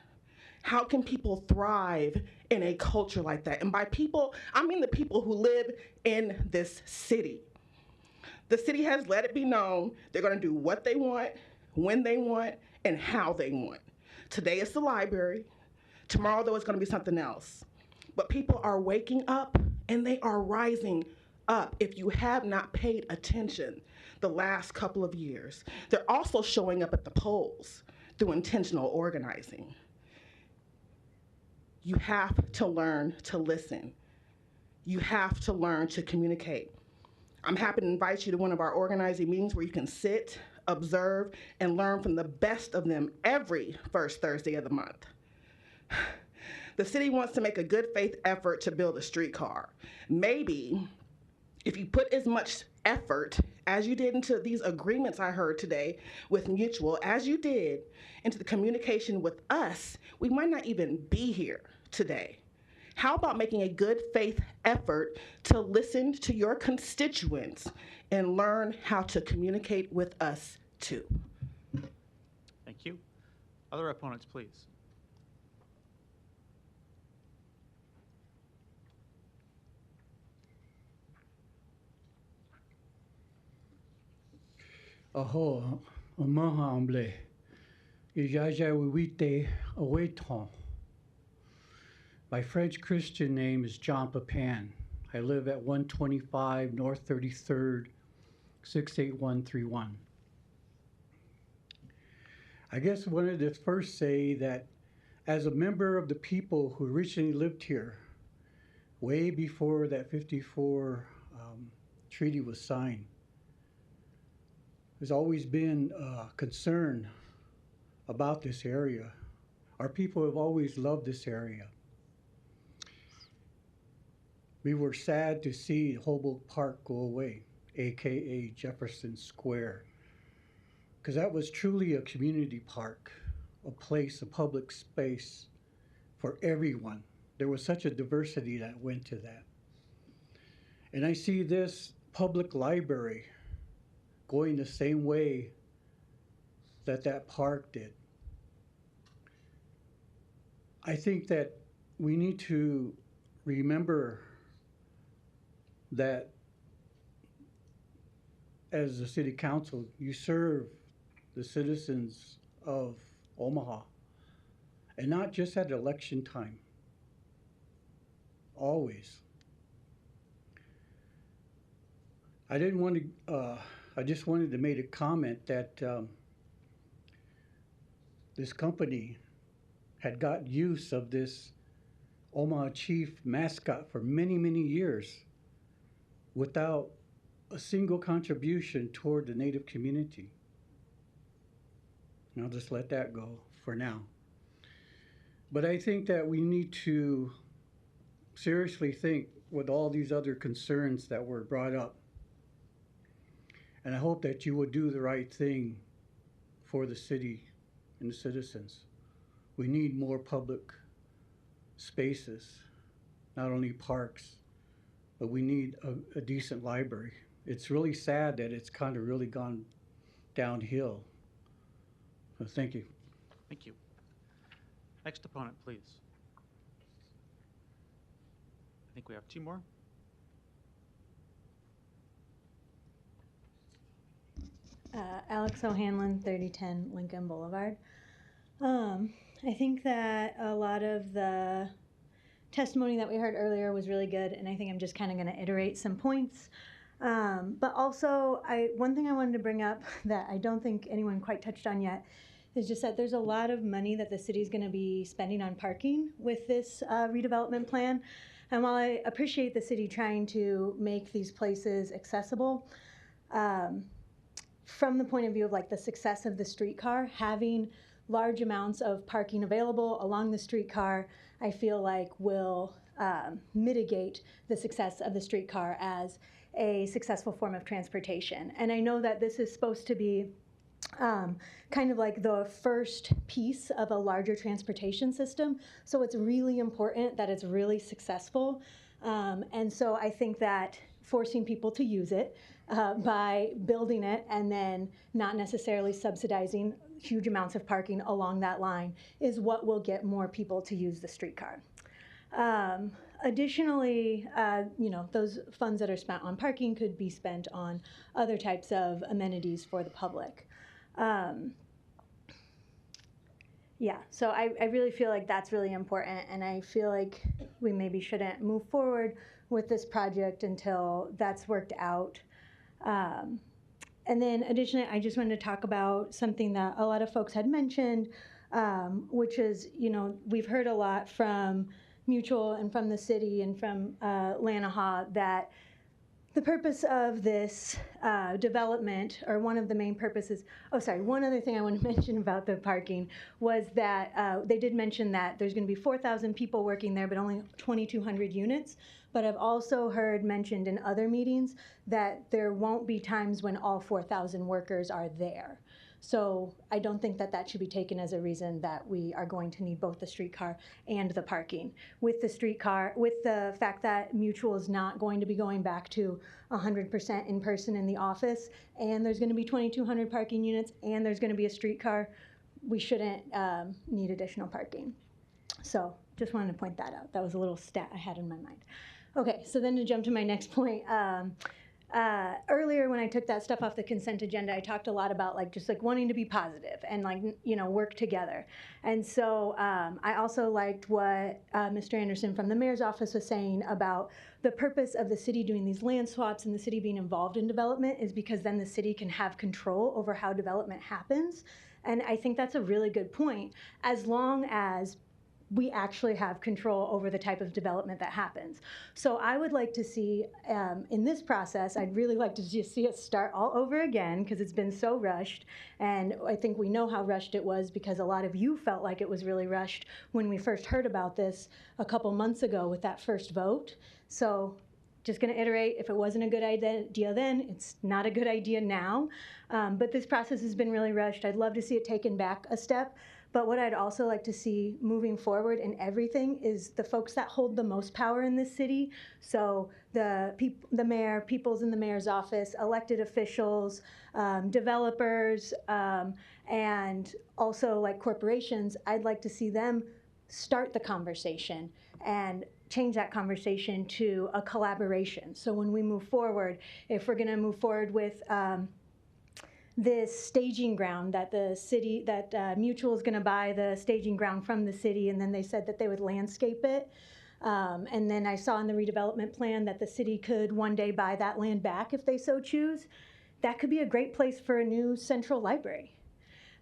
How can people thrive in a culture like that? And by people, I mean the people who live in this city. The city has let it be known they're going to do what they want, when they want, and how they want. Today it's the library. Tomorrow, though, it's going to be something else. But people are waking up, and they are rising up. If you have not paid attention the last couple of years, they're also showing up at the polls through intentional organizing. You have to learn to listen. You have to learn to communicate. I'm happy to invite you to one of our organizing meetings where you can sit, observe, and learn from the best of them every first Thursday of the month. The city wants to make a good faith effort to build a streetcar. Maybe if you put as much effort as you did into these agreements I heard today with Mutual, as you did into the communication with us, we might not even be here today. How about making a good faith effort to listen to your constituents and learn how to communicate with us too? Thank you. Other opponents, please. Aho, Omaha amble. Ijaja wite awaiton. My French Christian name is John Papan. I live at 125 North 33rd, 68131. I guess I wanted to first say that as a member of the people who originally lived here, way before that 54 treaty was signed, there's always been concern about this area. Our people have always loved this area. We were sad to see Hoboken Park go away, AKA Jefferson Square, because that was truly a community park, a place, a public space for everyone. There was such a diversity that went to that. And I see this public library going the same way that that park did. I think that we need to remember that as the city council, you serve the citizens of Omaha, and not just at election time, always. I just wanted to make a comment that this company had got use of this Omaha Chief mascot for many, many years without a single contribution toward the Native community. And I'll just let that go for now. But I think that we need to seriously think with all these other concerns that were brought up. And I hope that you would do the right thing for the city and the citizens. We need more public spaces, not only parks, but we need a decent library. It's really sad that it's kind of really gone downhill. So thank you. Thank you. Next opponent, please. I think we have two more. Alex O'Hanlon, 3010 Lincoln Boulevard. I think that a lot of the testimony that we heard earlier was really good, and I think I'm just kind of going to iterate some points. But also, one thing I wanted to bring up that I don't think anyone quite touched on yet is just that there's a lot of money that the city is going to be spending on parking with this redevelopment plan. And while I appreciate the city trying to make these places accessible, from the point of view of like the success of the streetcar, having large amounts of parking available along the streetcar, I feel like will mitigate the success of the streetcar as a successful form of transportation. And I know that this is supposed to be kind of like the first piece of a larger transportation system. So it's really important that it's really successful. And so I think that forcing people to use it by building it and then not necessarily subsidizing huge amounts of parking along that line is what will get more people to use the streetcar. Additionally, those funds that are spent on parking could be spent on other types of amenities for the public. So I really feel like that's really important, and I feel like we maybe shouldn't move forward with this project until that's worked out. And then additionally, I just wanted to talk about something that a lot of folks had mentioned, which is, we've heard a lot from Mutual and from the city and from Lanahaw that the purpose of this development, or one of the main purposes, one other thing I want to mention about the parking was that they did mention that there's going to be 4,000 people working there, but only 2,200 units. But I've also heard mentioned in other meetings that there won't be times when all 4,000 workers are there. So I don't think that that should be taken as a reason that we are going to need both the streetcar and the parking. With the streetcar, with the fact that Mutual is not going to be going back to 100% in person in the office, and there's going to be 2,200 parking units, and there's going to be a streetcar, we shouldn't need additional parking. So just wanted to point that out. That was a little stat I had in my mind. Okay, so then to jump to my next point. Earlier when I took that stuff off the consent agenda, I talked a lot about just wanting to be positive and work together. And so I also liked what Mr. Anderson from the mayor's office was saying about the purpose of the city doing these land swaps and the city being involved in development is because then the city can have control over how development happens. And I think that's a really good point, as long as we actually have control over the type of development that happens. So I would like to see, in this process, I'd really like to just see it start all over again, because it's been so rushed. And I think we know how rushed it was because a lot of you felt like it was really rushed when we first heard about this a couple months ago with that first vote. So just going to iterate, if it wasn't a good idea then, it's not a good idea now. But this process has been really rushed. I'd love to see it taken back a step. But what I'd also like to see moving forward in everything is the folks that hold the most power in this city. So the mayor, people's in the mayor's office, elected officials, developers, and also corporations. I'd like to see them start the conversation and change that conversation to a collaboration. So when we move forward, if we're going to move forward with this staging ground that the city, that Mutual is going to buy the staging ground from the city, and then they said that they would landscape it. And then I saw in the redevelopment plan that the city could one day buy that land back if they so choose. That could be a great place for a new central library.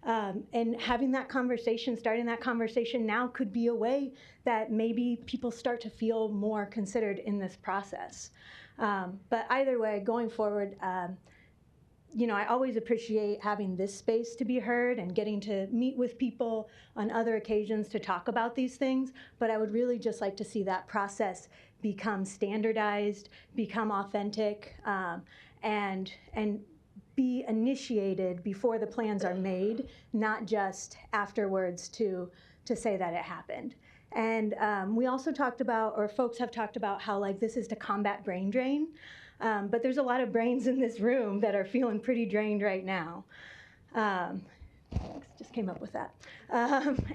And having that conversation, starting that conversation now could be a way that maybe people start to feel more considered in this process. But either way, going forward, I always appreciate having this space to be heard and getting to meet with people on other occasions to talk about these things, but I would really just like to see that process become standardized, become authentic, and be initiated before the plans are made, not just afterwards to say that it happened. And we also talked about, or folks have talked about how this is to combat brain drain. But there's a lot of brains in this room that are feeling pretty drained right now. Just came up with that.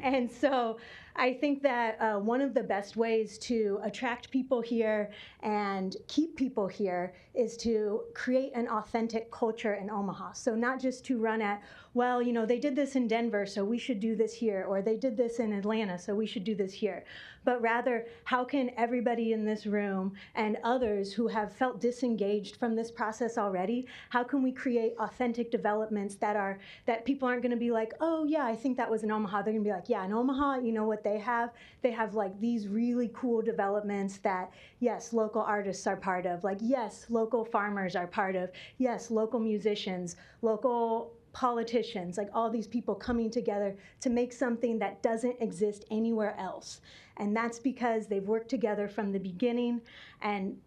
And so I think that one of the best ways to attract people here and keep people here is to create an authentic culture in Omaha. So not just to run at, well, you know, they did this in Denver, so we should do this here, or they did this in Atlanta, so we should do this here. But rather, how can everybody in this room and others who have felt disengaged from this process already, how can we create authentic developments that people aren't going to be like, oh yeah, I think that was in Omaha. They're going to be like, yeah, in Omaha, you know what they have? They have like these really cool developments that, yes, local artists are part of. Like, yes, local farmers are part of. Yes, local musicians, local politicians, like all these people coming together to make something that doesn't exist anywhere else. And that's because they've worked together from the beginning and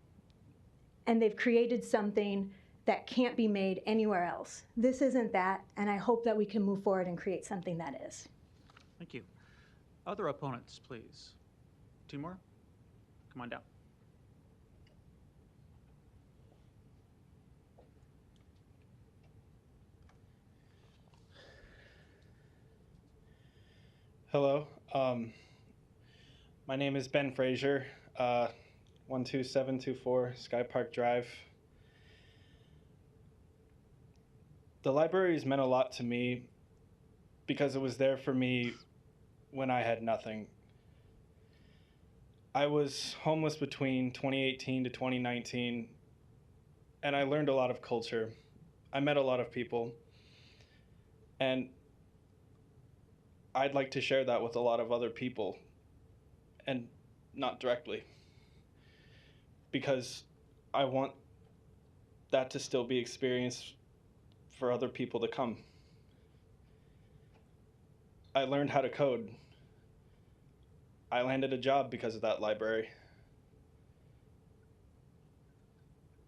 they've created something that can't be made anywhere else. This isn't that, and I hope that we can move forward and create something that is. Thank you. Other opponents, please. Two more? Come on down. Hello. My name is Ben Frazier, 12724 Sky Park Drive. The library has meant a lot to me because it was there for me when I had nothing. I was homeless between 2018 to 2019, and I learned a lot of culture. I met a lot of people, and I'd like to share that with a lot of other people, and not directly, because I want that to still be experienced for other people to come. I learned how to code. I landed a job because of that library.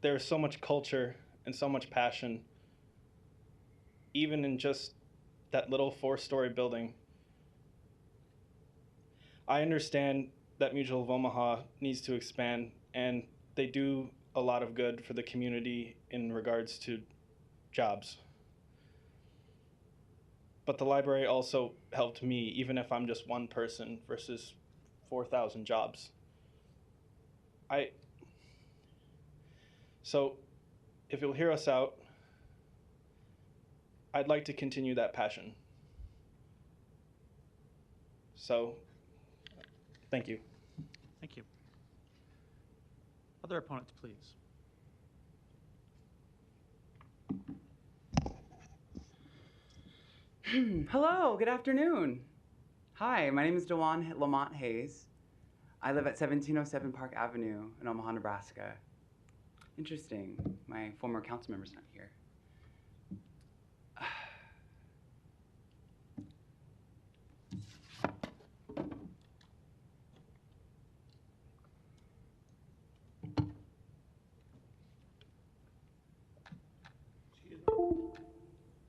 There's so much culture and so much passion, even in just that little 4-story building. I understand that Mutual of Omaha needs to expand, and they do a lot of good for the community in regards to jobs. But the library also helped me, even if I'm just one person versus 4,000 jobs. So if you'll hear us out, I'd like to continue that passion. So, thank you. Thank you. Other opponents, please. Hello, good afternoon. Hi, my name is Dewan Lamont Hayes. I live at 1707 Park Avenue in Omaha, Nebraska. Interesting, my former council member's not here.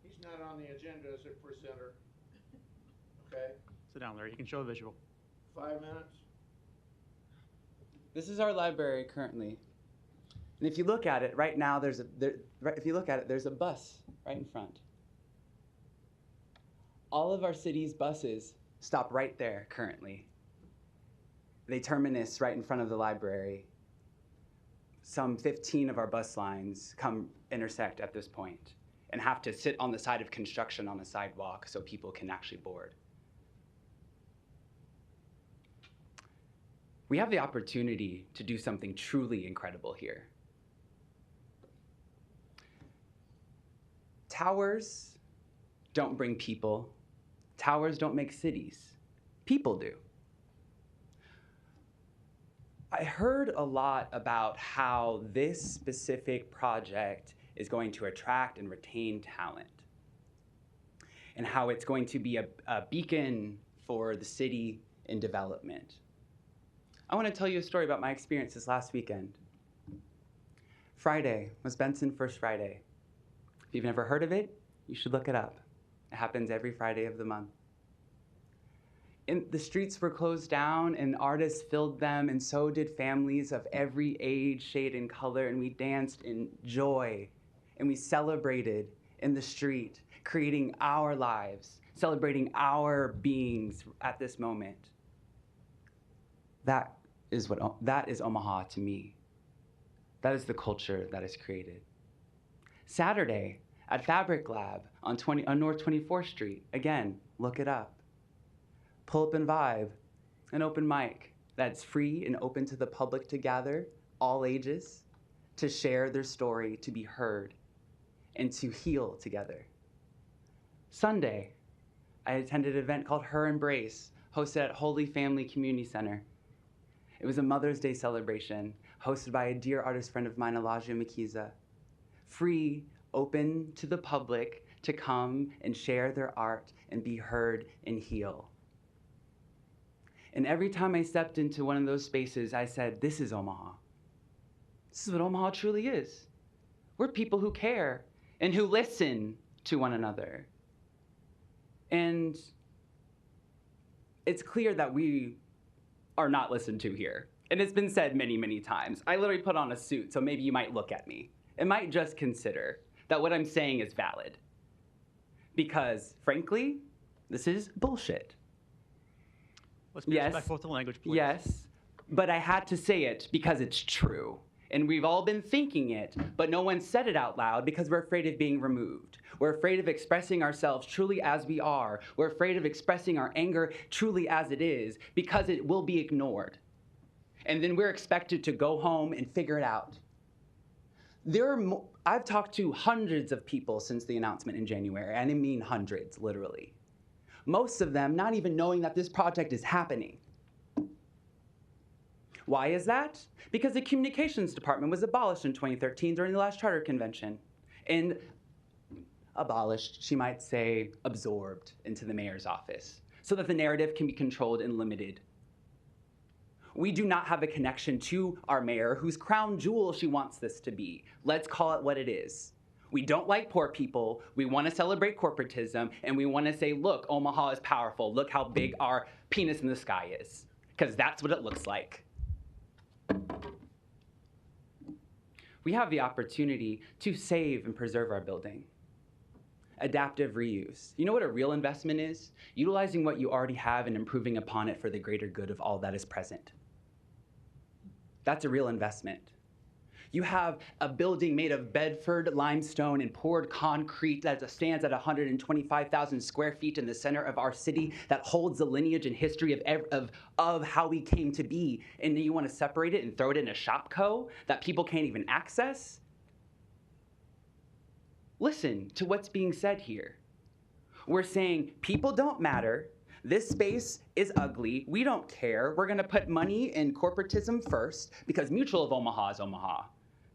He's not on the agenda as a presenter. Okay, Sit down, Larry. You can show a visual. 5 minutes. This is our library currently. And if you look at it, right now there's a bus right in front. All of our city's buses stop right there currently. They terminus right in front of the library. Some 15 of our bus lines intersect at this point and have to sit on the side of construction on the sidewalk so people can actually board. We have the opportunity to do something truly incredible here. Towers don't bring people. Towers don't make cities. People do. I heard a lot about how this specific project is going to attract and retain talent, and how it's going to be a beacon for the city in development. I want to tell you a story about my experience this last weekend. Friday was Benson First Friday. If you've never heard of it, you should look it up. It happens every Friday of the month. The streets were closed down and artists filled them, and so did families of every age, shade, and color, and we danced in joy, and we celebrated in the street, creating our lives, celebrating our beings at this moment. That is Omaha to me. That is the culture that is created. Saturday at Fabric Lab on North 24th Street. Again, look it up. Pull Up and Vibe, an open mic that's free and open to the public to gather, all ages, to share their story, to be heard, and to heal together. Sunday, I attended an event called Her Embrace, hosted at Holy Family Community Center. It was a Mother's Day celebration, hosted by a dear artist friend of mine, Elijah Makiza. Free, open to the public to come and share their art and be heard and heal. And every time I stepped into one of those spaces, I said, this is Omaha. This is what Omaha truly is. We're people who care and who listen to one another. And it's clear that we are not listened to here. And it's been said many, many times. I literally put on a suit, so maybe you might look at me and might just consider that what I'm saying is valid. Because, frankly, this is bullshit. Let's be respectful with the language, please. Yes, but I had to say it because it's true. And we've all been thinking it, but no one said it out loud because we're afraid of being removed. We're afraid of expressing ourselves truly as we are. We're afraid of expressing our anger truly as it is because it will be ignored. And then we're expected to go home and figure it out. I've talked to hundreds of people since the announcement in January, and I mean hundreds, literally. Most of them not even knowing that this project is happening. Why is that? Because the communications department was abolished in 2013 during the last charter convention. And abolished, she might say, absorbed into the mayor's office so that the narrative can be controlled and limited. We do not have a connection to our mayor, whose crown jewel she wants this to be. Let's call it what it is. We don't like poor people, we want to celebrate corporatism, and we want to say, look, Omaha is powerful, look how big our penis in the sky is, because that's what it looks like. We have the opportunity to save and preserve our building. Adaptive reuse. You know what a real investment is? Utilizing what you already have and improving upon it for the greater good of all that is present. That's a real investment. You have a building made of Bedford limestone and poured concrete that stands at 125,000 square feet in the center of our city that holds the lineage and history of how we came to be. And then you want to separate it and throw it in a shopco that people can't even access? Listen to what's being said here. We're saying people don't matter. This space is ugly. We don't care. We're going to put money in corporatism first because Mutual of Omaha is Omaha.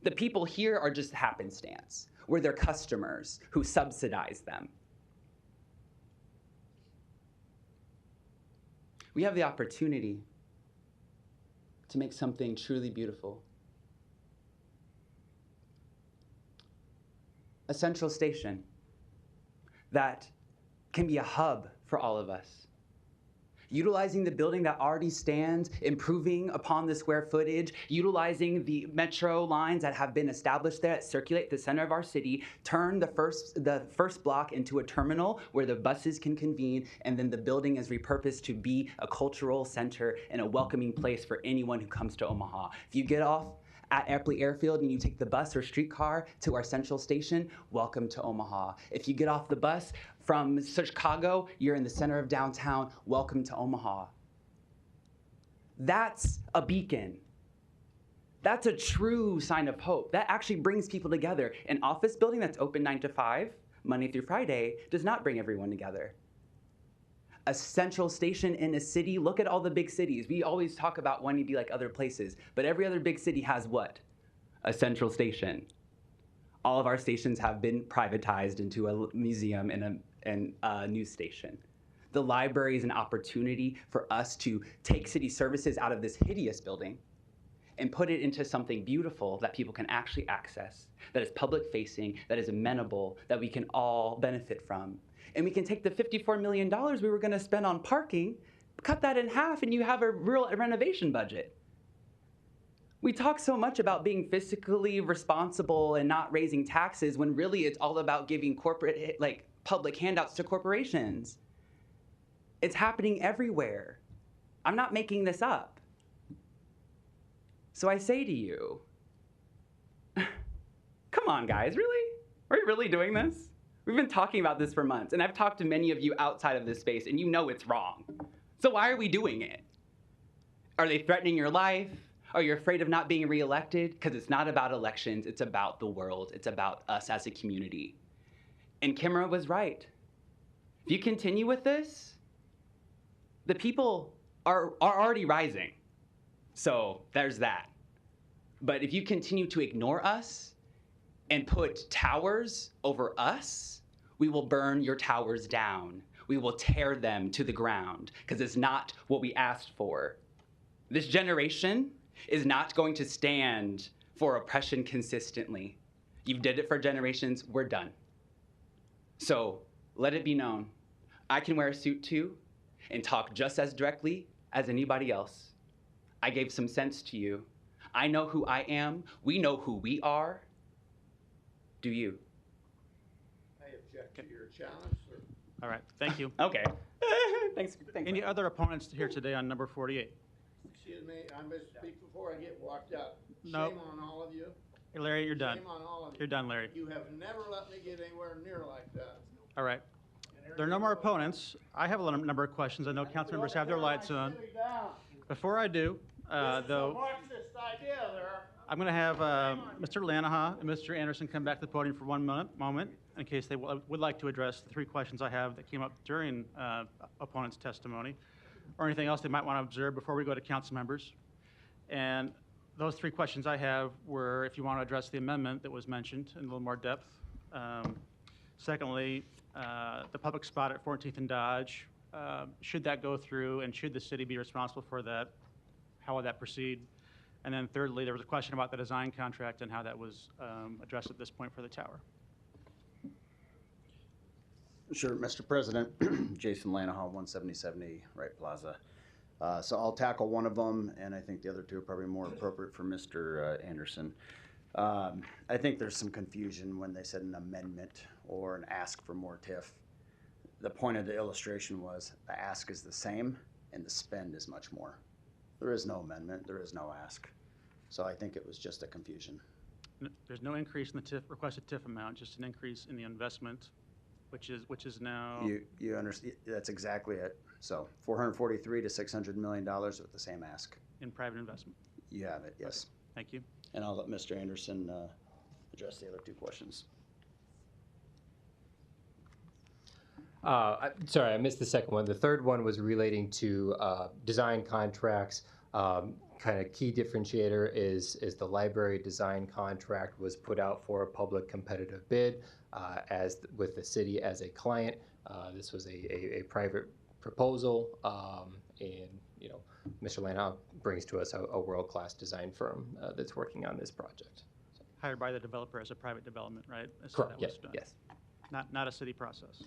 The people here are just happenstance. We're their customers who subsidize them. We have the opportunity to make something truly beautiful. A central station that can be a hub for all of us. Utilizing the building that already stands, improving upon the square footage, utilizing the metro lines that have been established there that circulate the center of our city, turn the first block into a terminal where the buses can convene, and then the building is repurposed to be a cultural center and a welcoming place for anyone who comes to Omaha. If you get off at Airplane Airfield and you take the bus or streetcar to our central station, welcome to Omaha. If you get off the bus from Chicago, you're in the center of downtown, welcome to Omaha. That's a beacon. That's a true sign of hope. That actually brings people together. An office building that's open 9 to 5, Monday through Friday, does not bring everyone together. A central station in a city, look at all the big cities. We always talk about wanting to be like other places, but every other big city has what? A central station. All of our stations have been privatized into a museum and a news station. The library is an opportunity for us to take city services out of this hideous building and put it into something beautiful that people can actually access, that is public facing, that is amenable, that we can all benefit from. And we can take the $54 million we were gonna spend on parking, cut that in half, and you have a real renovation budget. We talk so much about being fiscally responsible and not raising taxes when really it's all about giving corporate, like public handouts to corporations. It's happening everywhere. I'm not making this up. So I say to you, come on, guys, really? Are you really doing this? We've been talking about this for months, and I've talked to many of you outside of this space, and you know it's wrong. So why are we doing it? Are they threatening your life? Are you afraid of not being reelected? Because it's not about elections, it's about the world. It's about us as a community. And Kimra was right. If you continue with this, the people are already rising. So there's that. But if you continue to ignore us and put towers over us, we will burn your towers down. We will tear them to the ground because it's not what we asked for. This generation is not going to stand for oppression consistently. You've did it for generations, we're done. So let it be known, I can wear a suit too and talk just as directly as anybody else. I gave some sense to you. I know who I am. We know who we are. Do you? I object to your challenge, sir. All right, thank you. Okay. Thanks. Any other opponents here today on number 48? Excuse me, I must speak before I get walked out. No. Shame on all of you. Hey, Larry, you're done. Shame on all of you. You're done, Larry. You have never let me get anywhere near like that. All right. There are no more opponents. I have a number of questions. I know council members have their lights on. Before I do, though, Marxist idea there. I'm going to have Mr. Lanaha and Mr. Anderson come back to the podium for one moment in case they would like to address the three questions I have that came up during opponents' testimony, or anything else they might want to observe before we go to council members. And those three questions I have were if you want to address the amendment that was mentioned in a little more depth. Secondly, the public spot at 14th and Dodge, should that go through and should the city be responsible for that? How would that proceed? And then thirdly, there was a question about the design contract and how that was addressed at this point for the tower. Sure, Mr. President. Jason Lanahaw, 17070 Wright Plaza. So I'll tackle one of them, and I think the other two are probably more appropriate for Mr. Anderson. I think there's some confusion when they said an amendment or an ask for more TIF. The point of the illustration was the ask is the same and the spend is much more. There is no amendment, there is no ask. So I think it was just a confusion. There's no increase in the TIF, requested TIF amount, just an increase in the investment, which is now. You understand, that's exactly it. So 443 to $600 million with the same ask. In private investment. You have it, yes. Okay. Thank you. And I'll let Mr. Anderson address the other two questions. Sorry, I missed the second one. The third one was relating to design contracts. Kind of key differentiator is the library design contract was put out for a public competitive bid as with the city as a client. This was a private proposal, and you know, Mr. Lana brings to us a world-class design firm that's working on this project. Hired by the developer as a private development, right? As Correct. that Yes. was done. Yes. Not a city process.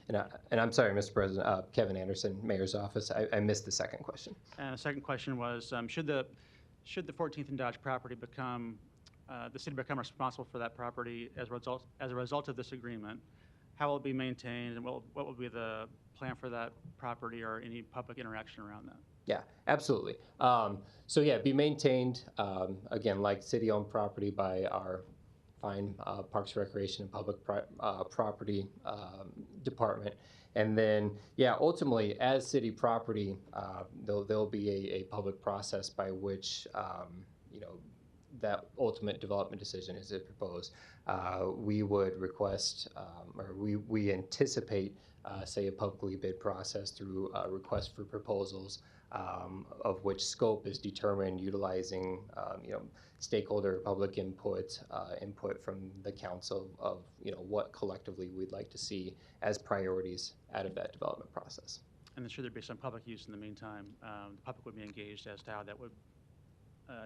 And I'm sorry, Mr. President, Kevin Anderson, Mayor's Office. I missed the second question. And the second question was, should the 14th and Dodge property become, the city become responsible for that property as a result of this agreement? How will it be maintained, and what will be the plan for that property or any public interaction around that? Yeah, absolutely. So yeah, be maintained, again, like city-owned property by our fine Parks, Recreation, and Public Property Department. And then, yeah, ultimately, as city property, there'll be a public process by which, you know, that ultimate development decision is proposed. We would request, or we anticipate, say, a publicly bid process through a request for proposals, of which scope is determined utilizing, you know, stakeholder public input, input from the council of, you know, what collectively we'd like to see as priorities out of that development process. And then should there be some public use in the meantime, the public would be engaged as to how that would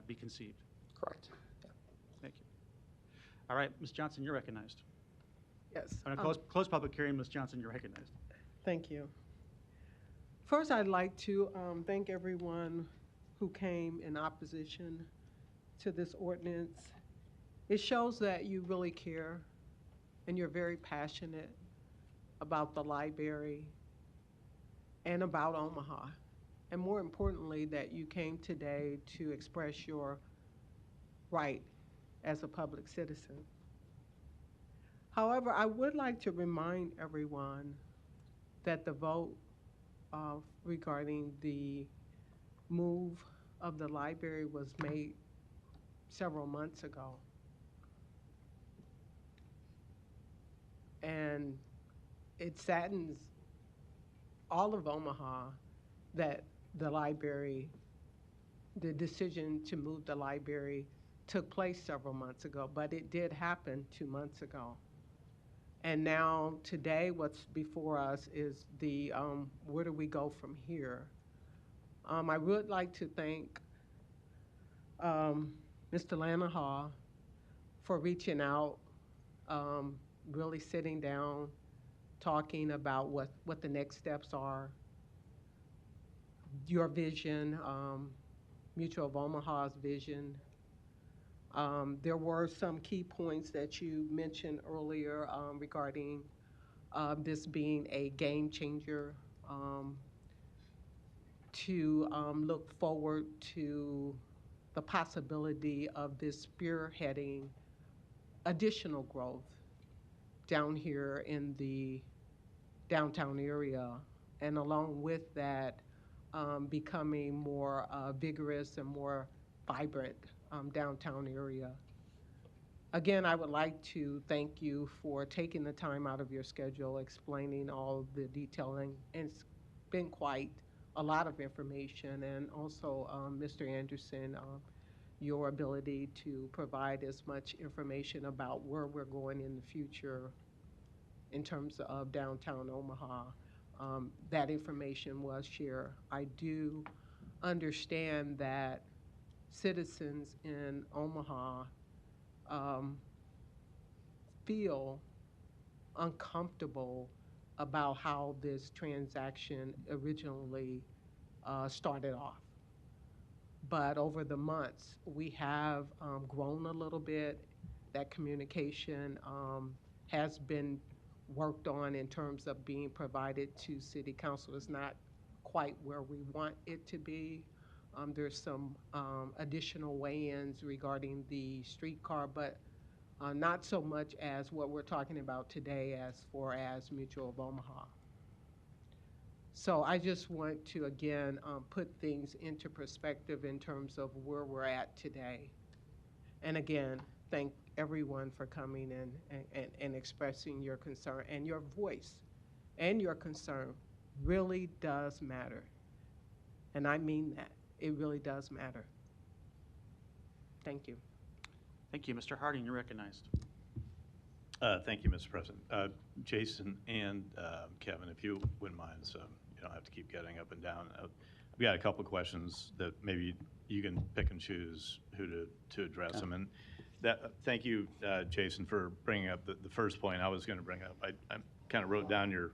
be conceived. Correct. Yeah. Thank you. All right, Ms. Johnson, you're recognized. Yes. I'm going to close public hearing. Ms. Johnson, you're recognized. Thank you. First, I'd like to thank everyone who came in opposition to this ordinance. It shows that you really care and you're very passionate about the library and about Omaha. And more importantly, that you came today to express your right as a public citizen. However, I would like to remind everyone that the vote regarding the move of the library was made several months ago. And it saddens all of Omaha that the decision to move the library took place several months ago, but it did happen 2 months ago. And now today, what's before us is the where do we go from here? I would like to thank Mr. Lanahaw for reaching out, really sitting down, talking about what the next steps are, your vision, Mutual of Omaha's vision. There were some key points that you mentioned earlier regarding this being a game changer, to look forward to the possibility of this spearheading additional growth down here in the downtown area, and along with that, becoming more vigorous and more vibrant downtown area. Again, I would like to thank you for taking the time out of your schedule, explaining all the detailing, and it's been quite a lot of information, and also Mr. Anderson, your ability to provide as much information about where we're going in the future in terms of downtown Omaha. That information was shared. I do understand that citizens in Omaha feel uncomfortable about how this transaction originally started off. But over the months, we have grown a little bit. That communication has been worked on in terms of being provided to City Council. It's not quite where we want it to be. There's some additional weigh-ins regarding the streetcar, but not so much as what we're talking about today as far as Mutual of Omaha. So I just want to, again, put things into perspective in terms of where we're at today. And again, thank everyone for coming and expressing your concern, and your voice and your concern really does matter. And I mean that. It really does matter. Thank you. Thank you. Mr. Harding, you're recognized. Thank you, Mr. President. Jason and Kevin, if you wouldn't mind, so you don't have to keep getting up and down. I've got a couple of questions that maybe you can pick and choose who to address them. And thank you, Jason, for bringing up the first point I was going to bring up. I kind of wrote down your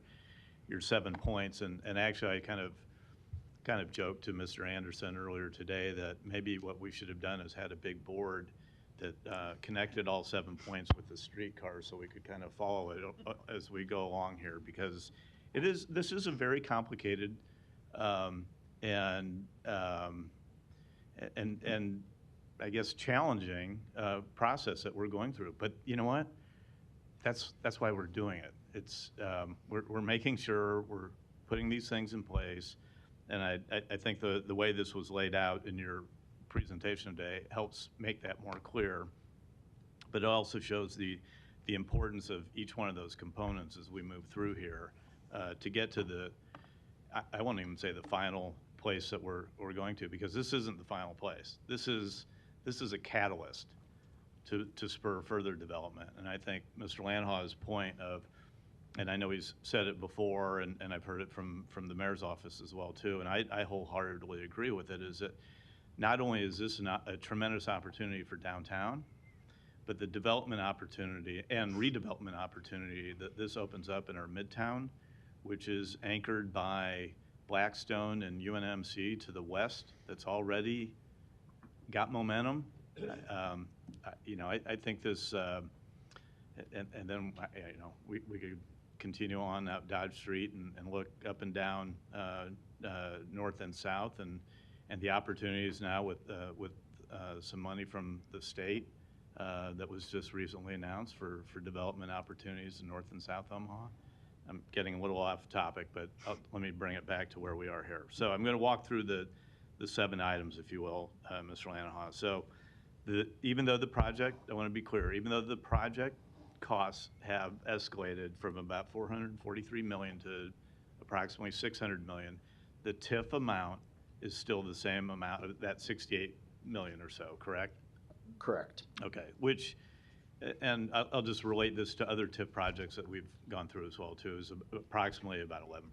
7 points, and actually I kind of joked to Mr. Anderson earlier today that maybe what we should have done is had a big board that connected all 7 points with the streetcar, so we could kind of follow it as we go along here, because this is a very complicated and I guess challenging process that we're going through. But you know what? That's why we're doing it. It's we're making sure we're putting these things in place, and I think the way this was laid out in your presentation today helps make that more clear, but it also shows the importance of each one of those components as we move through here to get to I won't even say the final place that we're going to, because this isn't the final place. This is a catalyst to spur further development. And I think Mr. Lanhaw's point of, and I know he's said it before, and I've heard it from the mayor's office as well too, and I wholeheartedly agree with it, is that not only is this a tremendous opportunity for downtown, but the development opportunity and redevelopment opportunity that this opens up in our midtown, which is anchored by Blackstone and UNMC to the west, that's already got momentum. I think this, and then we could continue on out Dodge Street and look up and down north and south, and the opportunities now with some money from the state that was just recently announced for development opportunities in North and South Omaha. I'm getting a little off topic, but let me bring it back to where we are here. So I'm going to walk through the 7 items, if you will, Mr. Lanahaw. So even though the project, I want to be clear, even though the project costs have escalated from about $443 million to approximately $600 million, the TIF amount is still the same amount, of that $68 million or so, correct? Correct. Okay, which, and I'll just relate this to other TIF projects that we've gone through as well too, is approximately about 11%,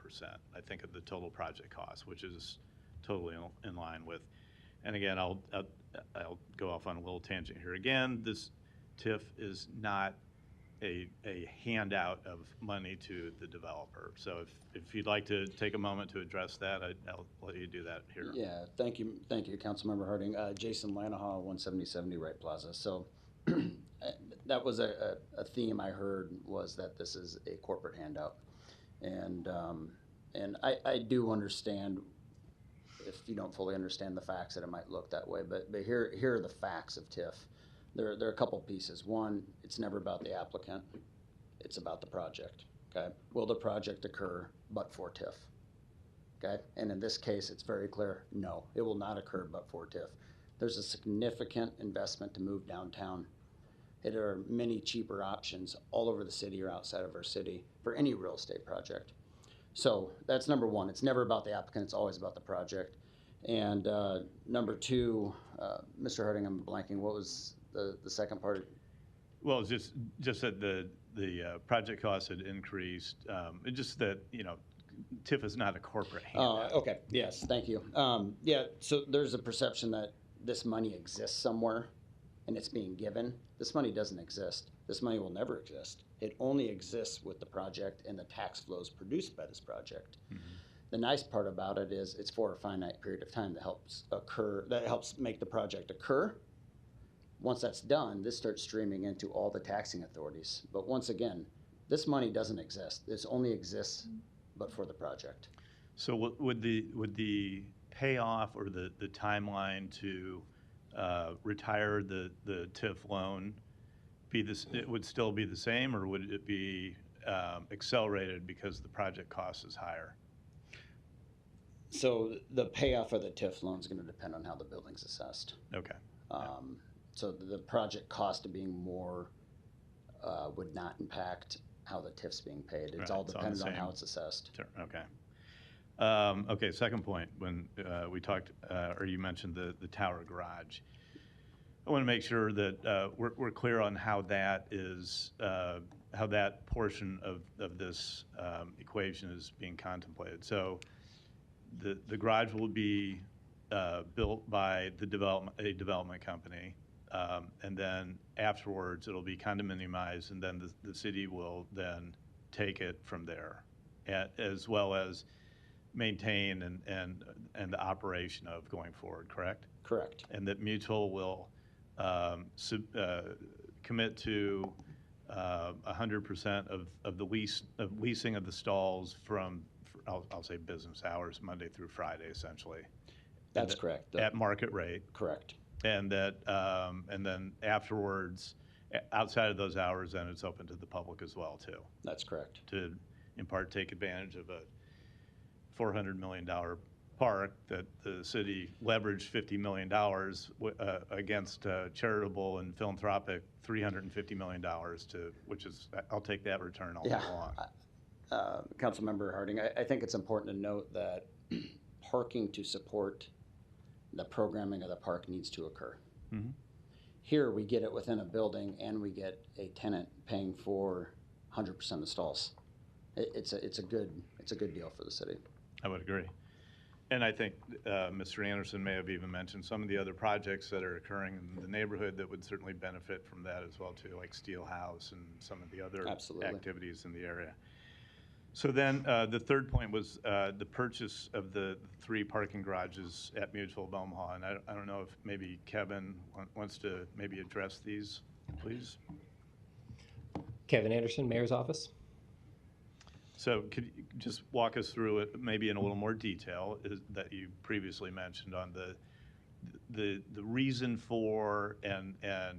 I think, of the total project cost, which is totally in line with. And again, I'll go off on a little tangent here. Again, this TIF is not a handout of money to the developer. So if you'd like to take a moment to address that, I'll let you do that here. Yeah, thank you, Councilmember Harding. Jason Lanahaw, 17070 Wright Plaza. So that was a theme I heard, was that this is a corporate handout, and I do understand if you don't fully understand the facts that it might look that way, but here are the facts of TIF. There are a couple pieces. One, it's never about the applicant, it's about the project. Okay, will the project occur but for TIF? Okay, and in this case, it's very clear, no, it will not occur but for TIF. There's a significant investment to move downtown. There are many cheaper options all over the city or outside of our city for any real estate project. So that's number one. It's never about the applicant, it's always about the project. And number two, Mr. Harding, I'm blanking, what was the second part? Well, it's just that the project costs had increased. It's just that, TIF is not a corporate handout. Okay, yes, thank you. Yeah, so there's a perception that this money exists somewhere and it's being given. This money doesn't exist. This money will never exist. It only exists with the project and the tax flows produced by this project. Mm-hmm. The nice part about it is it's for a finite period of time that helps make the project occur. Once that's done, this starts streaming into all the taxing authorities. But once again, this money doesn't exist. This only exists but for the project. So would the payoff or the timeline to retire the TIF loan be this? It would still be the same, or would it be accelerated because the project cost is higher? So the payoff of the TIF loan is going to depend on how the building's assessed. Okay. So the project cost of being more would not impact how the TIF's being paid. It's all dependent on how it's assessed. Sure. Okay. Okay, second point, when we talked, or you mentioned the tower garage, I want to make sure that we're clear on how that is, how that portion of this equation is being contemplated. So the garage will be built by a development company, and then afterwards it'll be condominiumized, and then the city will then take it from there, as well as maintain and the operation of going forward, correct? Correct. And that Mutual will commit to 100% of the leasing of the stalls from, I'll say business hours, Monday through Friday, essentially. That's correct. At market rate. Correct. And that, and then afterwards, outside of those hours, then it's open to the public as well, too. That's correct. To, in part, take advantage of a $400 million park that the city leveraged $50 million against charitable and philanthropic $350 million which is, I'll take that return all day long. Councilmember Harding, I think it's important to note that parking to support the programming of the park needs to occur. Mm-hmm. Here we get it within a building and we get a tenant paying for 100% of the stalls. It's a good deal for the city. I would agree. And I think Mr. Anderson may have even mentioned some of the other projects that are occurring in the neighborhood that would certainly benefit from that as well too, like Steel House and some of the other activities in the area. So then the third point was the purchase of the 3 parking garages at Mutual of Omaha. And I don't know if maybe Kevin wants to maybe address these, please. Kevin Anderson, Mayor's Office. So could you just walk us through it maybe in a little more detail that you previously mentioned on the reason for and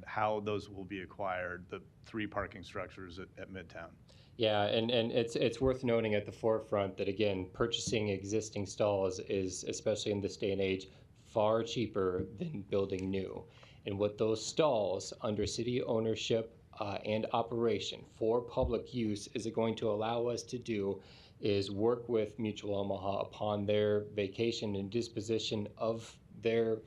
how those will be acquired, the 3 parking structures at Midtown. Yeah, and it's worth noting at the forefront that, again, purchasing existing stalls is, especially in this day and age, far cheaper than building new. And what those stalls under city ownership and operation for public use is going to allow us to do is work with Mutual Omaha upon their vacation and disposition of their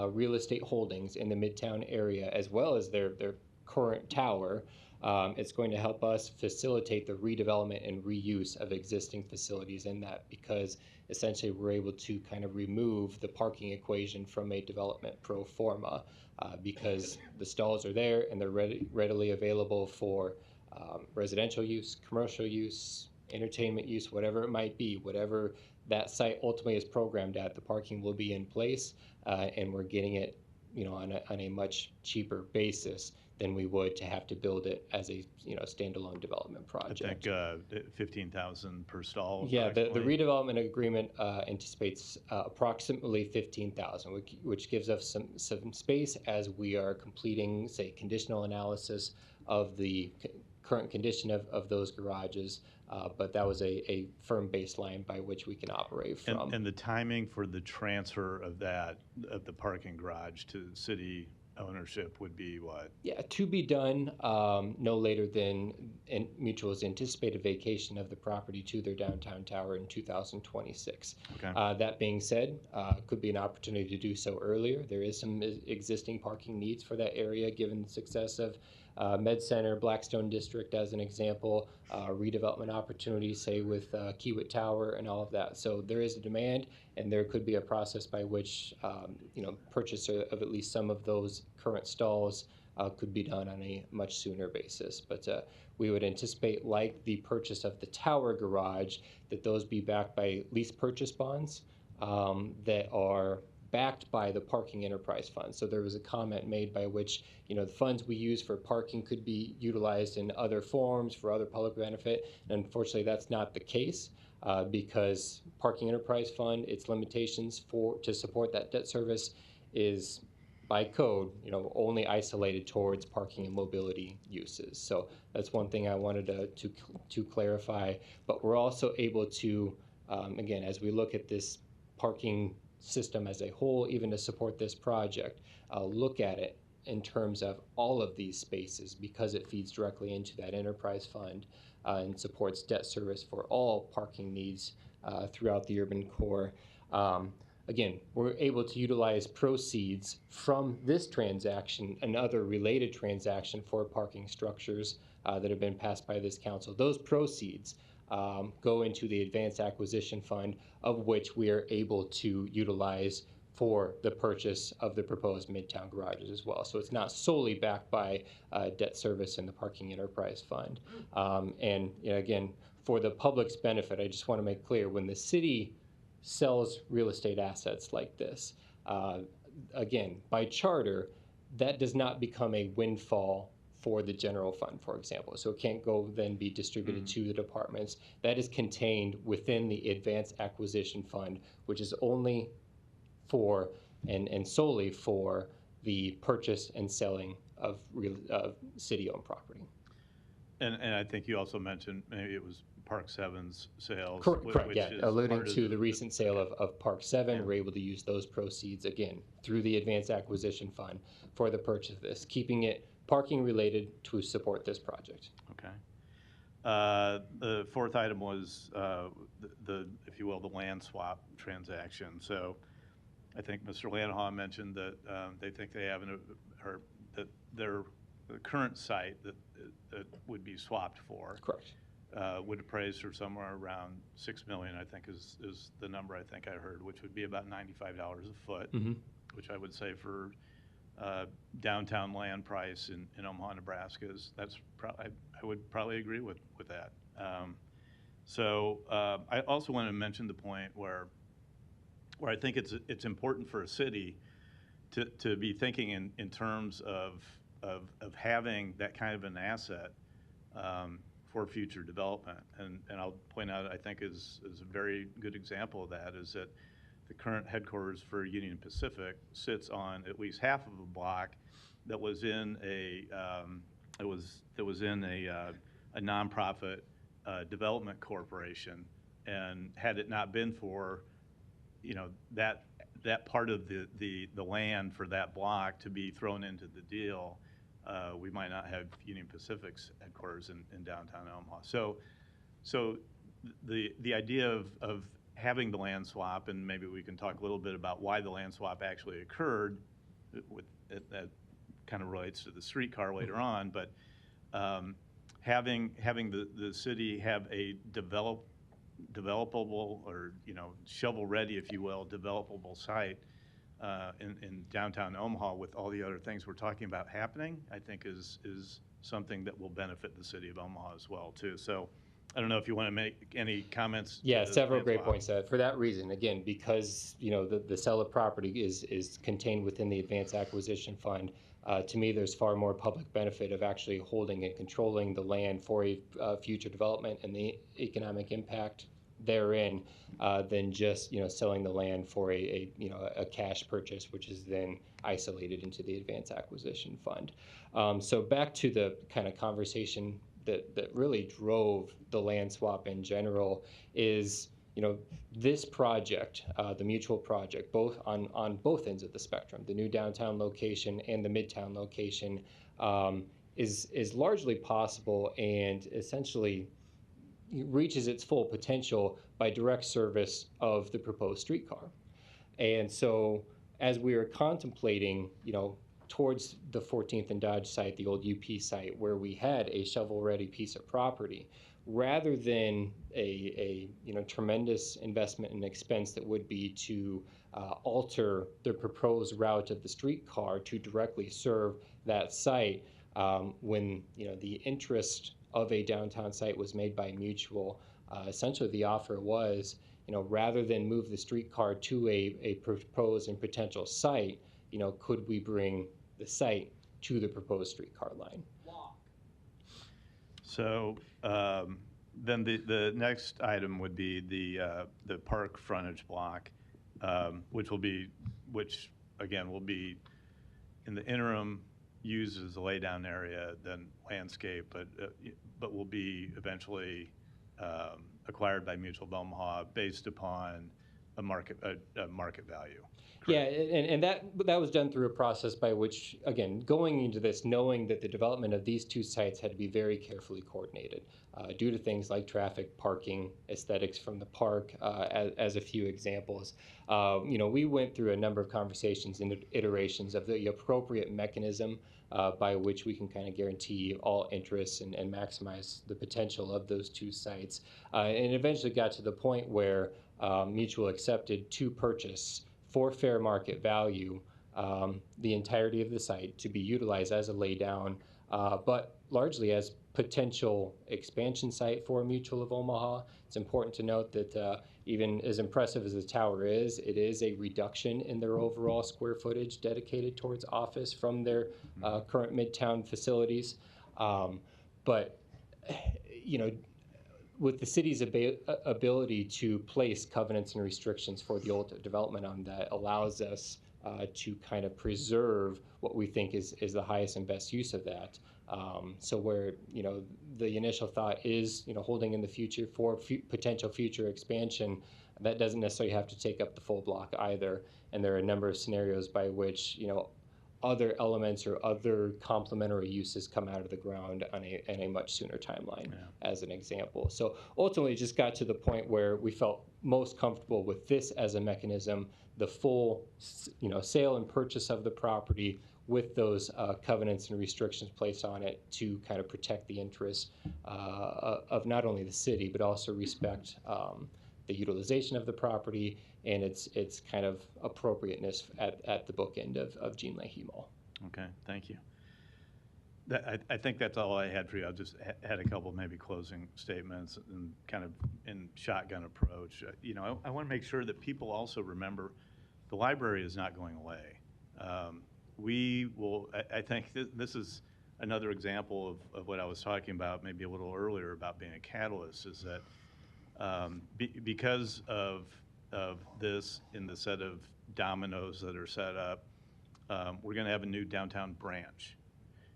real estate holdings in the Midtown area, as well as their current tower. It's going to help us facilitate the redevelopment and reuse of existing facilities in that, because essentially we're able to kind of remove the parking equation from a development pro forma, because the stalls are there and they're readily available for residential use, commercial use, entertainment use, whatever it might be, whatever that site ultimately is programmed at, the parking will be in place, and we're getting it, on a much cheaper basis than we would to have to build it as a standalone development project. I think 15,000 per stall. Yeah, the redevelopment agreement anticipates approximately 15,000, which gives us some space as we are completing, say, conditional analysis of the current condition of those garages. But that was a firm baseline by which we can operate from. And the timing for the transfer of the parking garage to city ownership would be what? Yeah, to be done no later than Mutual's anticipated vacation of the property to their downtown tower in 2026. Okay. That being said, could be an opportunity to do so earlier. There is some existing parking needs for that area, given the success of Med Center, Blackstone District as an example, redevelopment opportunities, say with Kiewit Tower and all of that. So there is a demand, and there could be a process by which purchase of at least some of those current stalls could be done on a much sooner basis. But we would anticipate, like the purchase of the tower garage, that those be backed by lease purchase bonds that are backed by the parking enterprise fund. So there was a comment made by which, the funds we use for parking could be utilized in other forms for other public benefit. And unfortunately, that's not the case because parking enterprise fund, its limitations to support that debt service is by code, only isolated towards parking and mobility uses. So that's one thing I wanted to clarify. But we're also able to, again, as we look at this parking system as a whole, even to support this project, look at it in terms of all of these spaces, because it feeds directly into that enterprise fund and supports debt service for all parking needs throughout the urban core. Again, we're able to utilize proceeds from this transaction and other related transaction for parking structures that have been passed by this council. Those proceeds go into the advanced acquisition fund, of which we are able to utilize for the purchase of the proposed Midtown garages as well. So it's not solely backed by debt service in the parking enterprise fund. And again, for the public's benefit, I just want to make clear, when the city sells real estate assets like this, again, by charter, that does not become a windfall for the general fund, for example. So it can't go then be distributed to the departments. That is contained within the advanced acquisition fund, which is only for and solely for the purchase and selling of city-owned property. And I think you also mentioned maybe it was Park 7's sales. Correct, yeah. Alluding to the recent sale of Park 7, yeah. We're able to use those proceeds, again, through the advanced acquisition fund for the purchase of this, keeping it parking related to support this project. Okay. The fourth item was the, if you will, the land swap transaction. So I think Mr. Lanahaw mentioned that they think they have that their current site that would be swapped for. Correct. Would appraise for somewhere around $6 million, I think is the number I think I heard, which would be about $95 a foot, which I would say for downtown land price in Omaha, Nebraska I would probably agree with that. So I also want to mention the point where I think it's important for a city to be thinking in terms of having that kind of an asset for future development. And I'll point out, I think is a very good example of that, is that the current headquarters for Union Pacific sits on at least half of a block that was in a a nonprofit development corporation, and had it not been for, you know, that part of the land for that block to be thrown into the deal, we might not have Union Pacific's headquarters in downtown Omaha. So the idea of having the land swap, and maybe we can talk a little bit about why the land swap actually occurred, that kind of relates to the streetcar later on, but having the city have a developable, or, you know, shovel-ready, if you will, developable site in downtown Omaha with all the other things we're talking about happening, I think is something that will benefit the city of Omaha as well, too. So I don't know if you want to make any comments. Yeah, several land great swap. points. For that reason, again, because, you know, the sale of property is contained within the Advanced Acquisition Fund. To me, there's far more public benefit of actually holding and controlling the land for a future development and the economic impact therein than just, you know, selling the land for a cash purchase, which is then isolated into the Advanced Acquisition Fund. So back to the kind of conversation that really drove the land swap in general is, you know, this project, the mutual project, both on both ends of the spectrum, the new downtown location and the midtown location, is largely possible and essentially reaches its full potential by direct service of the proposed streetcar. And so as we are contemplating, you know, towards the 14th and Dodge site, the old UP site, where we had a shovel-ready piece of property, rather than a you know, tremendous investment and expense that would be to alter the proposed route of the streetcar to directly serve that site, when, you know, the interest of a downtown site was made by Mutual, essentially the offer was, you know, rather than move the streetcar to a proposed and potential site, you know, could we bring the site to the proposed streetcar line? So then the next item would be the park frontage block, which again will be in the interim used as a laydown area, then landscape, but will be eventually acquired by Mutual of Omaha based upon a market value. Yeah, and that was done through a process by which, again, going into this, knowing that the development of these two sites had to be very carefully coordinated due to things like traffic, parking, aesthetics from the park, as a few examples. You know, we went through a number of conversations and iterations of the appropriate mechanism by which we can kind of guarantee all interests and maximize the potential of those two sites. And eventually got to the point where Mutual accepted to purchase for fair market value the entirety of the site to be utilized as a laydown, but largely as potential expansion site for Mutual of Omaha. It's important to note that even as impressive as the tower is, it is a reduction in their overall square footage dedicated towards office from their current midtown facilities. But, you know, with the city's ability to place covenants and restrictions for the ultimate development on that, allows us to kind of preserve what we think is the highest and best use of that. So where, you know, the initial thought is, you know, holding in the future for potential future expansion, that doesn't necessarily have to take up the full block either. And there are a number of scenarios by which, you know, other elements or other complementary uses come out of the ground on a much sooner timeline, as an example. So ultimately, it just got to the point where we felt most comfortable with this as a mechanism, the full, you know, sale and purchase of the property with those covenants and restrictions placed on it to kind of protect the interests of not only the city, but also respect the utilization of the property and its kind of appropriateness at the bookend of Jean Leahy Mall. Okay, thank you. I think that's all I had for you. I just had a couple maybe closing statements and kind of in shotgun approach. You know, I want to make sure that people also remember the library is not going away. We will, I think this is another example of what I was talking about maybe a little earlier about being a catalyst, is that because of of this in the set of dominoes that are set up, we're going to have a new downtown branch.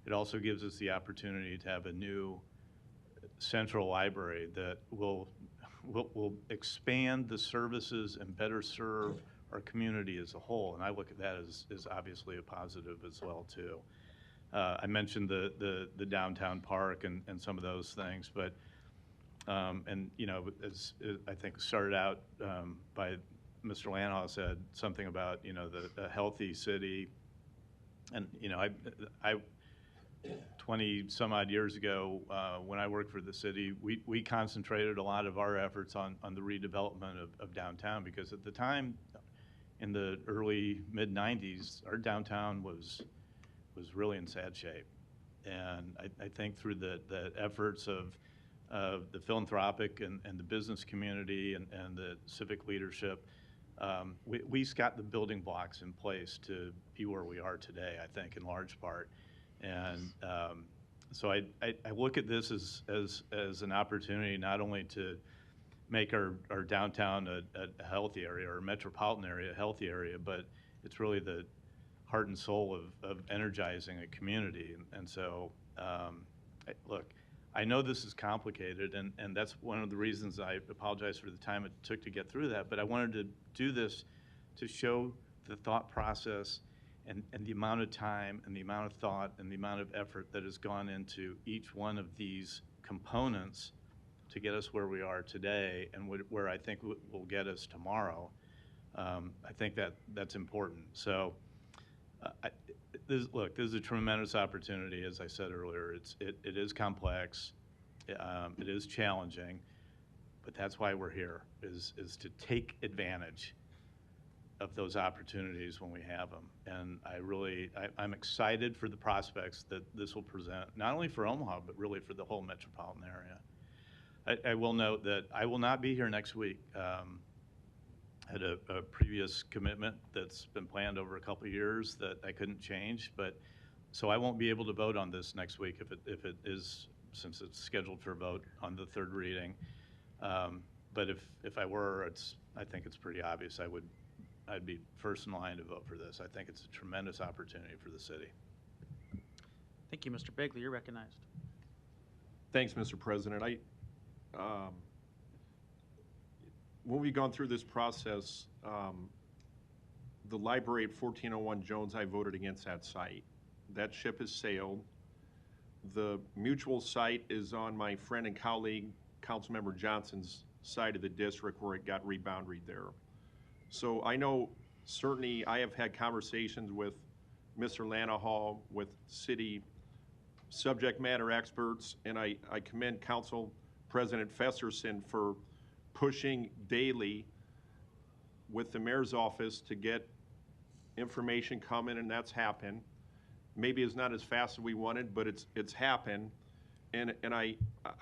It also gives us the opportunity to have a new central library that will expand the services and better serve our community as a whole. And I look at that as obviously a positive as well too. I mentioned the downtown park and some of those things, but and you know, as I think started out by Mr. Lanhaw said something about, you know, the healthy city, and you know, I 20 some odd years ago when I worked for the city, we concentrated a lot of our efforts on the redevelopment of downtown, because at the time in the early mid 90s our downtown was really in sad shape, and I think through the efforts of the philanthropic and the business community and the civic leadership, we got the building blocks in place to be where we are today, I think, in large part. And so I look at this as an opportunity not only to make our downtown a healthy area, or a metropolitan area a healthy area, but it's really the heart and soul of energizing a community. And so, look, I know this is complicated, and that's one of the reasons I apologize for the time it took to get through that, but I wanted to do this to show the thought process and the amount of time and the amount of thought and the amount of effort that has gone into each one of these components to get us where we are today and where I think will get us tomorrow. I think that's important. So, look, this is a tremendous opportunity. As I said earlier, it is complex, it is challenging, but that's why we're here, is to take advantage of those opportunities when we have them. And I'm excited for the prospects that this will present, not only for Omaha, but really for the whole metropolitan area. I will note that I will not be here next week. I had a previous commitment that's been planned over a couple of years that I couldn't change, but so I won't be able to vote on this next week if it is, since it's scheduled for a vote on the third reading. But if I were, I think it's pretty obvious I'd be first in line to vote for this. I think it's a tremendous opportunity for the city. Thank you, Mr. Begley. You're recognized. Thanks, Mr. President. When we've gone through this process, the library at 1401 Jones, I voted against that site. That ship has sailed. The mutual site is on my friend and colleague, Councilmember Johnson's side of the district, where it got reboundaried there. So I know certainly I have had conversations with Mr. Lanhaw, with city subject matter experts, and I commend Council President Festerson for pushing daily with the mayor's office to get information coming, and that's happened. Maybe it's not as fast as we wanted, but it's happened. And I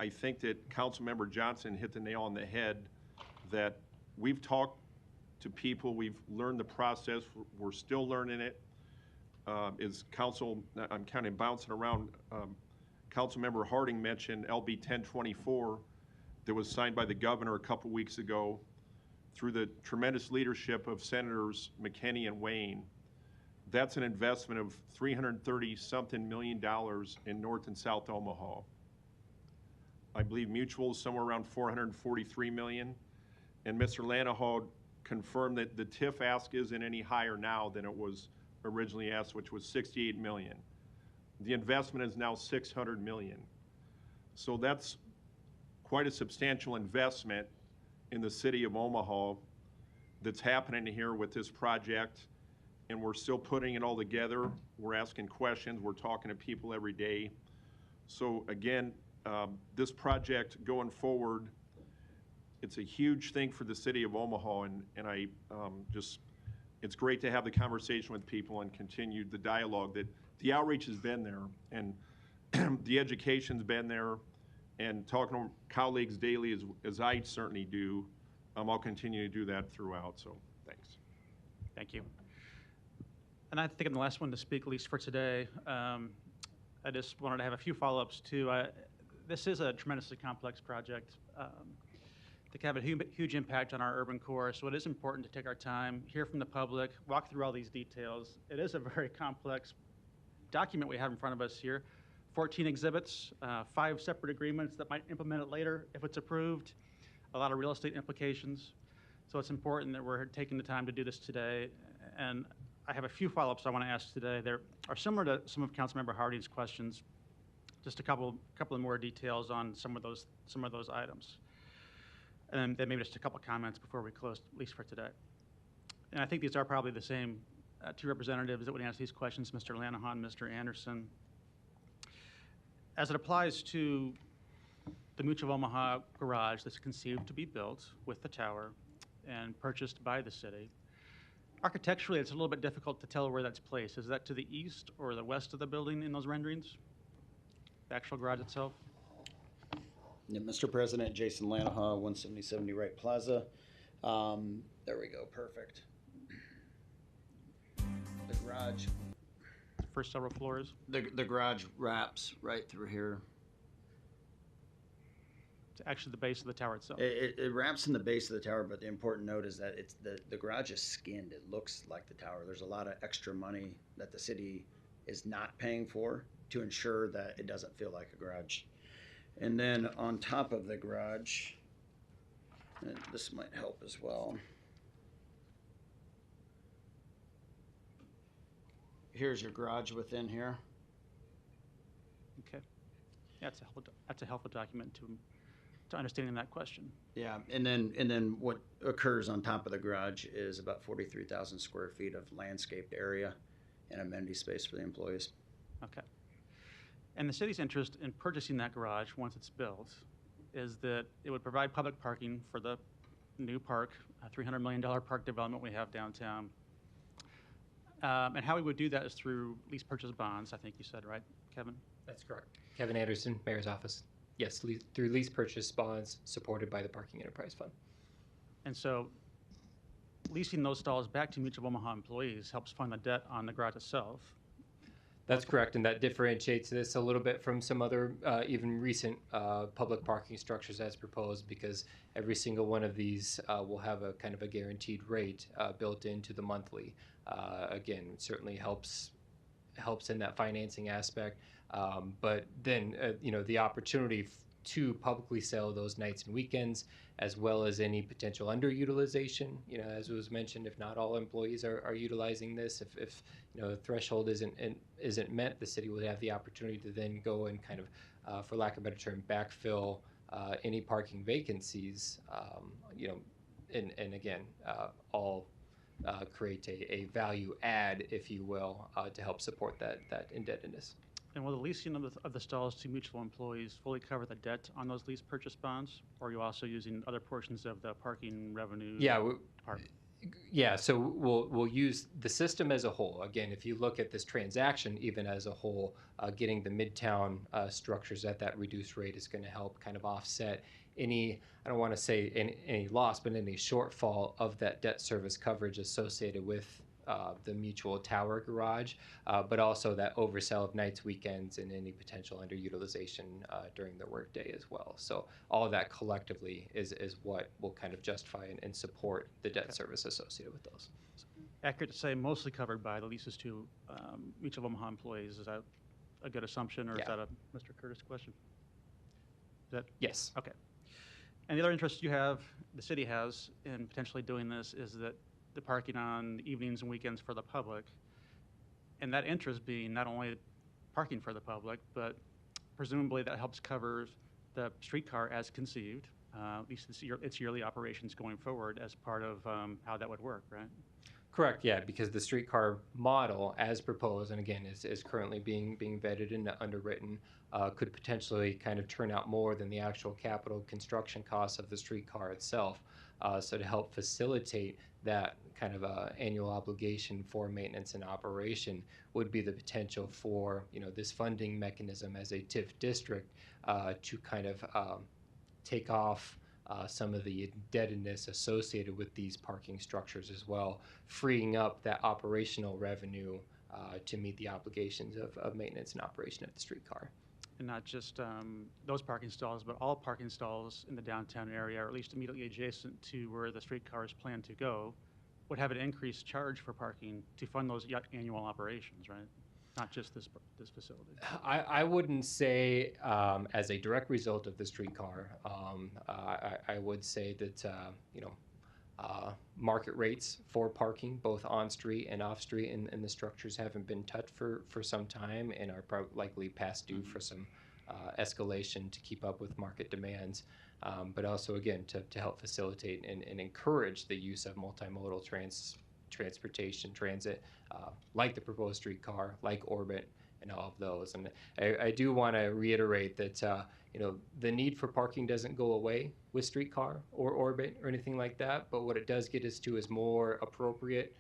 think that Councilmember Johnson hit the nail on the head, that we've talked to people, we've learned the process, we're still learning it. As council, I'm kind of bouncing around, Councilmember Harding mentioned LB 1024 that was signed by the governor a couple weeks ago through the tremendous leadership of Senators McKinney and Wayne. That's an investment of $330-something million in North and South Omaha. I believe Mutual is somewhere around $443 million, and Mr. Lanhaw confirmed that the TIF ask isn't any higher now than it was originally asked, which was $68 million. The investment is now $600 million. So that's quite a substantial investment in the city of Omaha that's happening here with this project, and we're still putting it all together. We're asking questions, we're talking to people every day. So again, this project going forward, it's a huge thing for the city of Omaha, and I it's great to have the conversation with people and continue the dialogue. That the outreach has been there, and the education's been there, and talking to colleagues daily as I certainly do, I'll continue to do that throughout, so thanks. Thank you. And I think I'm the last one to speak, at least for today. I just wanted to have a few follow-ups too. This is a tremendously complex project. They can have a huge impact on our urban core, so it is important to take our time, hear from the public, walk through all these details. It is a very complex document we have in front of us here. 14 exhibits, 5 separate agreements that might implement it later if it's approved, a lot of real estate implications. So it's important that we're taking the time to do this today. And I have a few follow-ups I want to ask today. They are similar to some of Councilmember Hardy's questions, just a couple of more details on some of those items. And then maybe just a couple comments before we close, at least for today. And I think these are probably the same two representatives that would answer these questions, Mr. Lanahan and Mr. Anderson. As it applies to the Mutual of Omaha garage that's conceived to be built with the tower and purchased by the city, architecturally it's a little bit difficult to tell where that's placed. Is that to the east or the west of the building in those renderings? The actual garage itself? Yeah, Mr. President, Jason Lanahaw, 17070 Wright Plaza. There we go, perfect. The garage. First several floors? The garage wraps right through here. It's actually the base of the tower itself. It wraps in the base of the tower, but the important note is that it's the garage is skinned. It looks like the tower. There's a lot of extra money that the city is not paying for to ensure that it doesn't feel like a garage. And then on top of the garage, and this might help as well. Here's your garage within here. Okay. Yeah, that's a helpful document to understanding that question. Yeah, and then what occurs on top of the garage is about 43,000 square feet of landscaped area and amenity space for the employees. Okay. And the city's interest in purchasing that garage once it's built is that it would provide public parking for the new park, a $300 million park development we have downtown. And how we would do that is through lease purchase bonds, I think you said, right, Kevin? That's correct. Kevin Anderson, Mayor's Office. Yes, through lease purchase bonds supported by the Parking Enterprise Fund. And so leasing those stalls back to Mutual of Omaha employees helps fund the debt on the garage itself. That's correct, and that differentiates this a little bit from some other even recent public parking structures as proposed, because every single one of these will have a kind of a guaranteed rate built into the monthly. Again, it certainly helps in that financing aspect, but then the opportunity to publicly sell those nights and weekends, as well as any potential underutilization. As was mentioned, if not all employees are utilizing this, if the threshold isn't met, the city would have the opportunity to then go and kind of, for lack of a better term, backfill any parking vacancies. And again, all create a value add, if you will, to help support that indebtedness. And will the leasing of the stalls to mutual employees fully cover the debt on those lease purchase bonds? Or are you also using other portions of the parking revenue? Yeah, so we'll use the system as a whole. Again, if you look at this transaction even as a whole, getting the Midtown structures at that reduced rate is going to help kind of offset any, I don't want to say any loss, but any shortfall of that debt service coverage associated with the mutual tower garage, but also that oversell of nights, weekends, and any potential underutilization during the workday as well. So all of that collectively is what will kind of justify and support the debt service associated with those. Accurate to say mostly covered by the leases to Mutual of Omaha employees. Is that a good assumption, or is that a Mr. Curtis question? Is that? Yes. Okay. And the other interest the city has in potentially doing this is that the parking on evenings and weekends for the public, and that interest being not only parking for the public, but presumably that helps cover the streetcar as conceived, at least its yearly operations going forward as part of how that would work, right? Correct, yeah, because the streetcar model as proposed, and again is currently being vetted and underwritten, could potentially kind of turn out more than the actual capital construction costs of the streetcar itself. So to help facilitate that kind of annual obligation for maintenance and operation would be the potential for this funding mechanism as a TIF district to kind of take off some of the indebtedness associated with these parking structures as well, freeing up that operational revenue to meet the obligations of maintenance and operation of the streetcar. and not just those parking stalls, but all parking stalls in the downtown area, or at least immediately adjacent to where the streetcars plan to go, would have an increased charge for parking to fund those annual operations, right? Not just this facility. I wouldn't say as a direct result of the streetcar. I would say that market rates for parking, both on street and off street, and the structures haven't been touched for some time and are likely past due for some escalation to keep up with market demands. But also, again, to help facilitate and encourage the use of multimodal transportation, transit, like the proposed streetcar, like Orbit, and all of those. And I do want to reiterate that the need for parking doesn't go away with streetcar or Orbit or anything like that, but what it does get us to is more appropriate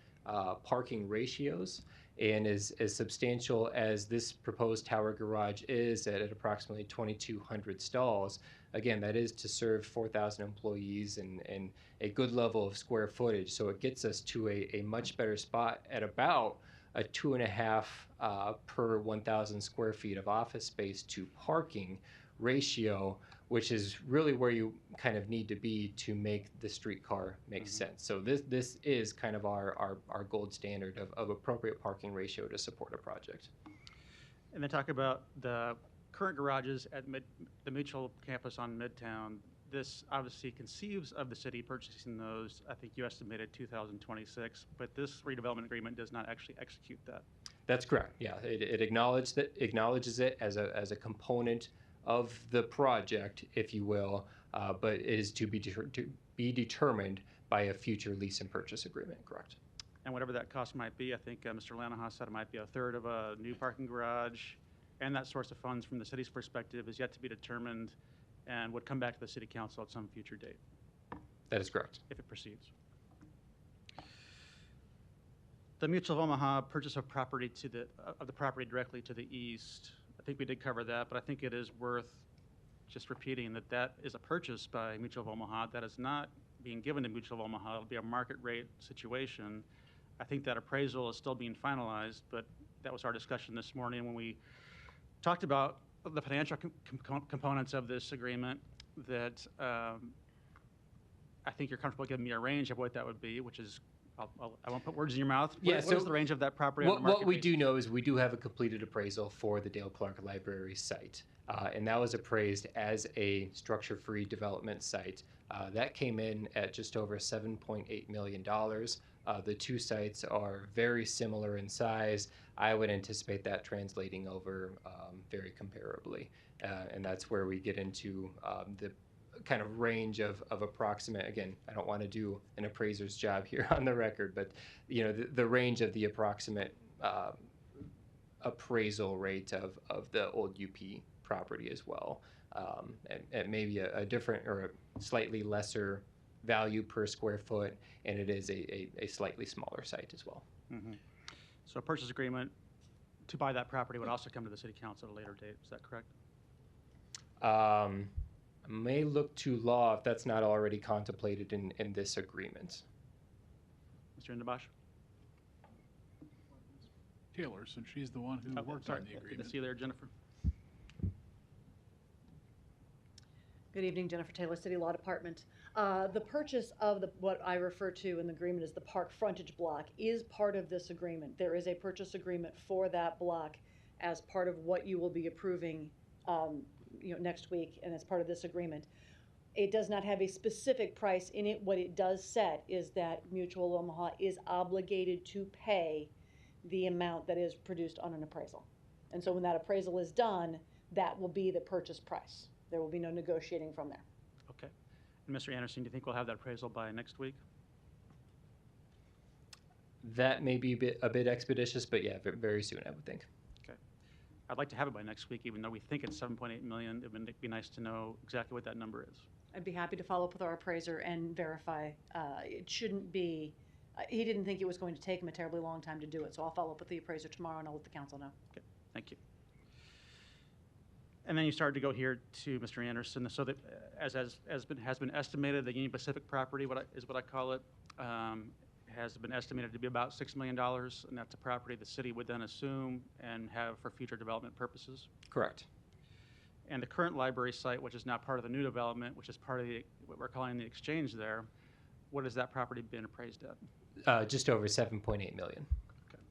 parking ratios. And as substantial as this proposed tower garage is at approximately 2,200 stalls, again, that is to serve 4,000 employees and a good level of square footage. So it gets us to a much better spot at about a 2.5 per 1,000 square feet of office space to parking ratio, which is really where you kind of need to be to make the streetcar make sense. So this is kind of our gold standard of appropriate parking ratio to support a project. And then talk about the current garages at the Mutual campus on Midtown. This obviously conceives of the city purchasing those. I think you estimated 2026, but this redevelopment agreement does not actually execute that. That's correct. Yeah, it acknowledges it as a component of the project, if you will, but it is to be determined by a future lease and purchase agreement. Correct. And whatever that cost might be, I think Mr. Lanaha said it might be a third of a new parking garage, and that source of funds from the city's perspective is yet to be determined and would come back to the city council at some future date. That is correct. If it proceeds. The Mutual of Omaha purchase of property of the property directly to the east. I think we did cover that, but I think it is worth just repeating that is a purchase by Mutual of Omaha. That is not being given to Mutual of Omaha. It'll be a market rate situation. I think that appraisal is still being finalized, but that was our discussion this morning when we talked about the financial components of this agreement, that I think you're comfortable giving me a range of what that would be, which is, I won't put words in your mouth. Yeah, what is the range of that property? What we do know is we do have a completed appraisal for the Dale Clark Library site, and that was appraised as a structure-free development site. That came in at just over $7.8 million. The two sites are very similar in size. I would anticipate that translating over very comparably, and that's where we get into the kind of range of approximate. Again, I don't want to do an appraiser's job here on the record, but the range of the approximate appraisal rate of the old UP property as well, and maybe a different or a slightly lesser value per square foot, and it is a slightly smaller site as well. Mm-hmm. So a purchase agreement to buy that property would also come to the city council at a later date. Is that correct? I may look to law if that's not already contemplated in this agreement. Mr. Indabash? Taylor, since she's the one who worked on the agreement. Good to see you there, Jennifer. Good evening, Jennifer Taylor, City Law Department. The purchase of what I refer to in the agreement as the park frontage block is part of this agreement. There is a purchase agreement for that block as part of what you will be approving next week, and as part of this agreement. It does not have a specific price in it. What it does set is that Mutual Omaha is obligated to pay the amount that is produced on an appraisal. And so when that appraisal is done, that will be the purchase price. There will be no negotiating from there. Okay. And Mr. Anderson, do you think we'll have that appraisal by next week? That may be a bit expeditious, but yeah, very soon, I would think. Okay. I'd like to have it by next week, even though we think it's $7.8 million. It would be nice to know exactly what that number is. I'd be happy to follow up with our appraiser and verify. It shouldn't be, he didn't think it was going to take him a terribly long time to do it, so I'll follow up with the appraiser tomorrow and I'll let the council know. Okay, thank you. And then you started to go here to Mr. Anderson. So that as has been estimated, the Union Pacific property, is what I call it, has been estimated to be about $6 million, and that's a property the city would then assume and have for future development purposes. Correct. And the current library site, which is now part of the new development, which is part of what we're calling the exchange there, what has that property been appraised at? Just over 7.8 million. Okay.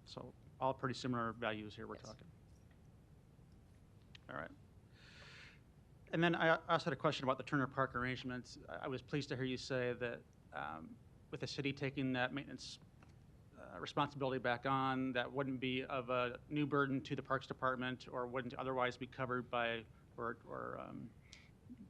So all pretty similar values here we're talking. All right. And then I also had a question about the Turner Park arrangements. I was pleased to hear you say that with the city taking that maintenance responsibility back on, that wouldn't be of a new burden to the Parks Department or wouldn't otherwise be covered by or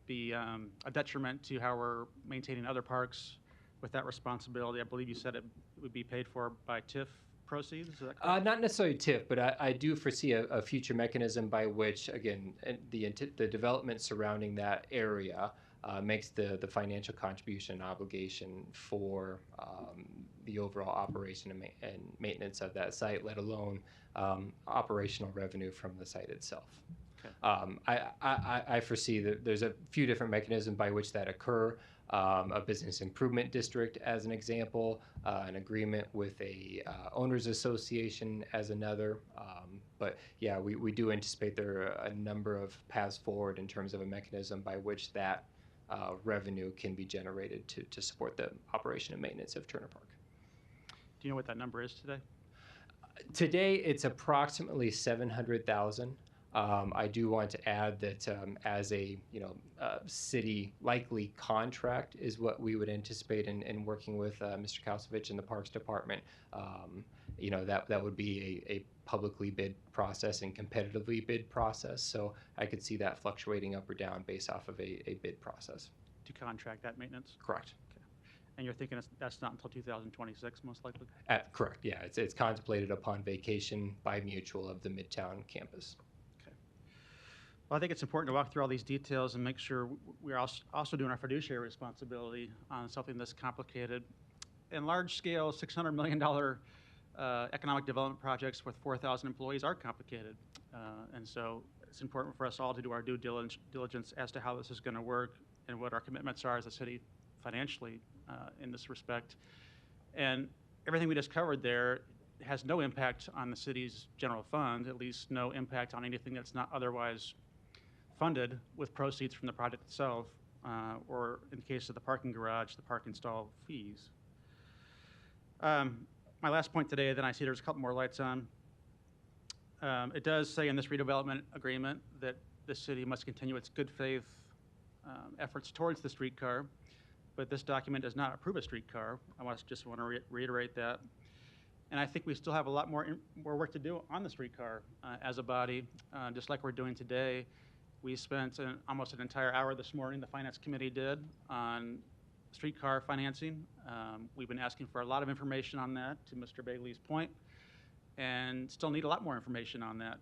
be a detriment to how we're maintaining other parks with that responsibility. I believe you said it would be paid for by TIF proceeds, is that correct? Not necessarily TIF, but I do foresee a future mechanism by which, again, the development surrounding that area makes the financial contribution obligation for the overall operation and maintenance of that site, let alone operational revenue from the site itself. Okay. I foresee that there's a few different mechanisms by which that occur. A business improvement district as an example, an agreement with a owners association as another. But yeah, we do anticipate there are a number of paths forward in terms of a mechanism by which that revenue can be generated to support the operation and maintenance of Turner Park. Do you know what that number is today? Today, it's approximately 700,000. I do want to add that as a city likely contract is what we would anticipate in working with Mr. Kalsovich and the Parks Department. That would be a publicly bid process and competitively bid process. So I could see that fluctuating up or down based off of a bid process. To contract that maintenance? Correct. Okay. And you're thinking that's not until 2026 most likely? Correct, yeah. It's contemplated upon vacation by mutual of the Midtown campus. Well, I think it's important to walk through all these details and make sure we're also doing our fiduciary responsibility on something that's complicated. In large-scale, $600 million economic development projects with 4,000 employees are complicated. And so it's important for us all to do our due diligence as to how this is going to work and what our commitments are as a city financially in this respect. And everything we just covered there has no impact on the city's general fund, at least no impact on anything that's not otherwise funded with proceeds from the project itself, or in the case of the parking garage, the park install fees. My last point today, then I see there's a couple more lights on. It does say in this redevelopment agreement that the city must continue its good faith efforts towards the streetcar, but this document does not approve a streetcar. Just want to reiterate that. And I think we still have a lot more work to do on the streetcar as a body, just like we're doing today. We spent almost an entire hour this morning, the Finance Committee did, on streetcar financing. We've been asking for a lot of information on that, to Mr. Bailey's point, and still need a lot more information on that.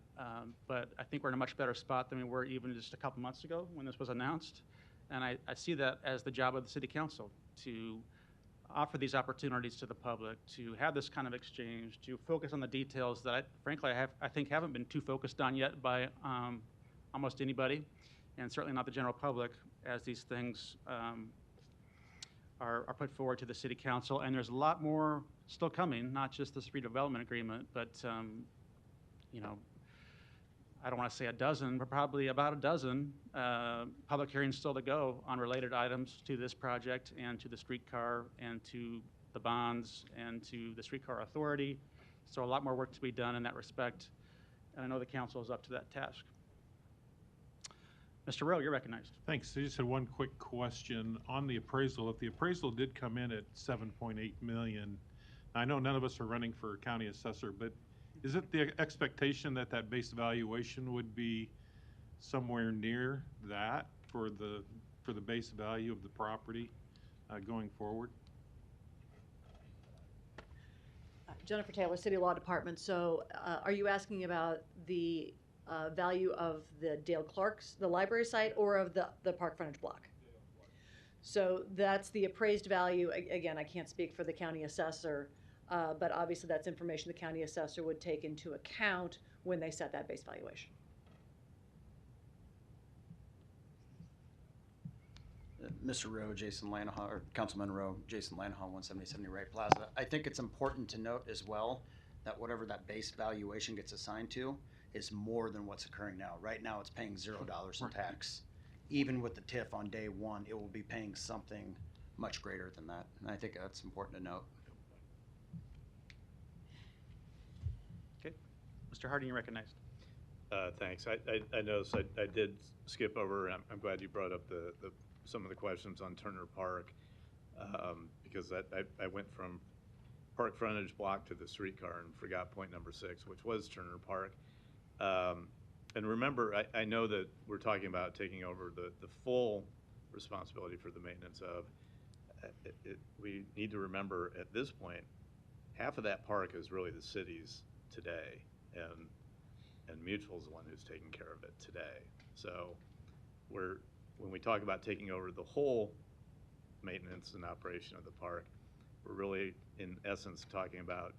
But I think we're in a much better spot than we were even just a couple months ago when this was announced. And I see that as the job of the City Council, to offer these opportunities to the public, to have this kind of exchange, to focus on the details that, frankly, I think haven't been too focused on yet by almost anybody, and certainly not the general public, as these things are put forward to the City Council. And there's a lot more still coming, not just this redevelopment agreement, but I don't want to say a dozen, but probably about a dozen public hearings still to go on related items to this project and to the streetcar and to the bonds and to the streetcar authority. So a lot more work to be done in that respect, and I know the council is up to that task. Mr. Rowe, you're recognized. Thanks. I just had one quick question on the appraisal. If the appraisal did come in at 7.8 million, I know none of us are running for county assessor, but is it the expectation that that base valuation would be somewhere near that for the base value of the property going forward? Jennifer Taylor, City Law Department. So are you asking about the value of the Dale Clark's, the library site, or of the park frontage block? So that's the appraised value. Again, I can't speak for the county assessor, but obviously that's information the county assessor would take into account when they set that base valuation. Mr. Rowe, Jason Lanahaw, or Councilman Rowe, Jason Lanahaw, 17070 Wright Plaza. I think it's important to note as well that whatever that base valuation gets assigned to is more than what's occurring now. Right now, it's paying $0 in tax. Even with the TIF on day one, it will be paying something much greater than that. And I think that's important to note. Okay. Mr. Harding, you're recognized. Thanks. I noticed I did skip over. I'm glad you brought up some of the questions on Turner Park because I went from park frontage block to the streetcar and forgot point number 6, which was Turner Park. And remember, I know that we're talking about taking over the full responsibility for the maintenance of we need to remember at this point, half of that park is really the city's today, and Mutual's the one who's taking care of it today. So when we talk about taking over the whole maintenance and operation of the park, we're really, in essence, talking about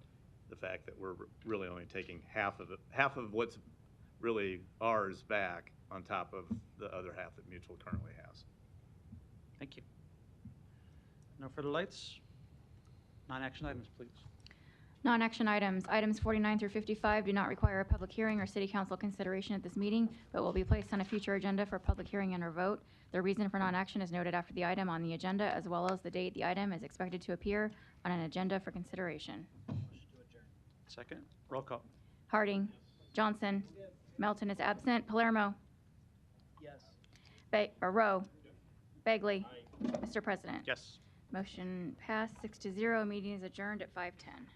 the fact that we're really only taking half of what's really ours back on top of the other half that Mutual currently has. Thank you. No further lights? Non-action items, please. Non-action items. Items 49 through 55 do not require a public hearing or city council consideration at this meeting, but will be placed on a future agenda for public hearing and or vote. The reason for non-action is noted after the item on the agenda, as well as the date the item is expected to appear on an agenda for consideration. Second. Roll call. Harding. Johnson. Melton is absent. Palermo. Yes. Rowe. Bagley. Mr. President. Yes. Motion passed 6-0. Meeting is adjourned at 5:10.